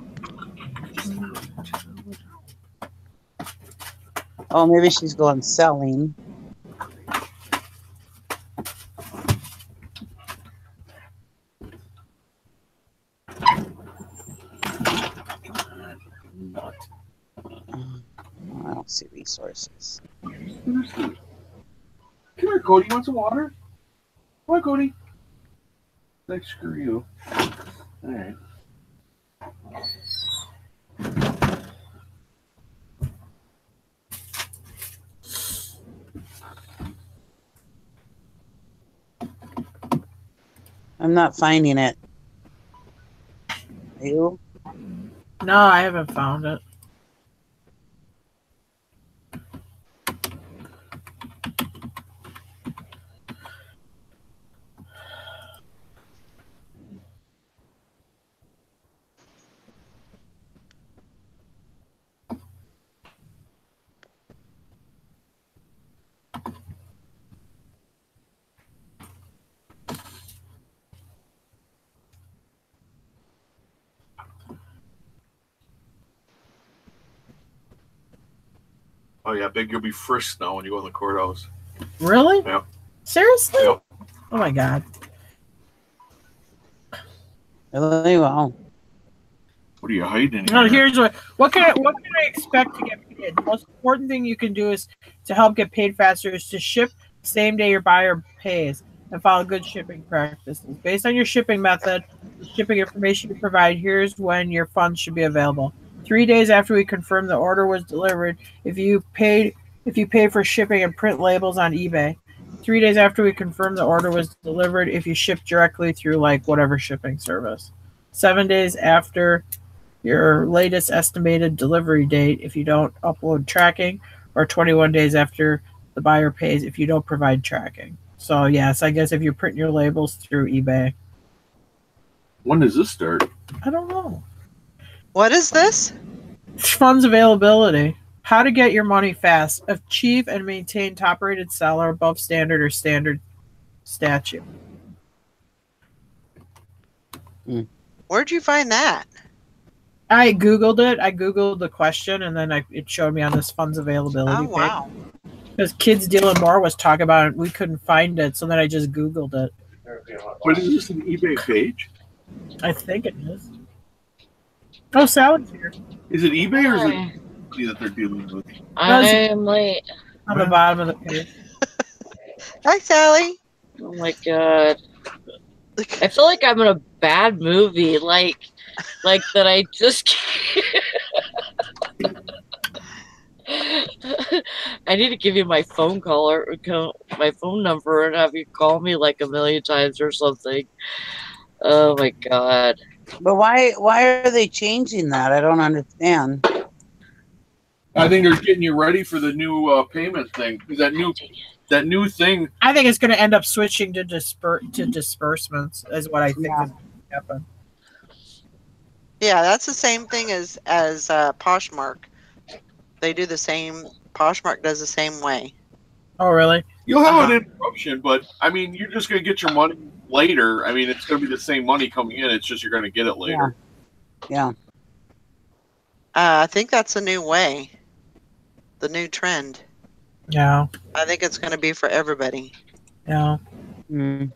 Oh, maybe she's going selling. I don't see resources. Come here, Cody. You want some water? Come on, Cody. Like, screw you. All right. I'm not finding it. Are you? No, I haven't found it. Oh yeah, big. You'll be frisked now when you go in the courthouse. Really? Yeah. Seriously? Yep. Oh my god. Really? Wow. What are you hiding? No, Here? here's what can I expect to get paid? The most important thing you can do is to help get paid faster is to ship the same day your buyer pays and follow good shipping practices. Based on your shipping method, the shipping information you provide, here's when your funds should be available. 3 days after we confirm the order was delivered, if you pay for shipping and print labels on eBay. 3 days after we confirm the order was delivered, if you ship directly through like whatever shipping service. 7 days after your latest estimated delivery date if you don't upload tracking, or 21 days after the buyer pays if you don't provide tracking. So yes, I guess if you print your labels through eBay. When does this start? I don't know. What is this? Funds availability. How to get your money fast. Achieve and maintain top-rated seller above standard or standard statute. Where'd you find that? I Googled it. I Googled the question, and then it showed me on this funds availability Oh, wow. page. Because Kids Dealing More was talking about it. We couldn't find it, so then I just Googled it. What is this, an eBay page? I think it is. Oh, Sally's here. Is it eBay or is it Hi. somebody that they're dealing with? I'm late. On the bottom of the page. Hi, Sally. Oh my god. I feel like I'm in a bad movie. Like that I just I need to give you my phone my phone number and have you call me like a million times or something. Oh my god. But why are they changing that? I don't understand. I think they're getting you ready for the new payment thing. That new thing. I think it's going to end up switching to disbursements, is what I think is going to happen. Yeah, that's the same thing as Poshmark. They do the same. Poshmark does the same way. Oh, really? You'll have an interruption, but I mean, you're just going to get your money later. I mean, it's going to be the same money coming in. It's just you're going to get it later. Yeah. I think that's the new way, the new trend. Yeah. I think it's going to be for everybody. Yeah. Mm.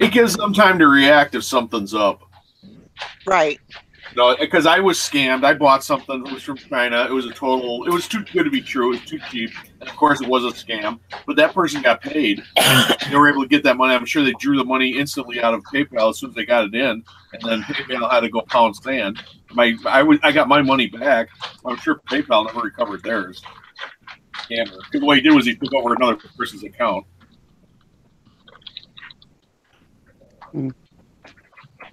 It gives them time to react if something's up. Right. No, because I was scammed. I bought something that was from China. It was too good to be true. It was too cheap. And of course, it was a scam. But that person got paid. They were able to get that money. I'm sure they drew the money instantly out of PayPal as soon as they got it in. And then PayPal had to go pound sand. I got my money back. I'm sure PayPal never recovered theirs. Scammer. Because what he did was he took over another person's account.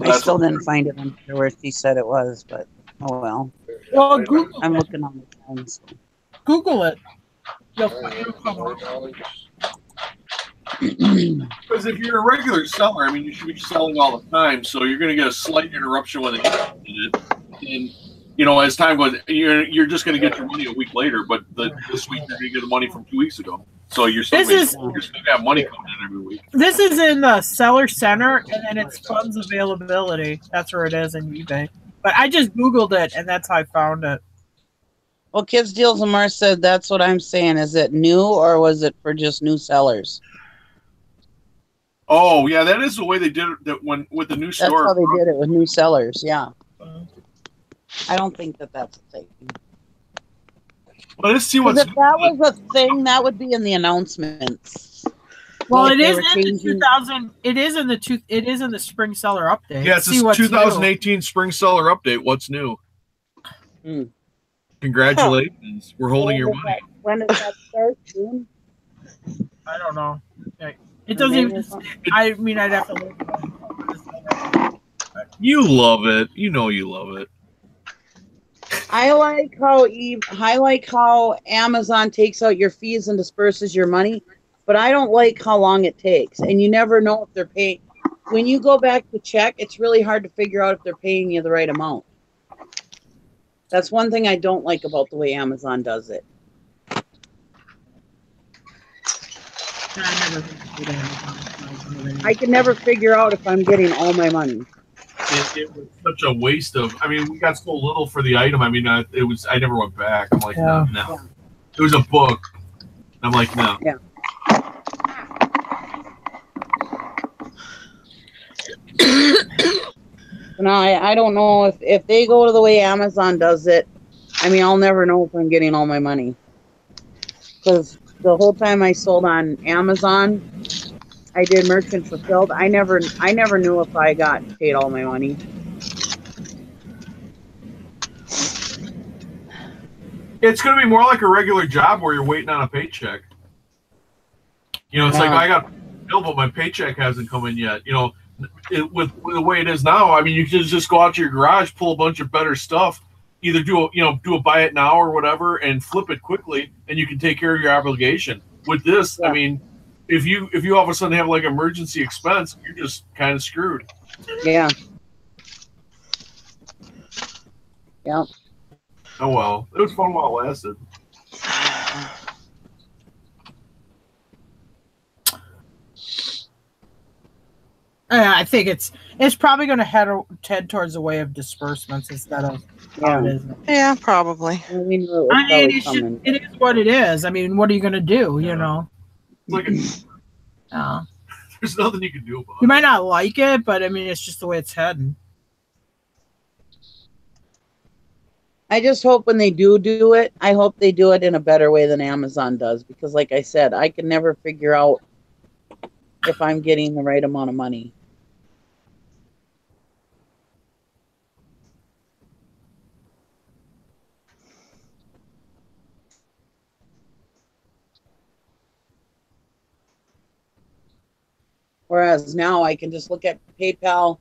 I still didn't find it on where she said it was, but oh well. Well, Google. I'm looking on the phone. So. Google it. It'll come up. Because if you're a regular seller, I mean, you should be selling all the time, so you're going to get a slight interruption when they did it. And, you know, as time goes, you're just going to get your money a week later, but this week you're going to get the money from 2 weeks ago. So you're still going to have money coming in every week. This is in the seller center, and then it's funds availability. That's where it is in eBay. But I just Googled it, and that's how I found it. Well, Kids Deals and More said that's what I'm saying. Is it new or was it for just new sellers? Oh, yeah, that is the way they did it with the new store. That's how they did it with new sellers, yeah. I don't think that's a thing. Well, let's see what's. If that was a thing, that would be in the announcements. Well, Like it they is were in the changing- 2000. It is in the spring seller update. Yeah, it's See a what's 2018 spring seller update. What's new? Congratulations. We're holding your money. When does that start? June? I don't know. It doesn't even. I mean, I'd have to look at it. You love it. You know you love it. I like how Amazon takes out your fees and disperses your money, but I don't like how long it takes, and you never know if they're paying. When you go back to check, it's really hard to figure out if they're paying you the right amount. That's one thing I don't like about the way Amazon does it. I can never figure out if I'm getting all my money. It was such a waste of. I mean, we got so little for the item. I mean, it was. I never went back. I'm like, no. Yeah. It was a book. I'm like, no. Yeah. No, I don't know if they go to the way Amazon does it. I mean, I'll never know if I'm getting all my money, because the whole time I sold on Amazon, I did merchant fulfilled. I never knew if I got paid all my money. It's going to be more like a regular job where you're waiting on a paycheck. You know, it's like I got billed, but my paycheck hasn't come in yet. You know, with the way it is now, I mean, you can just go out to your garage, pull a bunch of better stuff, either do a buy it now or whatever, and flip it quickly, and you can take care of your obligation. With this, I mean, if you all of a sudden have like emergency expense, you're just kind of screwed. Yeah. Yeah. Oh well, it was fun while it lasted. I think it's probably going to head towards the way of disbursements instead of Yeah, probably. I mean, it is what it is. I mean, what are you going to do? You know, like there's nothing you can do about it. You might not like it, but I mean, it's just the way it's heading. I just hope when they do it, I hope they do it in a better way than Amazon does, because like I said, I can never figure out if I'm getting the right amount of money. Whereas now I can just look at PayPal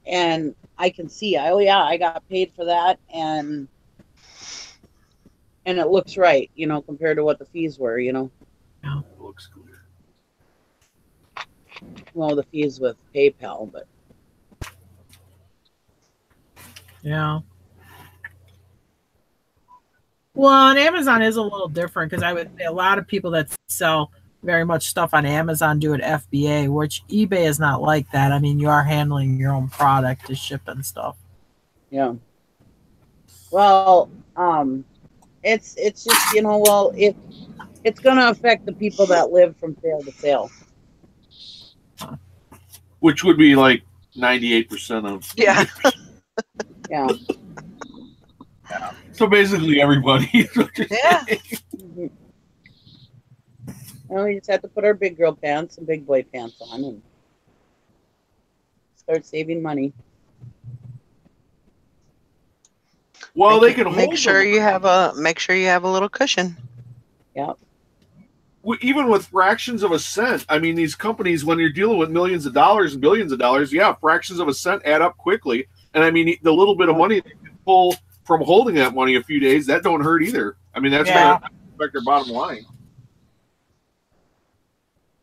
and I can see, oh yeah, I got paid for that, and it looks right, you know, compared to what the fees were, you know. Yeah, it looks clear. Well, the fees with PayPal, but yeah. Well, and Amazon is a little different, because I would say a lot of people that sell very much stuff on Amazon do it FBA, which eBay is not like that. I mean, you are handling your own product to ship and stuff. Yeah. Well, it's just, you know, well, it's going to affect the people that live from sale to sale. Which would be like 98% of. Yeah. Yeah. So basically everybody. Yeah. Well, we just have to put our big girl pants and big boy pants on and start saving money. Well, they can make sure you have a little cushion. Yeah. Even with fractions of a cent, I mean, these companies, when you're dealing with millions of dollars and billions of dollars, yeah, fractions of a cent add up quickly. And I mean, the little bit of money they can pull from holding that money a few days, that don't hurt either. I mean, that's going to affect their bottom line.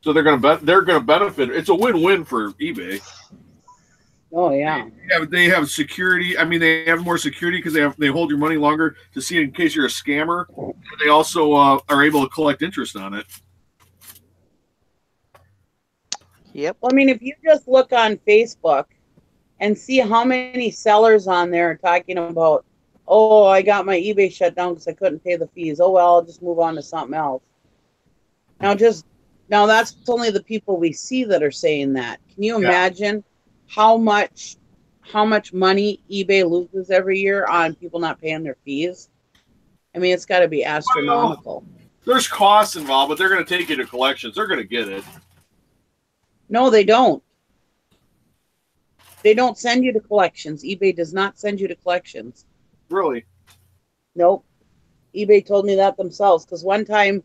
So they're going to benefit. It's a win-win for eBay. Oh yeah. They have security. I mean, they have more security because they hold your money longer to see in case you're a scammer. They also are able to collect interest on it. Yep. Well, I mean, if you just look on Facebook and see how many sellers on there are talking about, oh, I got my eBay shut down because I couldn't pay the fees. Oh well, I'll just move on to something else. Now that's only the people we see that are saying that. Can you imagine how much money eBay loses every year on people not paying their fees? I mean, it's got to be astronomical. Well, there's costs involved, but they're going to take you to collections. They're going to get it. No, they don't. They don't send you to collections. eBay does not send you to collections. Really? Nope. eBay told me that themselves because one time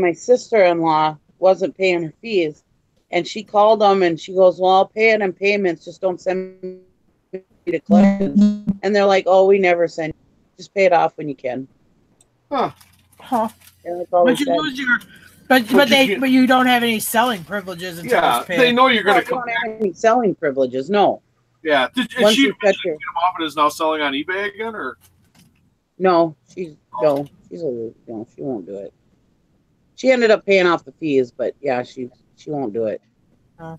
my sister-in-law wasn't paying her fees, and she called them and she goes, "Well, I'll pay it in payments. Just don't send me to collections." And they're like, "Oh, we never send. Just pay it off when you can." Huh. Huh. And that's all But they you said. lose your, but you don't have any selling privileges until Yeah, it's paid. they know you're No, going you to come don't have back. any selling privileges. No. Yeah. Did Once she you cut eventually your get him off and is now selling on eBay again, or? no, she won't do it. She ended up paying off the fees, but yeah, she won't do it. Oh.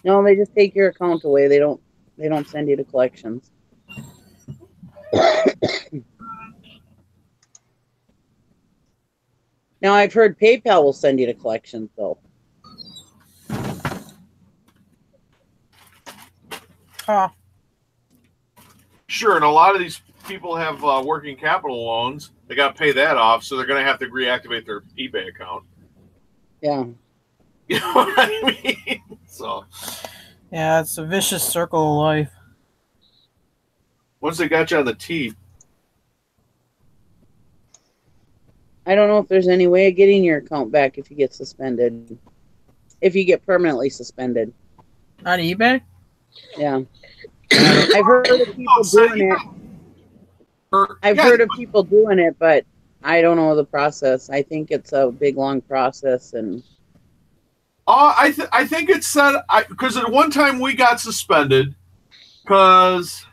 No, they just take your account away. They don't send you to collections. Now I've heard PayPal will send you to collections though. Huh. Sure, and a lot of these people have working capital loans. They got to pay that off, so they're going to have to reactivate their eBay account. Yeah. You know what I mean? So Yeah, it's a vicious circle of life. once they got you on the teeth, I don't know if there's any way of getting your account back if you get suspended. If you get permanently suspended. On eBay? Yeah. I've heard of people doing it. I've heard of people doing it, but I don't know the process. I think it's a big, long process. And I think it said because at one time we got suspended because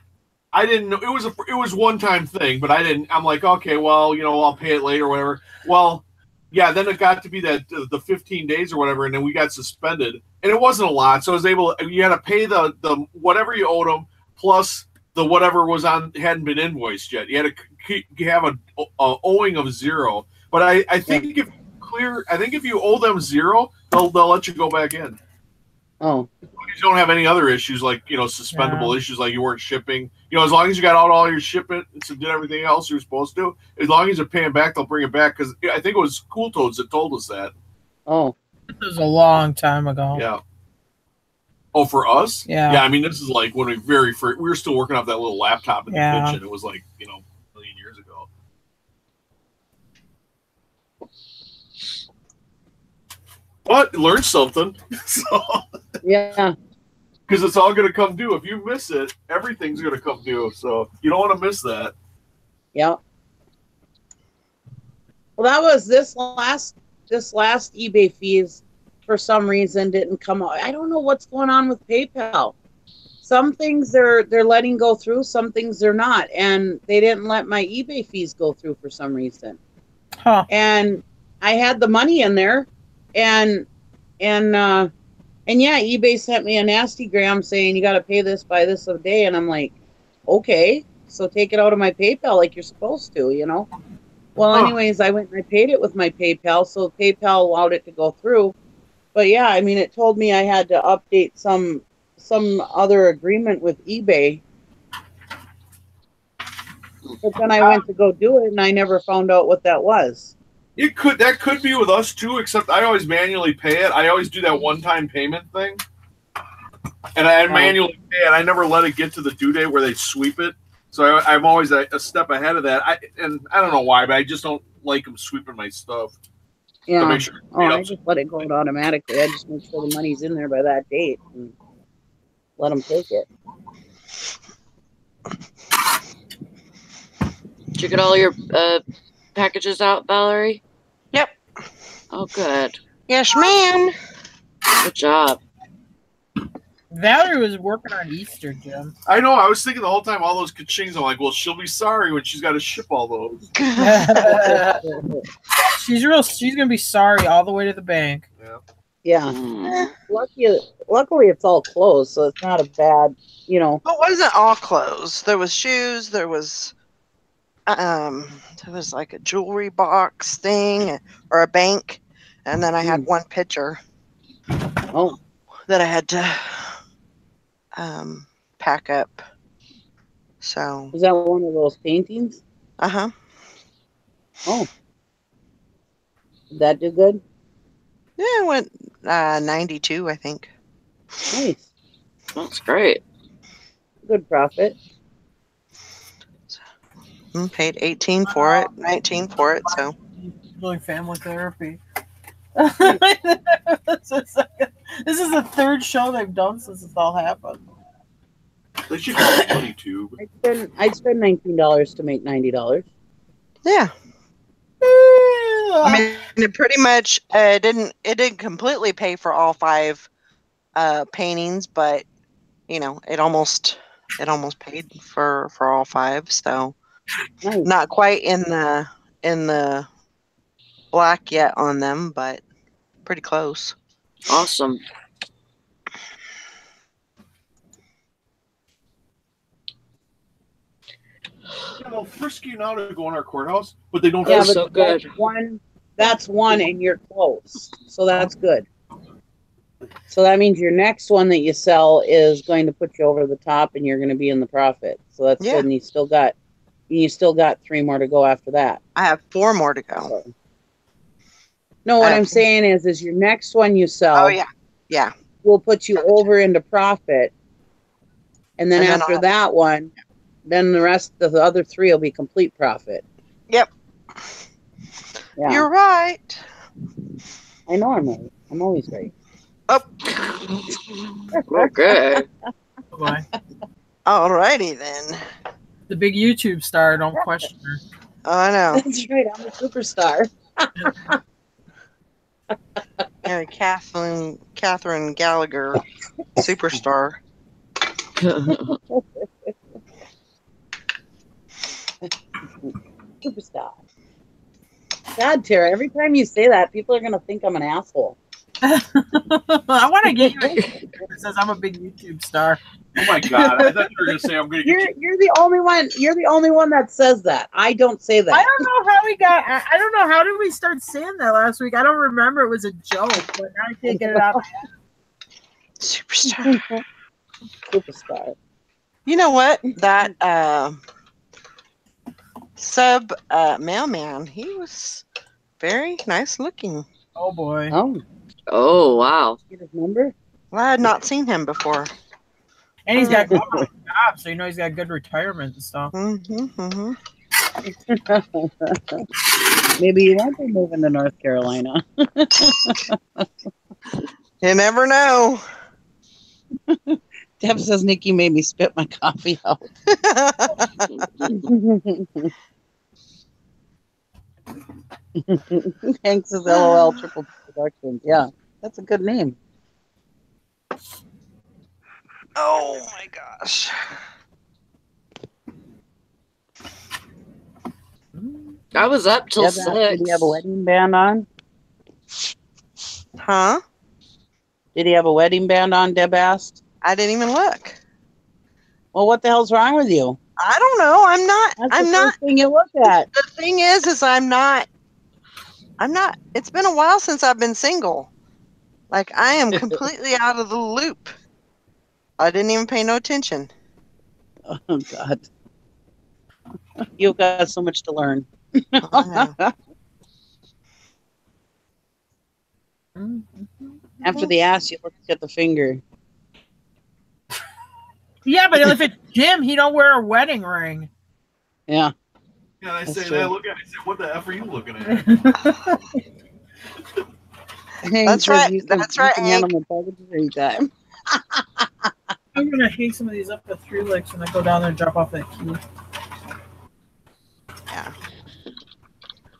I didn't know it was one time thing, but I didn't. I'm like, okay, well, I'll pay it later or whatever. Well, yeah, then it got to be that the 15 days or whatever, and then we got suspended, and it wasn't a lot, so I was able. You had to pay the whatever you owed them plus the whatever was hadn't been invoiced yet. You had to have a owing of zero. But I think if you owe them zero, they'll let you go back in. Oh. You don't have any other issues like suspendable issues like you weren't shipping. As long as you got out all your shipments and did everything else you're supposed to, as long as you're paying back, they'll bring it back. Because I think it was Cool Toads that told us that. Oh. This was a long time ago. Yeah. Oh, for us? Yeah. Yeah, I mean, this is like when we were still working off that little laptop in the kitchen. It was like, a million years ago. But learn something. So yeah. Because it's all going to come due. If you miss it, everything's going to come due. So you don't want to miss that. Yeah. Well, that was this last eBay fees for some reason didn't come out. I don't know what's going on with PayPal. Some things they're letting go through, some things they're not, and they didn't let my eBay fees go through for some reason. Huh. And I had the money in there, and yeah, eBay sent me a nasty gram saying you got to pay this by this a day, and I'm like, okay, so take it out of my PayPal like you're supposed to, Well, anyways, I went and I paid it with my PayPal, so PayPal allowed it to go through. But yeah, I mean, it told me I had to update some other agreement with eBay. But then I went to go do it, and I never found out what that was. That could be with us too, except I always manually pay it. I always do that one-time payment thing. And I manually pay it. I never let it get to the due date where they sweep it. So I'm always a step ahead of that. I don't know why, but I just don't like them sweeping my stuff. Yeah. Make sure I just let it go out automatically. I just make sure the money's in there by that date and let them take it. Did you get all your packages out, Valerie? Yep. Oh, good. Yes, ma'am. Good job. Valerie was working on Easter, Jim. I know. I was thinking the whole time, all those ka-chings. I'm like, well, she'll be sorry when she's got to ship all those. She's gonna be sorry all the way to the bank. Yeah. Luckily, it's all closed, so it's not a bad, It wasn't all closed. There was shoes. There was like a jewelry box thing or a bank, and then I had one picture. Oh. That I had to pack up. So. Was that one of those paintings? Uh-huh. Oh. Did that do good? Yeah, it went 92, I think. Nice. That's great. Good profit. Paid 18 for it, 19 for it. So Really family therapy. this is the third show they've done since this all happened. They should call it 22. I'd spend $19 to make $90. yeah, I mean, it pretty much didn't completely pay for all 5 paintings, but you know, it almost paid for all 5. So Nice. not quite in the black yet on them, but pretty close. Awesome. You know, frisk you now to go in our courthouse, but they don't. Yeah, That's but so good. that's one, and you're close, so that's good. So that means your next one that you sell is going to put you over the top, and you're going to be in the profit. So that's Yeah. good. And you still got 3 more to go after that. I have 4 more to go. So. No, what I I'm have- saying is your next one you sell. Oh yeah. Will put you over into profit, and then And then after I'll- that one, then the rest of the other 3 will be complete profit. Yep. Yeah, You're right. I know I'm right. I'm always right. Oh, Okay. Bye. alrighty then. The big YouTube star, don't question her. Oh, I know. That's right. I'm a superstar. Yeah, Catherine Gallagher, superstar. Superstar. God, Tara, every time you say that, people are going to think I'm an asshole. I want to get you a that says I'm a big YouTube star. Oh my god! I thought you were gonna say I'm gonna get You're the only one. You're the only one that says that. I don't say that. I don't know how we got. I don't know how did we start saying that last week. I don't remember. It was a joke, but now I can't get it out. Of my head. Superstar. Superstar. You know what? That sub mailman, he was very nice looking. Oh boy. Oh, Oh, wow. get his number? Well, I had not seen him before. And he's got a government job, so you know he's got good retirement and stuff. Mm-hmm. Maybe you won't be moving to North Carolina. You never know. Deb says Nikki made me spit my coffee out. Hank says LOL Triple Productions. Yeah, that's a good name. Oh my gosh. I was up till Deb 6. asked, did he have a wedding band on? Huh? Did he have a wedding band on, Deb asked? I didn't even look. Well, what the hell's wrong with you? I don't know. That's I'm the not. first thing you look at. The thing is I'm not. It's been a while since I've been single. Like, I am completely out of the loop. I didn't even pay no attention. Oh, God. You've got so much to learn. I know. After the ass, you look at the finger. Yeah, but if it's Jim, he don't wear a wedding ring. Yeah. Yeah, I That's say true. that. I look at it. I say, what the f are you looking at? Hank That's says right. you can- That's you right, can handle my packages anytime. I'm gonna hang some of these up at 3 Licks when I go down there and drop off that key. Yeah.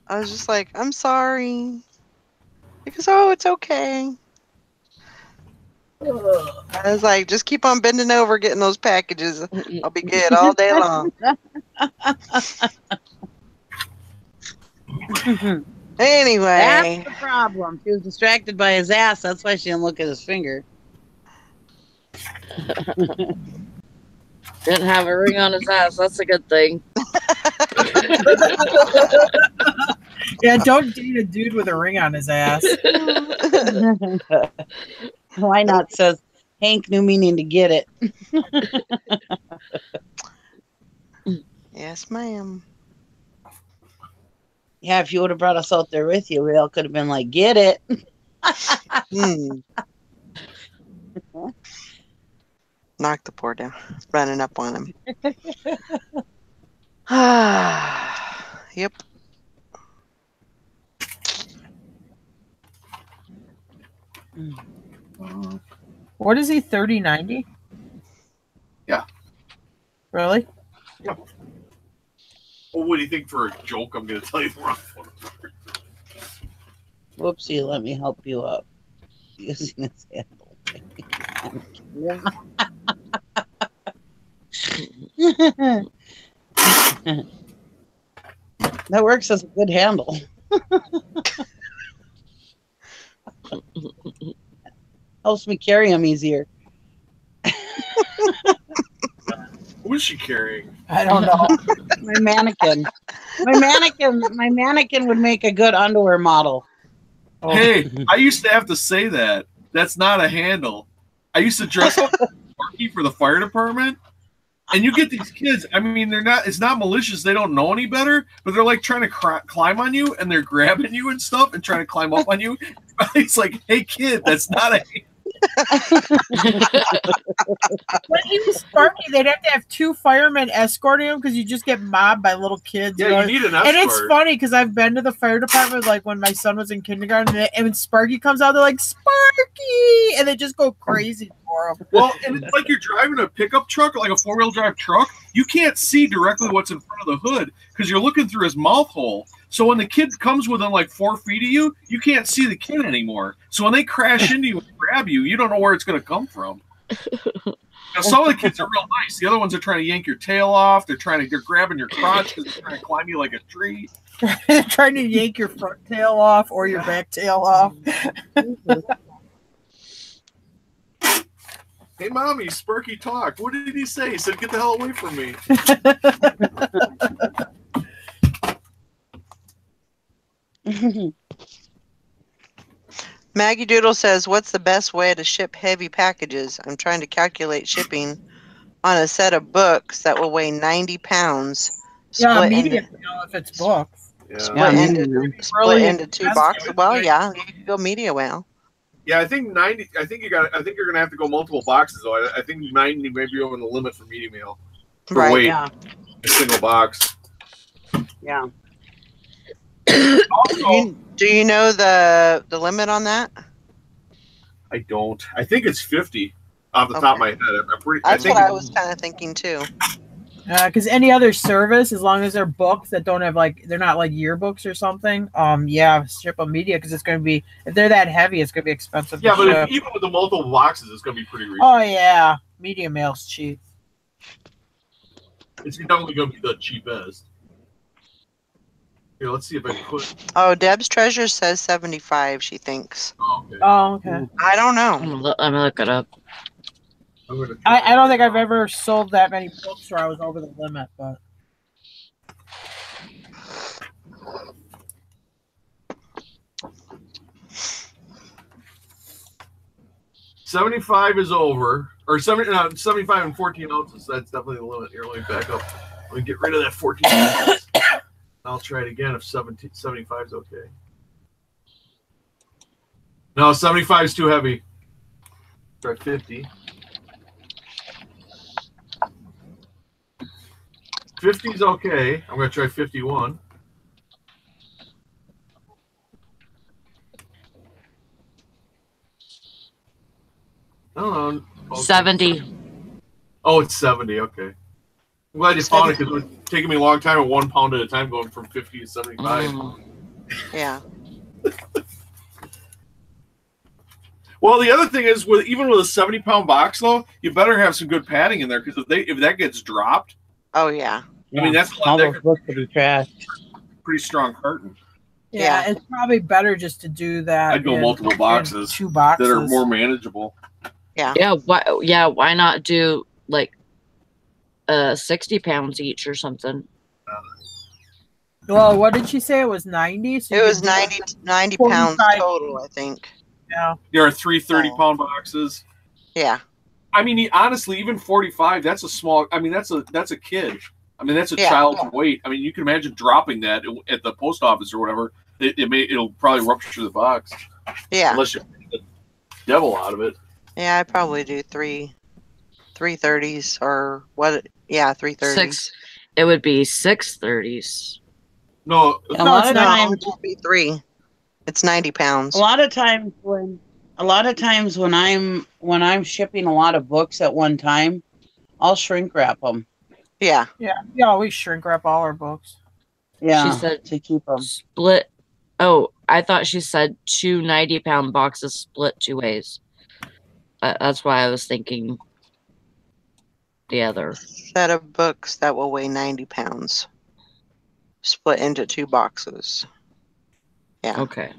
I was just like, I'm sorry. Because, oh, it's okay. I was like, just keep on bending over getting those packages. I'll be good all day long. Anyway. That's the problem. She was distracted by his ass. That's why she didn't look at his finger. Didn't have a ring on his ass. That's a good thing. Yeah, don't date a dude with a ring on his ass. Why not? Says Hank, new meaning to get it. Yes, ma'am. Yeah, if you would have brought us out there with you, we all could have been like, get it. Hmm. Knock the poor down. Running up on him. Yep. What is he, 3090? Yeah. Really? Yeah. Well, what do you think for a joke? I'm going to tell you the wrong one. Whoopsie, let me help you up. Using his handle. That works as a good handle. Helps me carry him easier. Who is she carrying? I don't know. My mannequin. My mannequin would make a good underwear model. Oh. Hey, I used to have to say that. That's not a handle. I used to dress up for the fire department. And you get these kids, I mean, it's not malicious. They don't know any better, but they're like trying to climb on you and they're grabbing you and stuff and trying to climb up on you. It's like, hey, kid, that's not a. When he was Sparky, they'd have to have 2 firemen escorting him because you just get mobbed by little kids. Yeah, you need an escort. And it's funny because I've been to the fire department, like when my son was in kindergarten, and when Sparky comes out, they're like, Sparky! And they just go crazy for him. Well, and it's like you're driving a pickup truck, like a 4-wheel drive truck. You can't see directly what's in front of the hood because you're looking through his mouth hole. So when the kid comes within like 4 feet of you, you can't see the kid anymore. So when they crash into you and grab you, you don't know where it's going to come from. Now, some of the kids are real nice. The other ones are trying to yank your tail off. They're grabbing your crotch because they're trying to climb you like a tree. They're trying to yank your front tail off or your back tail off. Hey, mommy, Sparky talked. What did he say? He said, get the hell away from me. Maggie Doodle says, what's the best way to ship heavy packages? I'm trying to calculate shipping on a set of books that will weigh 90 pounds. Yeah, medium, if it's books. Split into 2 boxes. Well, yeah, you could go media whale. Yeah, I think 90. I think you're gonna have to go multiple boxes though. I think 90 may be over the limit for medium mail. Right. Weight, Yeah. a single box. Yeah. Also, Do you know the limit on that? I don't. I think it's 50 off the top of my head. I'm pretty. That's what I was kind of thinking too. Because any other service, as long as they're books that don't have they're not like yearbooks or something, yeah, ship them media because it's going to be, if they're that heavy, it's going to be expensive. Yeah, but even with the multiple boxes, it's going to be pretty reasonable. Oh yeah, media mail's cheap. It's definitely going to be the cheapest. Here, let's see if I can put. Oh, Deb's Treasure says 75. She thinks. Oh, okay. Oh, okay. I don't know. I'm gonna look it up. I don't think I've ever sold that many books where I was over the limit, but 75 is over, or 75 and 14 ounces. That's definitely the limit. Here, let me back up. Let me get rid of that 14 ounces. I'll try it again if 75 is okay. No, 75 is too heavy. Try 50. 50 is okay. I'm going to try 51. I don't know. Okay. 70. Oh, it's 70. Okay. I'm glad you found it because it was taking me a long time at 1 pound at a time going from 50 to 75. Yeah. Well, the other thing is, even with a 70-pound box, though, you better have some good padding in there because if that gets dropped, Oh, yeah. I mean that's all those books to be trashed. pretty strong carton. yeah, Yeah. it's probably better just to do that. I'd go in- multiple in boxes 2 boxes that are more manageable. Yeah, why not do like 60 pounds each or something? Well, what did she say? It was 90. So It you was could do 90 pounds 45. total, I think. Yeah. There are 3 30-pound boxes. Yeah. I mean, honestly, even 45, that's a small. I mean, that's a kid. I mean, that's a Yeah. child's weight. I mean, you can imagine dropping that at the post office or whatever. It'll probably rupture the box Yeah. unless you get the devil out of it. Yeah, I'd probably do 3 330s or what? Yeah, 330s. It would be 630s. No, A lot of No, times, it won't be 3. It's 90 pounds. a lot of times when I'm shipping a lot of books at one time, I'll shrink wrap them. Yeah. Yeah, we always shrink wrap all our books. Yeah, She said to keep them. split. Oh, I thought she said 2 90-pound boxes split 2 ways. That's why I was thinking the other. Set of books that will weigh 90 pounds. Split into 2 boxes. Yeah. Okay.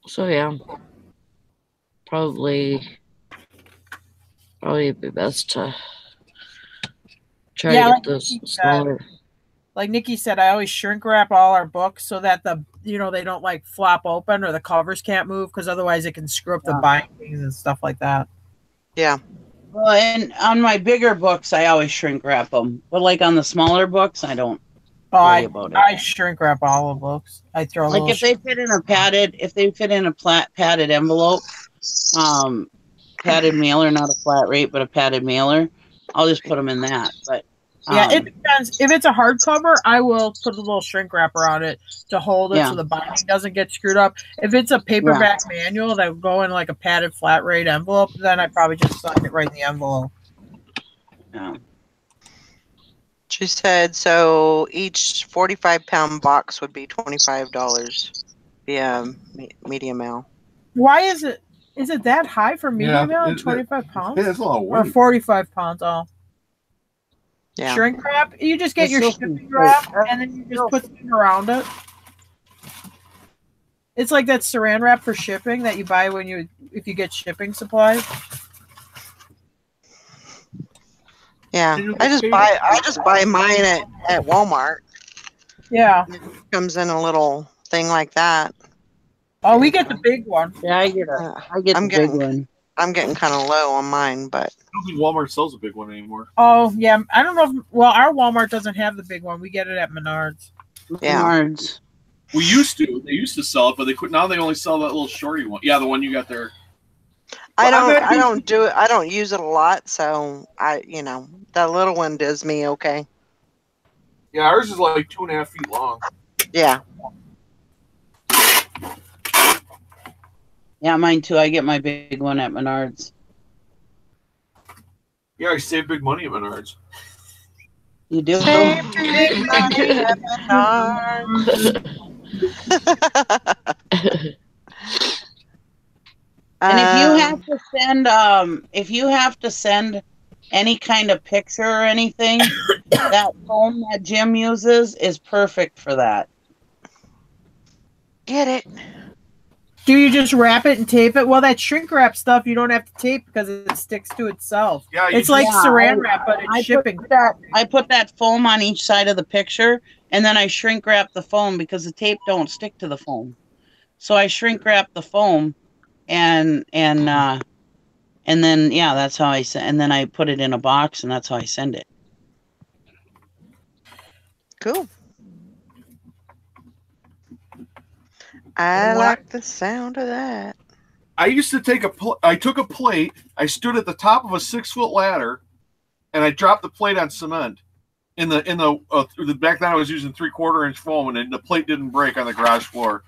So yeah, probably it'd be best to try to like get those Nikki said. smaller. Like Nikki said, I always shrink wrap all our books so that they don't like flop open or the covers can't move, because otherwise it can screw up the bindings and stuff like that. Yeah. Well, and on my bigger books, I always shrink wrap them. But like on the smaller books, I don't worry about it. I shrink wrap all the books. I throw Like if they fit in a padded envelope, padded mailer, not a flat rate, but a padded mailer, I'll just put them in that. But yeah, it depends. If it's a hardcover, I will put a little shrink wrap around it to hold it so the binding doesn't get screwed up. If it's a paperback manual that would go in like a padded flat rate envelope, then I probably just slide it right in the envelope. Yeah. She said so each 45-pound box would be $25 via medium mail. Why is it that high for medium mail? 25 pounds? Yeah, it's a lot of Or weight. 45 pounds. Oh. Yeah. Shrink wrap, you just get your shipping wrap and then you just put them around it. It's like that saran wrap for shipping that you buy if you get shipping supplies. Yeah, I just buy mine at Walmart. Yeah. It comes in a little thing like that. Oh, we get the big one. Yeah, I get the big one. I'm getting kind of low on mine, but I don't think Walmart sells a big one anymore. Oh, yeah. I don't know our Walmart doesn't have the big one. We get it at Menards. yeah. Menards. We used to. They used to sell it, but they quit. Now they only sell that little shorty one. Yeah, the one you got there. I don't do it. I don't use it a lot, so that little one does me okay. Yeah, ours is like 2.5 feet long. Yeah. Yeah, mine too. I get my big one at Menards. Yeah, I save big money at Menards. You do? Save big money at Menards. And if you have to send any kind of picture or anything, that foam that Jim uses is perfect for that. Get it? Do you just wrap it and tape it? Well, that shrink wrap stuff you don't have to tape because it sticks to itself. Yeah, it's like saran wrap, but it's shipping. I put that foam on each side of the picture, and then I shrink wrap the foam because the tape don't stick to the foam. So I shrink wrap the foam, and then that's how I send. And then I put it in a box, and that's how I send it. Cool. I like the sound of that. I used to I took a plate, I stood at the top of a 6-foot ladder, and I dropped the plate on cement. Back then I was using 3/4 inch foam, and the plate didn't break on the garage floor.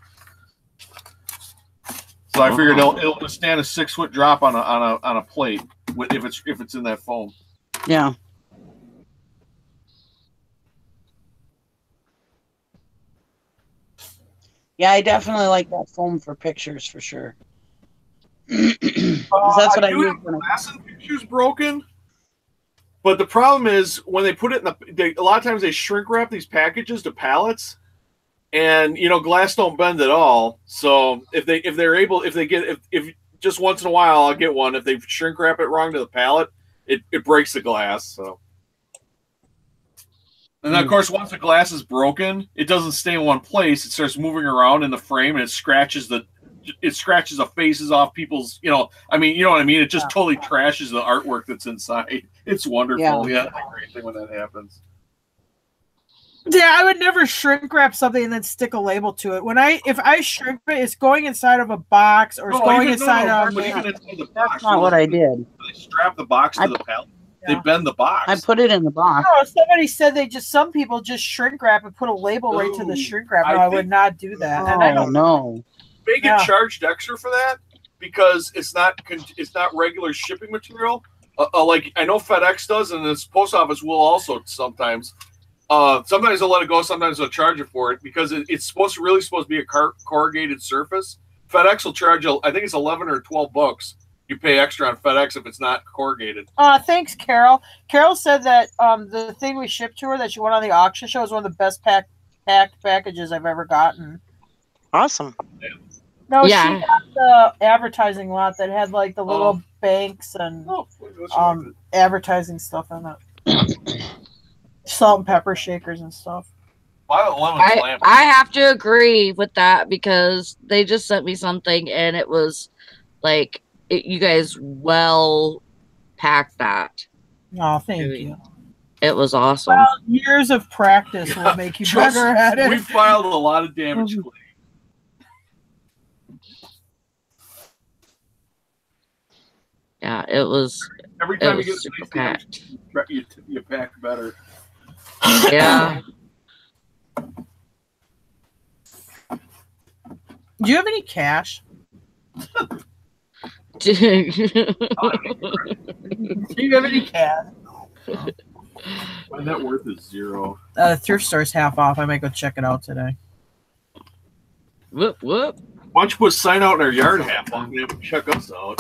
So I figured it'll withstand a 6-foot drop on a plate if it's in that foam. Yeah. Yeah, I definitely like that foam for pictures for sure. That's what I use. Glass in pictures broken, but the problem is when they put it a lot of times they shrink wrap these packages to pallets, and glass don't bend at all. So if just once in a while I'll get one. If they shrink wrap it wrong to the pallet, it breaks the glass. So. And then, of course, once the glass is broken, it doesn't stay in one place. It starts moving around in the frame, and it scratches the faces off people's. You know what I mean. It just totally trashes the artwork that's inside. It's wonderful. Yeah, it's a great thing when that happens. Yeah, I would never shrink wrap something and then stick a label to it. If I shrink it, it's going inside of a box or it's going inside of. But even inside the That's box, not what I did. they strap the box to the pallet. Yeah. They bend the box. I put it in the box. No, somebody said some people just shrink wrap and put a label right to the shrink wrap. No, I would not do that. And I Oh don't no. They get charged extra for that because it's not regular shipping material. Like I know FedEx does, and this post office will also sometimes. Sometimes they'll let it go. Sometimes they'll charge you for it because it's supposed to be a corrugated surface. FedEx will charge you. I think it's $11 or $12. You pay extra on FedEx if it's not corrugated. Thanks, Carol. Carol said that the thing we shipped to her that she went on the auction show is one of the best packed packages I've ever gotten. Awesome. No, she got the advertising lot that had like the little banks and advertising stuff in it. Salt and pepper shakers and stuff. I have to agree with that because they just sent me something and it was like you guys well packed that. Oh, thank you. It was awesome. Well, years of practice will make you better at it. We filed a lot of damage claims. Yeah, it was. Every time you get super packed. You pack better. Yeah. Do you have any cash? Do you have any cash? My net worth is 0. The thrift store's half off. I might go check it out today. Whoop whoop. Why don't you put a sign out in our yard half off and have them check us out?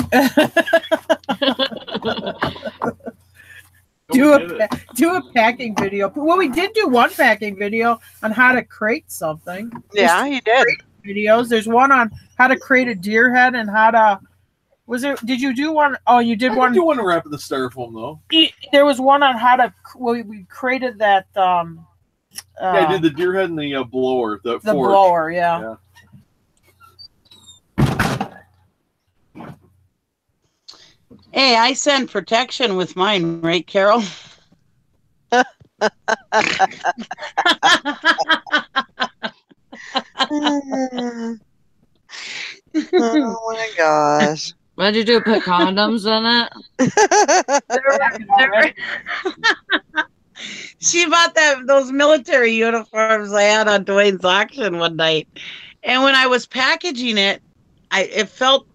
Do a packing video. Well, we did do one packing video on how to crate something. Yeah, you did. Videos. There's one on how to crate a deer head and how to. Did you do one? Oh, you did one. I did one to wrap the styrofoam though. There was one on how to. Well, we created that. Yeah, I did the deer head and the blower. The forge. Blower, yeah. Hey, I send protection with mine, right, Carol? Oh my gosh. What did you do? Put condoms in it? She bought those military uniforms I had on Dwayne's auction one night. And when I was packaging it, it felt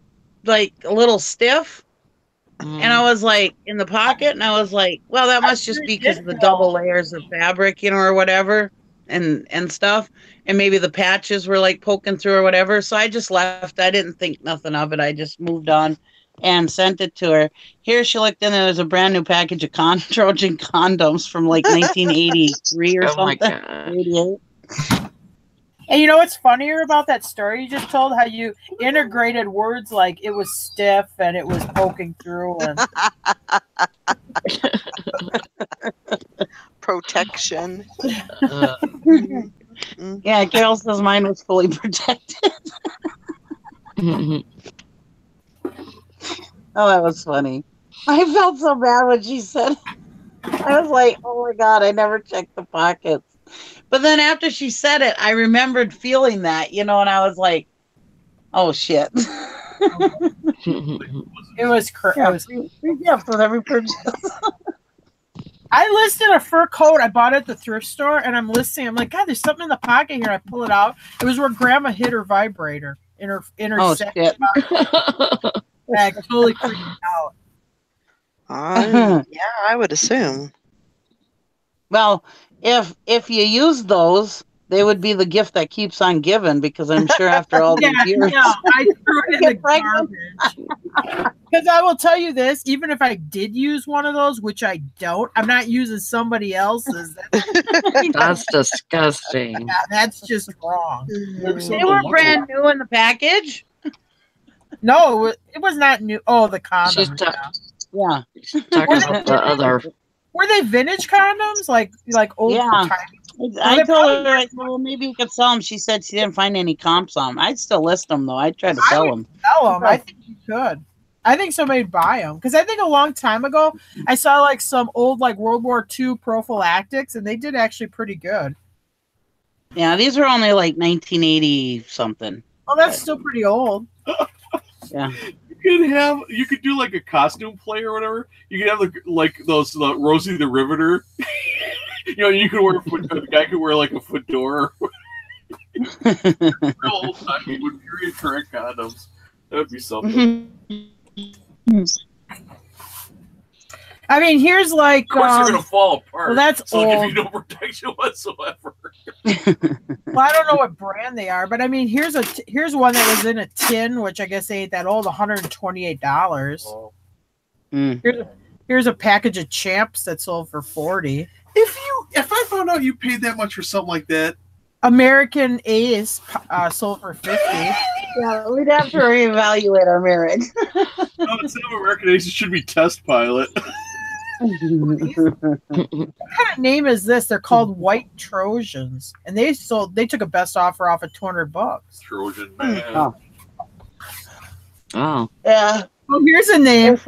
like a little stiff. And I was like in the pocket, and I was like, well, that must just be because of the double layers of fabric, or whatever, and stuff. And maybe the patches were like poking through or whatever. So I just left. I didn't think nothing of it. I just moved on and sent it to her. Here she looked in, there was a brand new package of Trojan condoms from like 1983 or something. My God. 88. And you know what's funnier about that story you just told? How you integrated words like it was stiff and it was poking through. And protection. Yeah, Carol says mine was fully protected. Oh, that was funny. I felt so bad when she said, I was like, oh my God, I never checked the pockets. But then after she said it, I remembered feeling that, and I was like, oh shit. It was crazy. Yeah, for every purchase. I listed a fur coat I bought at the thrift store, and I'm like, God, there's something in the pocket here. I pull it out. It was where Grandma hid her vibrator in her Oh sack. shit. I totally freaked out. Yeah, I would assume. Well, if you use those, they would be the gift that keeps on giving, because I'm sure after all these years. No, I threw it in the garbage. Because I will tell you this, even if I did use one of those, which I don't, I'm not using somebody else's. That's disgusting. Yeah, that's just wrong. They were brand new in the package. No, it was not new. Oh, the condoms. Yeah. Talking about the other. Were they vintage condoms? Like old? Yeah. I told her, well, maybe you could sell them. She said she didn't find any comps on them. I'd still list them, though. I'd try to sell them. I think you could. I think somebody'd buy them. Because I think a long time ago, I saw like some old like World War II prophylactics, and they did actually pretty good. Yeah, these are only like 1980 something. Oh, that's still pretty old. Yeah. You could do like a costume play or whatever. You could have like those Rosie the Riveter. You could wear the guy could wear like a fedora. Real old timey with period correct condoms. That would be something. I mean, here's like. Of course, they're gonna fall apart. Well, that's so old. I'll give you no protection whatsoever. Well, I don't know what brand they are, but I mean, here's one that was in a tin, which I guess ain't that old, $128. Oh. Here's a package of Champs that sold for $40. If I found out you paid that much for something like that, American Ace sold for $50. Yeah, we'd have to reevaluate our marriage. no, instead of American Ace, it should be Test Pilot. What kind of name is this? They're called White Trojans, and they took a best offer off at $200. Trojan man. Oh. Yeah. Well, here's a name. If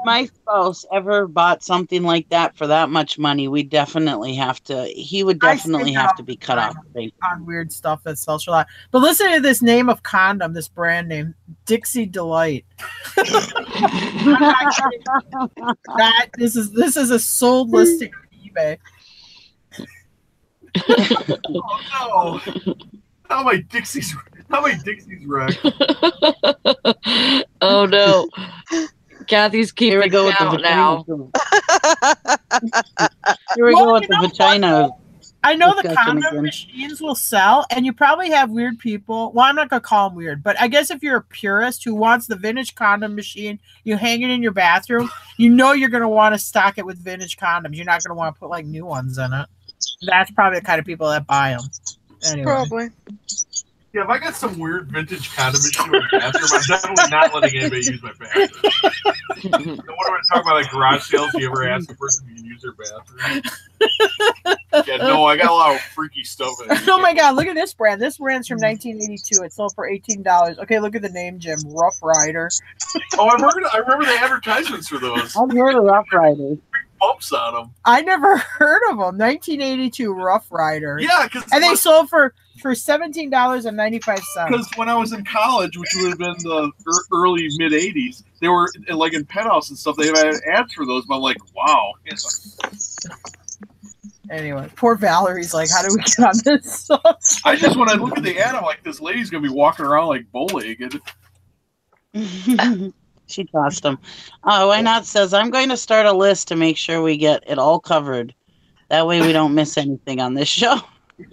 my spouse ever bought something like that for that much money, he would definitely have to be cut off. On weird stuff that sells for a lot. But listen to this name of condom, this brand name, Dixie Delight. This is a sold listing on eBay. Oh no! How my Dixie's wrecked. Oh no! Kathy's keeping Here we go with the count now. Here we go with the vagina. I know the condom machines will sell, and you probably have weird people. Well, I'm not going to call them weird, but I guess if you're a purist who wants the vintage condom machine, you hang it in your bathroom, you're going to want to stock it with vintage condoms. You're not going to want to put like new ones in it. That's probably the kind of people that buy them. Anyway. Probably. Yeah, if I got some weird vintage condom machine in my bathroom, I'm definitely not letting anybody use my bathroom. What am I talking about? Like garage sales? You ever ask a person if you can use their bathroom? Yeah, no, I got a lot of freaky stuff in it. Oh my god, look at this brand. This brand's from 1982. It sold for $18. Okay, look at the name, Jim. Rough Rider. Oh, I remember the advertisements for those. I've heard of Rough Riders. Bumps on them. I never heard of them. 1982 Rough Rider. Yeah, and they sold for $17.95. Because when I was in college, which would have been the early mid '80s, they were like in Penthouse and stuff. They had ads for those. But I'm like, wow. Anyway, poor Valerie's like, how do we get on this? When I look at the ad, I'm like, this lady's gonna be walking around like bow-legged. She tossed them. Why not says, I'm going to start a list to make sure we get it all covered. That way we don't miss anything on this show. They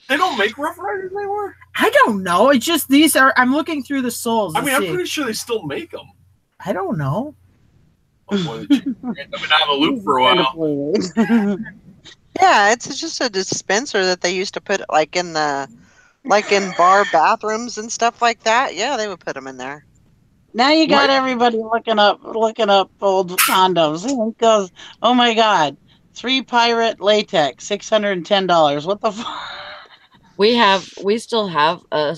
don't make Rough Riders anymore? I don't know. It's just these are, I'm looking through the souls. I mean, I'm pretty sure they still make them. I don't know. Oh, boy, I've been out of the loop for a while. Yeah, it's just a dispenser that they used to put in bar bathrooms and stuff like that. Yeah, they would put them in there. Now you got everybody looking up old condoms. It goes, oh my god, 3 pirate latex, $610. What the fuck? We still have a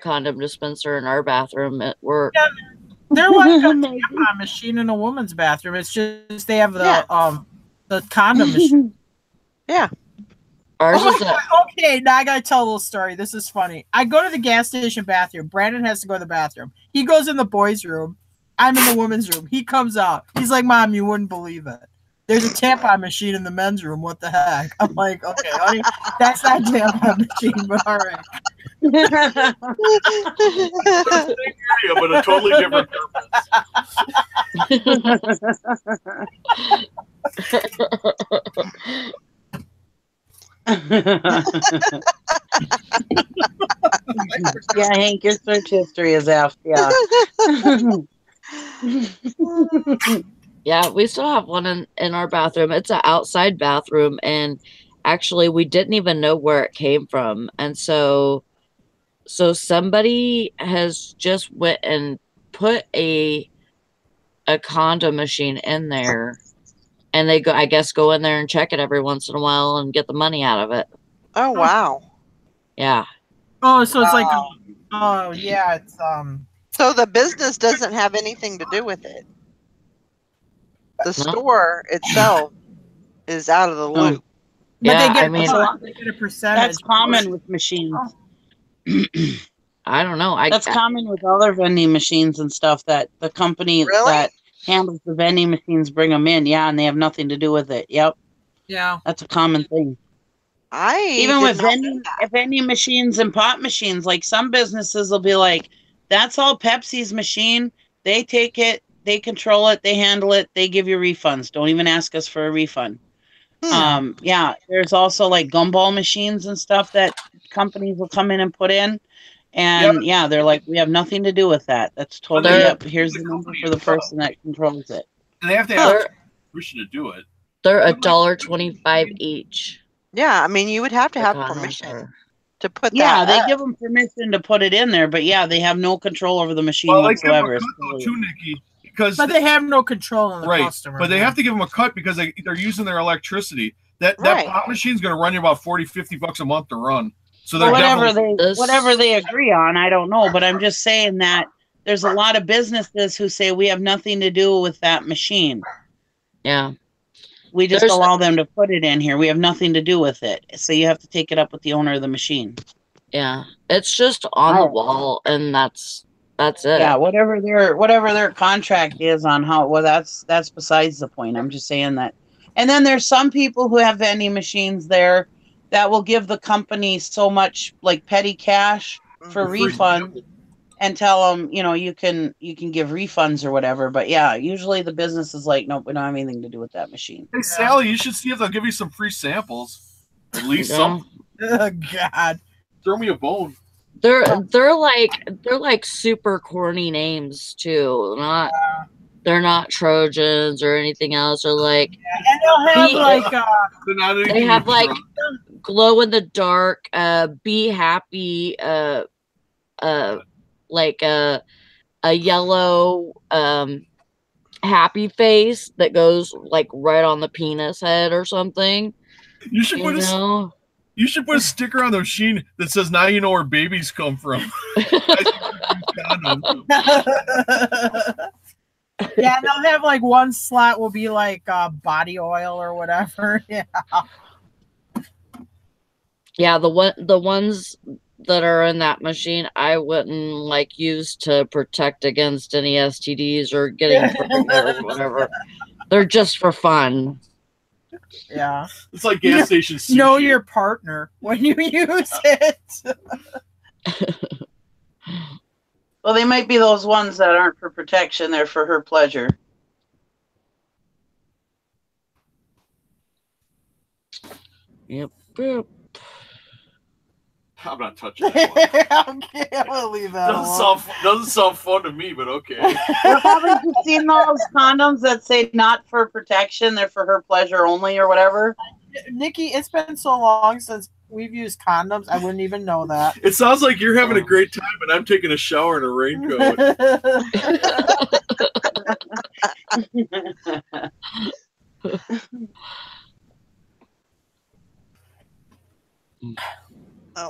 condom dispenser in our bathroom at work. Yeah, they're like a tampon machine in a woman's bathroom. It's just they have the condom machine. Yeah. Okay, now I gotta tell a little story. This is funny. I go to the gas station bathroom. Brandon has to go to the bathroom. He goes in the boys' room. I'm in the women's room. He comes out. He's like, Mom, you wouldn't believe it. There's a tampon machine in the men's room. What the heck? I'm like, okay, honey, that's not a tampon machine, but all right. But a totally different Yeah, Hank, your search history is out. Yeah. Yeah, we still have one in our bathroom. It's an outside bathroom, and actually we didn't even know where it came from. And so somebody has just went and put a condom machine in there, and they go in there and check it every once in a while and get the money out of it. Oh wow. Yeah. Oh, so it's like it's So the business doesn't have anything to do with it. The store itself is out of the loop. But Yeah, they get I mean, they get a percentage. That's common with machines. I don't know. That's common with other vending machines and stuff that the company Really? that handles the vending machines bring them in. Yeah, and they have nothing to do with it. Yep. Yeah. That's a common thing. Even did with not know that. vending machines and pot machines, like some businesses will be like, that's all Pepsi's machine. They take it, they control it, they handle it, they give you refunds. Don't even ask us for a refund. Yeah, there's also like gumball machines and stuff that companies will come in and put in. And yeah, they're like, we have nothing to do with that. That's totally, yep, here's the number for the person that controls it. And they have to have permission to do it. They're $1.25 each. Yeah, I mean, you would have to have permission to put that. Yeah, they give them permission to put it in there, but yeah, they have no control over the machine whatsoever. Too, Nikki, because but they have no control on the customer. But they have to give them a cut because they're using their electricity. That pot machine's going to run you about $40-$50 a month to run. So they're whatever they agree on, I don't know, but I'm just saying that there's a lot of businesses who say we have nothing to do with that machine. Yeah. We just allow them to put it in here. We have nothing to do with it. So you have to take it up with the owner of the machine. Yeah. It's just on the wall, and that's it. Yeah, whatever their contract is on how, well, that's besides the point. I'm just saying that. And then there's some people who have vending machines there that will give the company so much like petty cash for refund and tell them, you can give refunds or whatever. But yeah, usually the business is like, nope, we don't have anything to do with that machine. Hey, Sally, you should see if they'll give you some free samples. At least some. Oh, God. Throw me a bone. They're like super corny names too. They're not Trojans or anything else. Or like, and they'll have they have like glow in the dark, be happy, like a yellow happy face that goes like right on the penis head or something. You should put a sticker on the machine that says, "Now you know where babies come from." Yeah, and they'll have like one slot will be like body oil or whatever. Yeah. Yeah, the ones that are in that machine, I wouldn't like use to protect against any STDs or getting pregnant or whatever. They're just for fun. Yeah. It's like gas station sushi. Know your partner when you use it. Well, they might be those ones that aren't for protection. They're for her pleasure. Yep. I'm not touching that one. Okay, I'm gonna leave that doesn't sound fun to me, but okay. Haven't you seen those condoms that say not for protection, they're for her pleasure only or whatever? Nikki, it's been so long since we've used condoms, I wouldn't even know that. It sounds like you're having a great time and I'm taking a shower in a raincoat.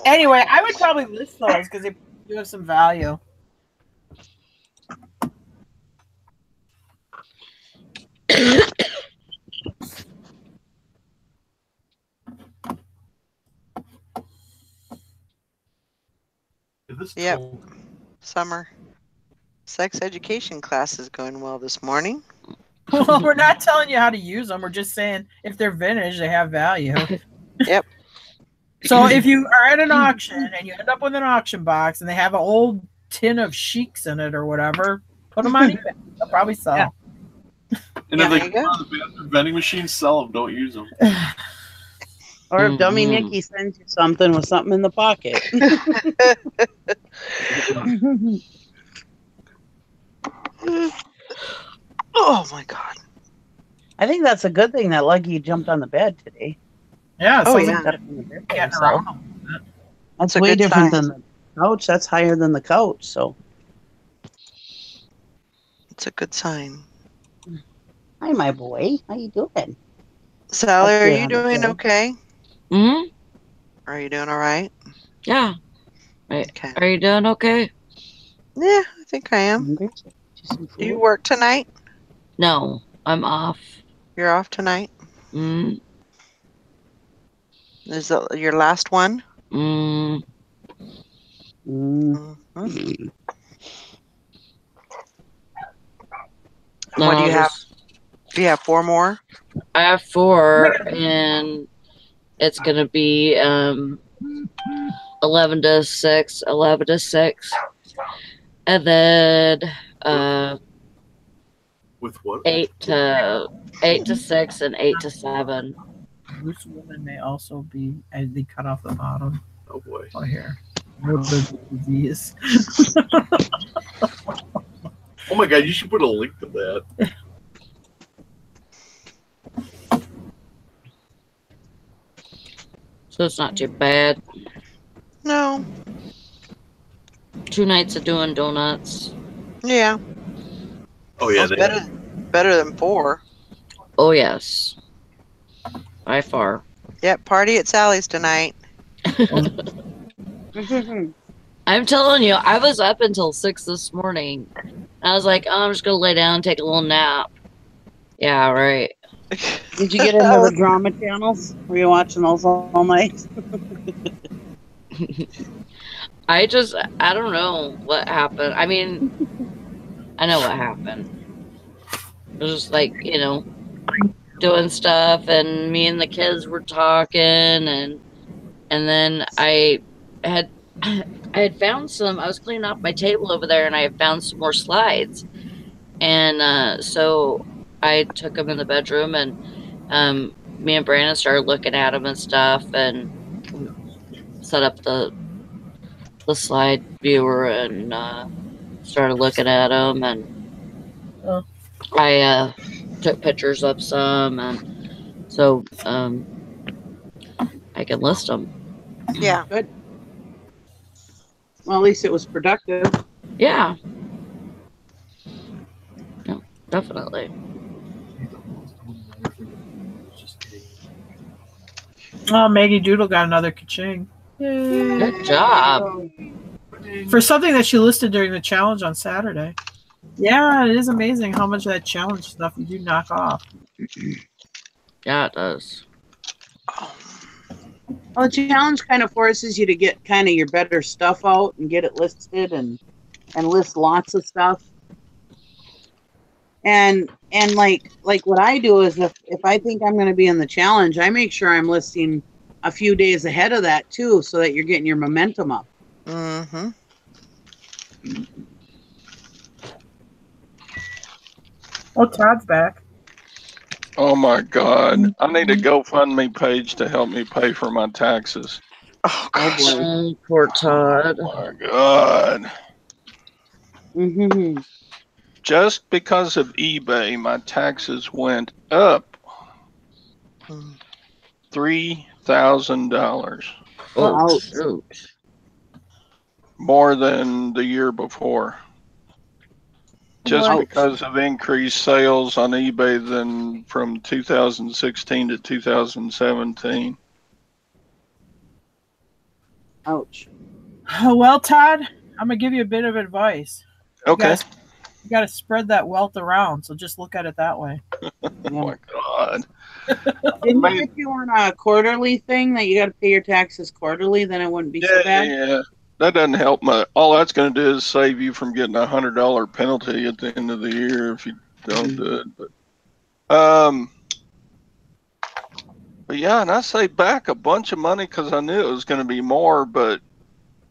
Anyway, I would probably list those because they do have some value. Yep. Summer sex education class is going well this morning. Well, we're not telling you how to use them. We're just saying if they're vintage, they have value. Yep. So if you are at an auction and you end up with an auction box and they have an old tin of Sheiks in it or whatever, put them on eBay. They'll probably sell. Yeah. And if they go to the vending machines, sell them. Don't use them. Or if Dummy Nikki sends you something with something in the pocket. Oh my God. I think that's a good thing that Lucky jumped on the bed today. Yeah. Oh, yeah. Getting around. That's way different than the couch. That's higher than the couch. So it's a good sign. Hi, my boy. How you doing? Sally, are you doing okay? Mm-hmm. Are you doing all right? Yeah. Okay. Are you doing okay? Yeah, I think I am. Do you work tonight? No, I'm off. You're off tonight? Mm, Is that your last one? mm, Mm. Mhm. no, What do you have? Do you have 4 more? I have 4, and it's gonna be 11 to 6, 11 to 6, and then With what? 8 to 6 and 8 to 7. Loose women may also be, as they cut off the bottom. Oh boy. Oh, here. Morbid disease. Oh my god, you should put a link to that. So it's not too bad. No. 2 nights of doing donuts. Yeah. Oh yeah, That's better than 4. Oh yes, by far. Yep, party at Sally's tonight. I'm telling you, I was up until 6 this morning. I was like, oh, I'm just gonna lay down and take a little nap. Yeah, right. Did you get into the drama channels? Were you watching those all night? I don't know what happened. I mean, I know what happened. It was just like, doing stuff, and me and the kids were talking, and then I had found some. I was cleaning off my table over there, and I had found some more slides, and so I took them in the bedroom, and me and Brandon started looking at them and stuff, and set up the slide viewer, and started looking at them, and Oh. I took pictures of some, and so I can list them. Yeah. Good. Well, at least it was productive. Yeah. Yeah, definitely. Oh, Maggie Doodle got another ka-ching. Yay. Good job. For something that she listed during the challenge on Saturday. Yeah, it is amazing how much of that challenge stuff you do knock off. Yeah, it does. Well, the challenge kind of forces you to get kind of your better stuff out and get it listed and list lots of stuff. And like what I do is if I think I'm going to be in the challenge, I make sure I'm listing a few days ahead of that too, so that you're getting your momentum up. Mm-hmm. Oh, Todd's back. Oh my God. I need a GoFundMe page to help me pay for my taxes. Oh gosh. Oh, poor Todd. Oh my God. Mm-hmm. Just because of eBay, my taxes went up $3,000. Oh, Ouch. shoot. More than the year before. Just Ouch. because of increased sales on eBay than from 2016 to 2017. Ouch. Well, Todd, I'm going to give you a bit of advice. Okay. You got to spread that wealth around, so just look at it that way. Oh my God. Didn't you, if you were on a quarterly thing that you got to pay your taxes quarterly, then it wouldn't be so bad? Yeah. That doesn't help much. All that's going to do is save you from getting a $100 penalty at the end of the year if you don't do it. But yeah, and I saved back a bunch of money because I knew it was going to be more, but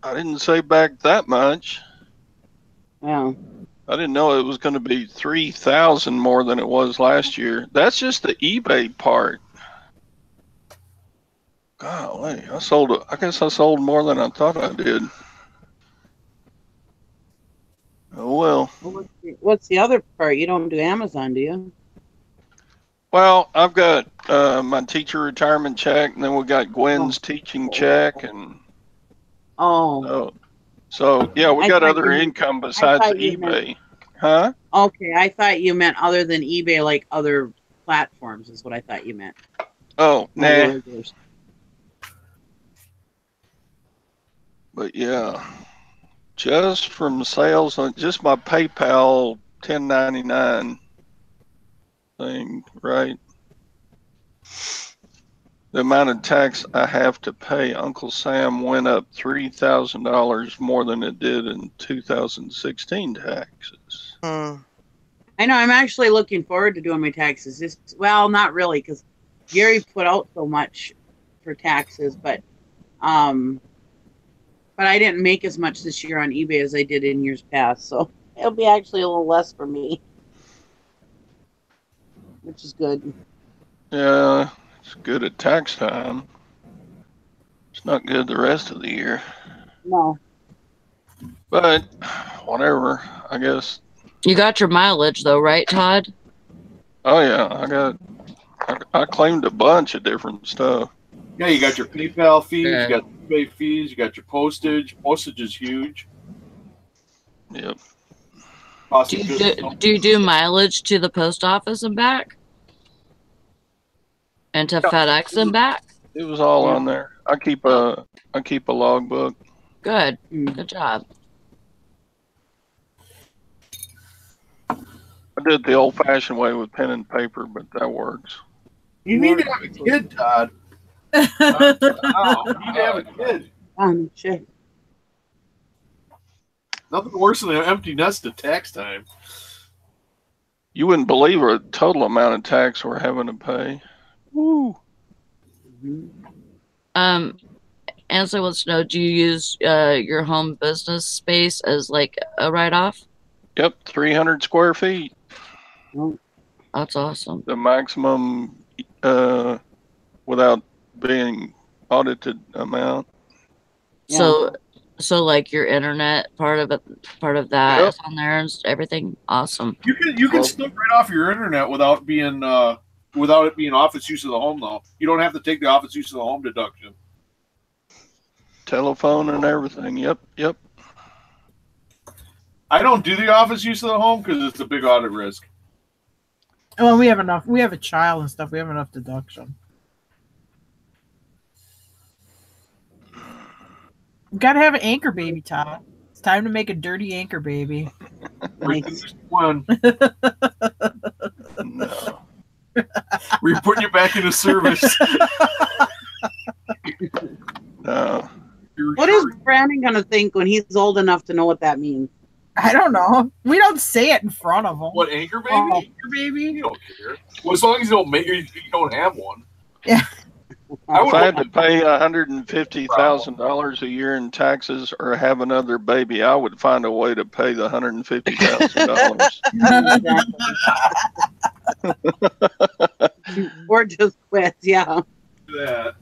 I didn't save back that much. Yeah. I didn't know it was going to be 3,000 more than it was last year. That's just the eBay part. Golly, I guess I sold more than I thought I did. Oh well. What's the other part? You don't do Amazon, do you? Well, I've got my teacher retirement check, and then we got Gwen's teaching check, and so yeah, we got other income besides eBay. Huh? Okay, I thought you meant other than eBay, like other platforms is what I thought you meant. Oh, nah. But yeah, just from sales on just my PayPal 1099 thing, right? The amount of tax I have to pay, Uncle Sam went up $3,000 more than it did in 2016 taxes. Hmm. I know. I'm actually looking forward to doing my taxes. Just, well, not really, because Gary put out so much for taxes, but I didn't make as much this year on eBay as I did in years past, so it'll be actually a little less for me, which is good. Yeah, it's good at tax time. It's not good the rest of the year. No. But whatever, I guess. You got your mileage though, right, Todd? Oh yeah, I claimed a bunch of different stuff. Yeah, you got your PayPal fees, Yeah. you got eBay fees, you got your postage. Postage is huge. Yep. Cost Do of you goods. do you do mileage to the post office and back? And to FedEx and back? It was all Yeah. on there. I keep a logbook. Good. Mm. Good job. I did it the old-fashioned way with pen and paper, but that works. You need to have a kid, Todd. Wow, you need to have a kid. Shit. Nothing worse than an empty nest at tax time. You wouldn't believe the total amount of tax we're having to pay. Woo. Ansley wants to know, do you use your home business space as like a write-off? Yep, 300 square feet. That's awesome. The maximum without being audited amount. So like your internet part of that Yep. is on there and everything. Awesome. You can still write off your internet without being without it being office use of the home though. You don't have to take the office use of the home deduction. Telephone and everything. Yep. I don't do the office use of the home because it's a big audit risk. Well, we have enough. We have a child and stuff. We have enough deduction. You gotta have an anchor baby, Todd. It's time to make a dirty anchor baby. Nice. One, No. we're putting you back into service. No. What is Brandon gonna think when he's old enough to know what that means? I don't know. We don't say it in front of him. What, anchor baby? Oh. Anchor baby? You don't care. Well, as long as you don't make you don't have one. Yeah. If I had to pay $150,000 a year in taxes or have another baby, I would find a way to pay the $150,000. Or just quit, yeah. That.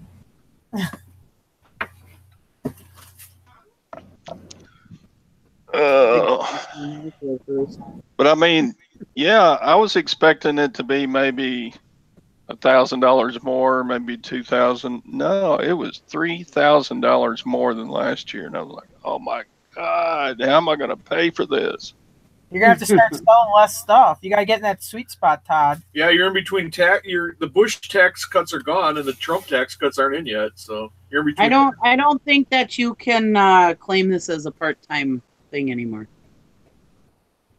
But I mean, yeah, I was expecting it to be maybe $1,000 more, maybe $2,000. No, it was $3,000 more than last year, and I was like, "Oh my God, how am I going to pay for this?" You're gonna have to start selling less stuff. You gotta get in that sweet spot, Todd. Yeah, you're in between the Bush tax cuts are gone and the Trump tax cuts aren't in yet, so you're in between. I don't think that you can claim this as a part-time thing anymore.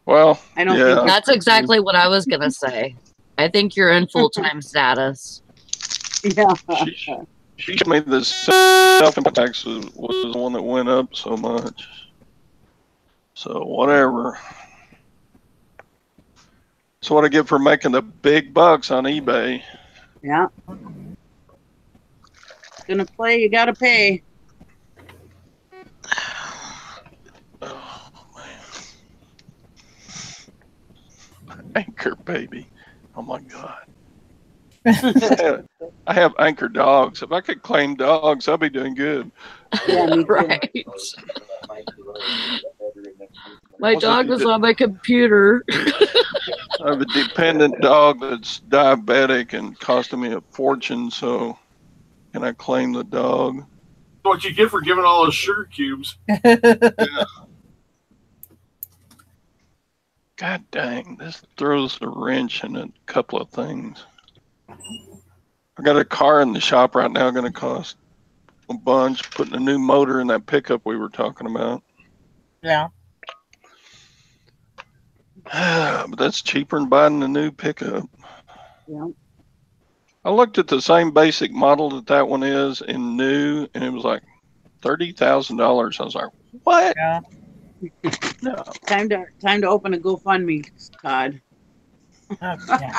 Well, I don't yeah, think That's exactly what I was gonna say. I think you're in full-time status. Yeah. she told me the self-employed tax was the one that went up so much. So whatever. That's what I get for making the big bucks on eBay. Yeah. Gonna play, you gotta pay. Oh man. Anchor baby. Oh my God. I have anchor dogs. If I could claim dogs, I'd be doing good. Yeah, me too. Right. My dog is on my computer. I have a dependent dog that's diabetic and costing me a fortune, so can I claim the dog? What you get for giving all those sugar cubes. God dang, this throws a wrench in a couple of things. I got a car in the shop right now going to cost a bunch, putting a new motor in that pickup we were talking about. Yeah. But that's cheaper than buying a new pickup. Yeah. I looked at the same basic model that one is in new, and it was like $30,000. I was like, what? Yeah. No. Time to open a GoFundMe, Todd. Okay.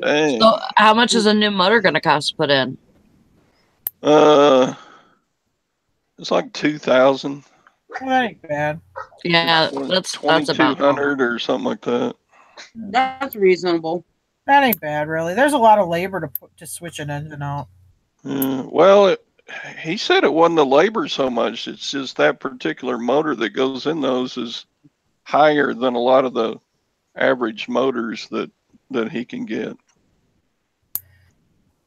Dang. So, how much is a new motor going to cost to put in? It's like 2,000. That ain't bad. Yeah, that's about 2,200 or something like that. That's reasonable. That ain't bad, really. There's a lot of labor to switch an engine out. Well, he said it wasn't the labor so much. It's just that particular motor that goes in those is higher than a lot of the average motors that he can get.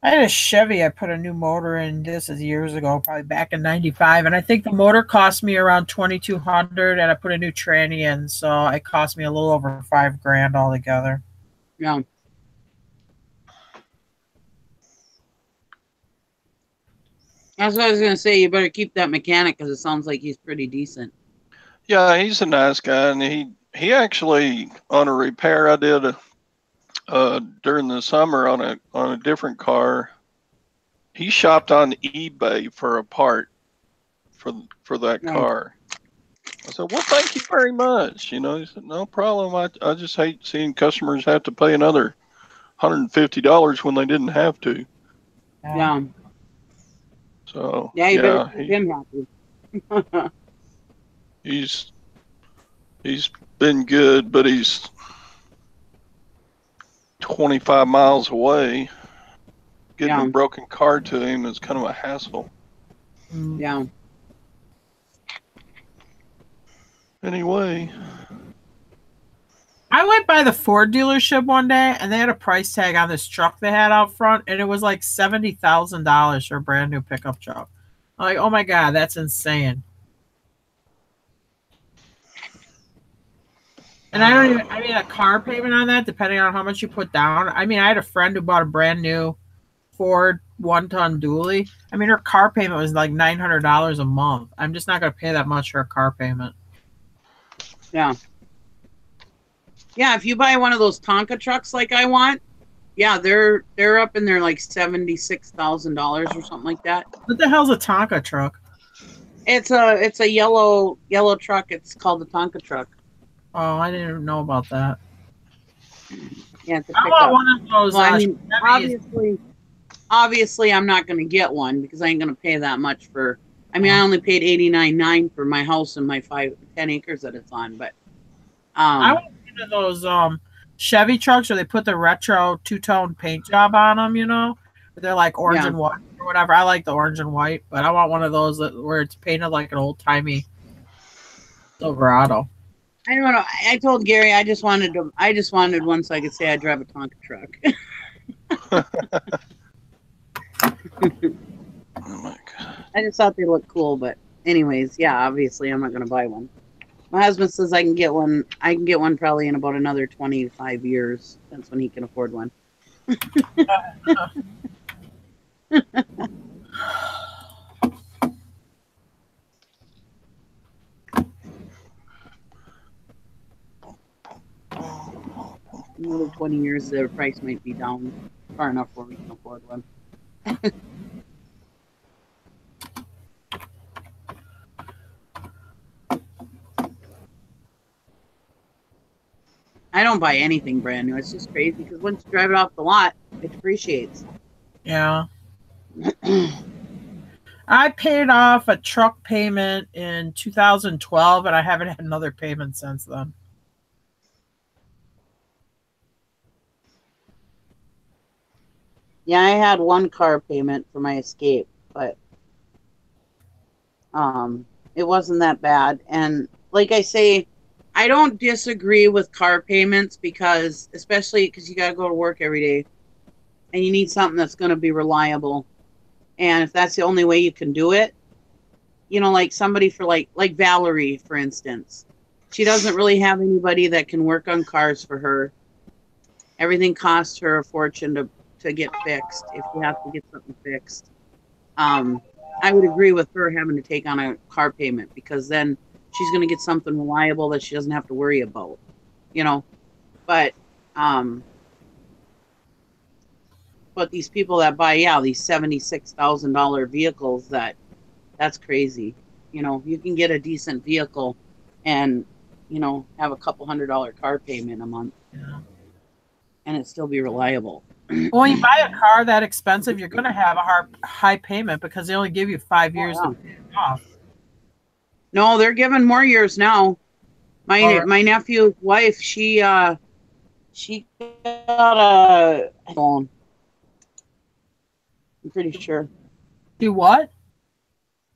I had a Chevy. I put a new motor in. This is years ago, probably back in '95, and I think the motor cost me around $2,200, and I put a new tranny in, so it cost me a little over $5,000 altogether. Yeah. That's what I was gonna say. You better keep that mechanic because it sounds like he's pretty decent. Yeah, he's a nice guy, and he actually on a repair I did during the summer on a different car. He shopped on eBay for a part for that car. I said, well, thank you very much. He said, no problem. I just hate seeing customers have to pay another $150 when they didn't have to. Yeah. So yeah, you better keep him happy. he's been good, but he's 25 miles away. Getting a broken car to him is kind of a hassle. Yeah. Anyway, I went by the Ford dealership one day, and they had a price tag on this truck they had out front, and it was like $70,000 for a brand new pickup truck. I'm like, oh my God, that's insane. And I mean, a car payment on that, depending on how much you put down. I mean, I had a friend who bought a brand new Ford 1-ton dually. I mean, her car payment was like $900 a month. I'm just not going to pay that much for a car payment. Yeah. Yeah, if you buy one of those Tonka trucks like I want, yeah, they're up in there like $76,000 or something like that. What the hell's a Tonka truck? It's a yellow truck. It's called the Tonka truck. Oh, I didn't even know about that. Yeah, it's a I want one of those. Well, I mean, obviously, I'm not going to get one because I ain't going to pay that much for. I mean, I only paid $89,900 for my house and my 10 acres that it's on. But I want one of those Chevy trucks where they put the retro two-tone paint job on them. They're like orange and white or whatever. I like the orange and white, but I want one of those where it's painted like an old-timey Silverado. I don't know. I told Gary I just wanted one so I could say I drive a Tonka truck. oh my God. I just thought they looked cool, but anyways, yeah, obviously I'm not going to buy one. My husband says I can get one. I can get one probably in about another 25 years. That's when he can afford one. Another 20 years, their price might be down far enough where we can afford one. I don't buy anything brand new. It's just crazy because once you drive it off the lot, it depreciates. Yeah. I paid off a truck payment in 2012, and I haven't had another payment since then. Yeah, I had one car payment for my Escape, but it wasn't that bad. And like I say, I don't disagree with car payments especially because you got to go to work every day and you need something that's going to be reliable. And if that's the only way you can do it, like somebody for like Valerie, for instance, she doesn't really have anybody that can work on cars for her. Everything costs her a fortune to get fixed if you have to get something fixed. I would agree with her having to take on a car payment because then she's going to get something reliable that she doesn't have to worry about, But But these people that buy, these $76,000 vehicles, that's crazy. You know, you can get a decent vehicle and, you know, have a couple $100 car payment a month. Yeah. And it still be reliable. Well, when you buy a car that expensive, you're going to have a high payment because they only give you 5 years to pay it off. No, they're giving more years now. My nephew's wife, she got a loan. I'm pretty sure. Do what?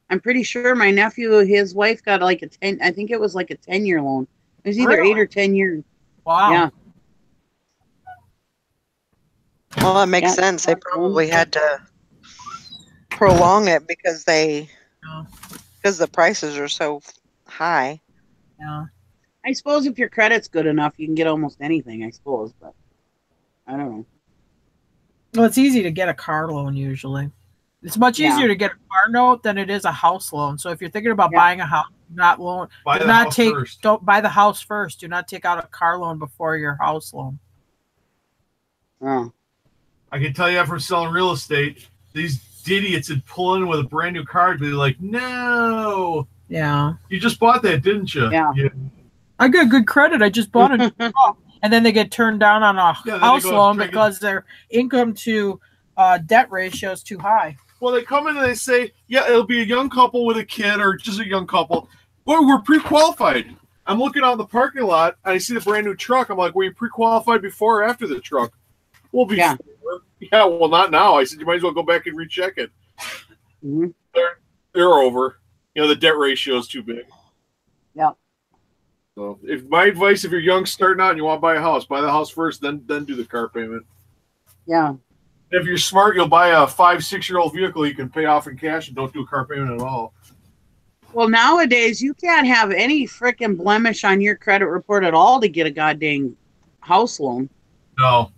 I'm pretty sure my nephew, his wife got like a 10. I think it was like a 10-year loan. It was either 8 or 10 years. Wow. Yeah. Well, that makes sense. They probably had to prolong it because the prices are so high. Yeah. I suppose if your credit's good enough, you can get almost anything, I suppose, but I don't know. Well, it's easy to get a car loan usually. It's much easier to get a car note than it is a house loan. So if you're thinking about buying a house, don't buy the house first. Do not take out a car loan before your house loan. Oh. I can tell you that from selling real estate, these idiots would pull in with a brand new car and be like, no. Yeah. You just bought that, didn't you? Yeah. I got good credit. I just bought it. And then they get turned down on a house loan because their income to debt ratio is too high. Well, they come in and they say, yeah, it'll be a young couple with a kid or just a young couple. Well, we're pre-qualified. I'm looking out in the parking lot and I see the brand new truck. I'm like, were you pre-qualified before or after the truck? Well, before. Yeah, well, not now. I said, you might as well go back and recheck it. Mm-hmm. They're over. You know, the debt ratio is too big. Yeah. So, my advice, if you're young, starting out, and you want to buy a house, buy the house first, then do the car payment. Yeah. If you're smart, you'll buy a 5-6-year-old vehicle you can pay off in cash and don't do a car payment at all. Well, nowadays, you can't have any freaking blemish on your credit report at all to get a goddamn house loan. No.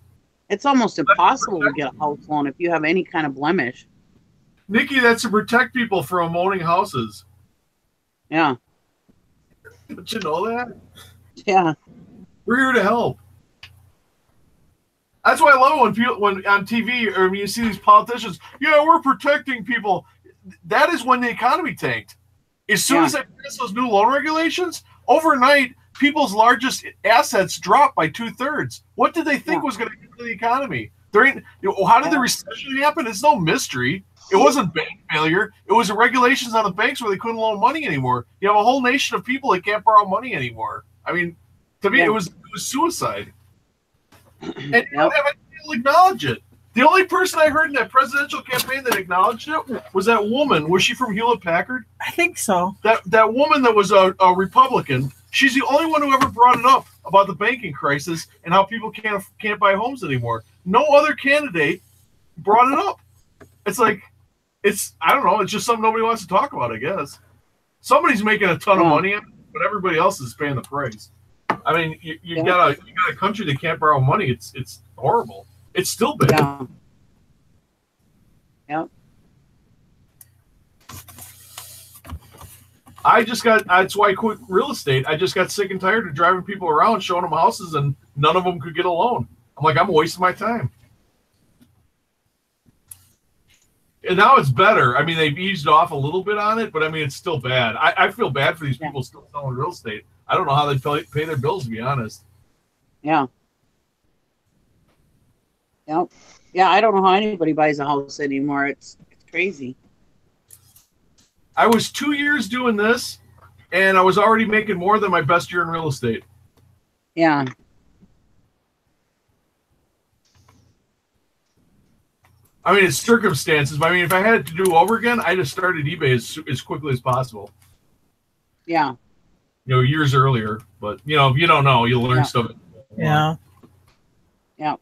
It's almost impossible to get a house loan if you have any kind of blemish. Nikki, that's to protect people from owning houses. Yeah. Did you know that? Yeah. We're here to help. That's why I love it when on TV or when you see these politicians, we're protecting people. That is when the economy tanked. As soon as they passed those new loan regulations, overnight, people's largest assets dropped by 2/3. What did they think was going to happen to the economy? How did the recession happen? It's no mystery. It wasn't bank failure. It was the regulations on the banks where they couldn't loan money anymore. You have a whole nation of people that can't borrow money anymore. I mean, to me, it was suicide. And you don't have anyone to acknowledge it. The only person I heard in that presidential campaign that acknowledged it was that woman. Was she from Hewlett Packard? I think so. That woman that was a Republican. She's the only one who ever brought it up about the banking crisis and how people can't buy homes anymore. No other candidate brought it up. It's like, I don't know. It's just something nobody wants to talk about, I guess. Somebody's making a ton of money, but everybody else is paying the price. I mean, you got a country that can't borrow money. It's horrible. It's still bad. Yeah. That's why I quit real estate. I just got sick and tired of driving people around, showing them houses, and none of them could get a loan. I'm like, I'm wasting my time. And now it's better. I mean, they've eased off a little bit on it, but I mean, it's still bad. I feel bad for these people still selling real estate. I don't know how they pay their bills, to be honest. Yeah. Yep. Yeah, I don't know how anybody buys a house anymore. It's crazy. I was 2 years doing this, and I was already making more than my best year in real estate. Yeah. I mean, it's circumstances. But I mean, if I had it to do over again, I'd have started eBay as quickly as possible. Yeah. Years earlier. But, if you don't know, you'll learn stuff. Yeah. Yeah.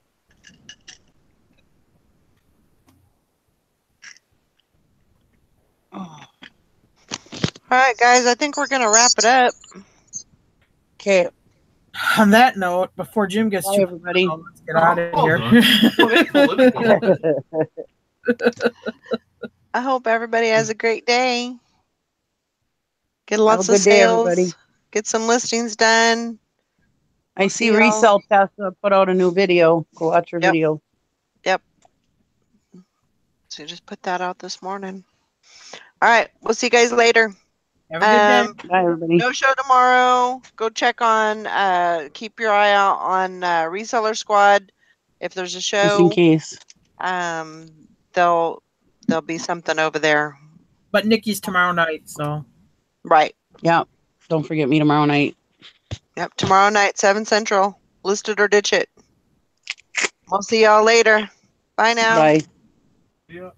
All right, guys, I think we're going to wrap it up. Okay. On that note, before Jim gets Bye, everybody. Let's get out of here. I hope everybody has a great day. Get lots Have a of good day, sales. everybody. Get some listings done. I see Resell Tessa put out a new video. Go watch her video. Yep. So just put that out this morning. All right. We'll see you guys later. Have a good day. Bye, everybody. No show tomorrow. Go check on, keep your eye out on Reseller Squad. If there's a Just in show, case. there'll be something over there. But Nikki's tomorrow night, so. Right. Yep. Don't forget me tomorrow night. Yep. Tomorrow night, 7 Central. List it or ditch it. We'll see y'all later. Bye now. Bye. Yeah.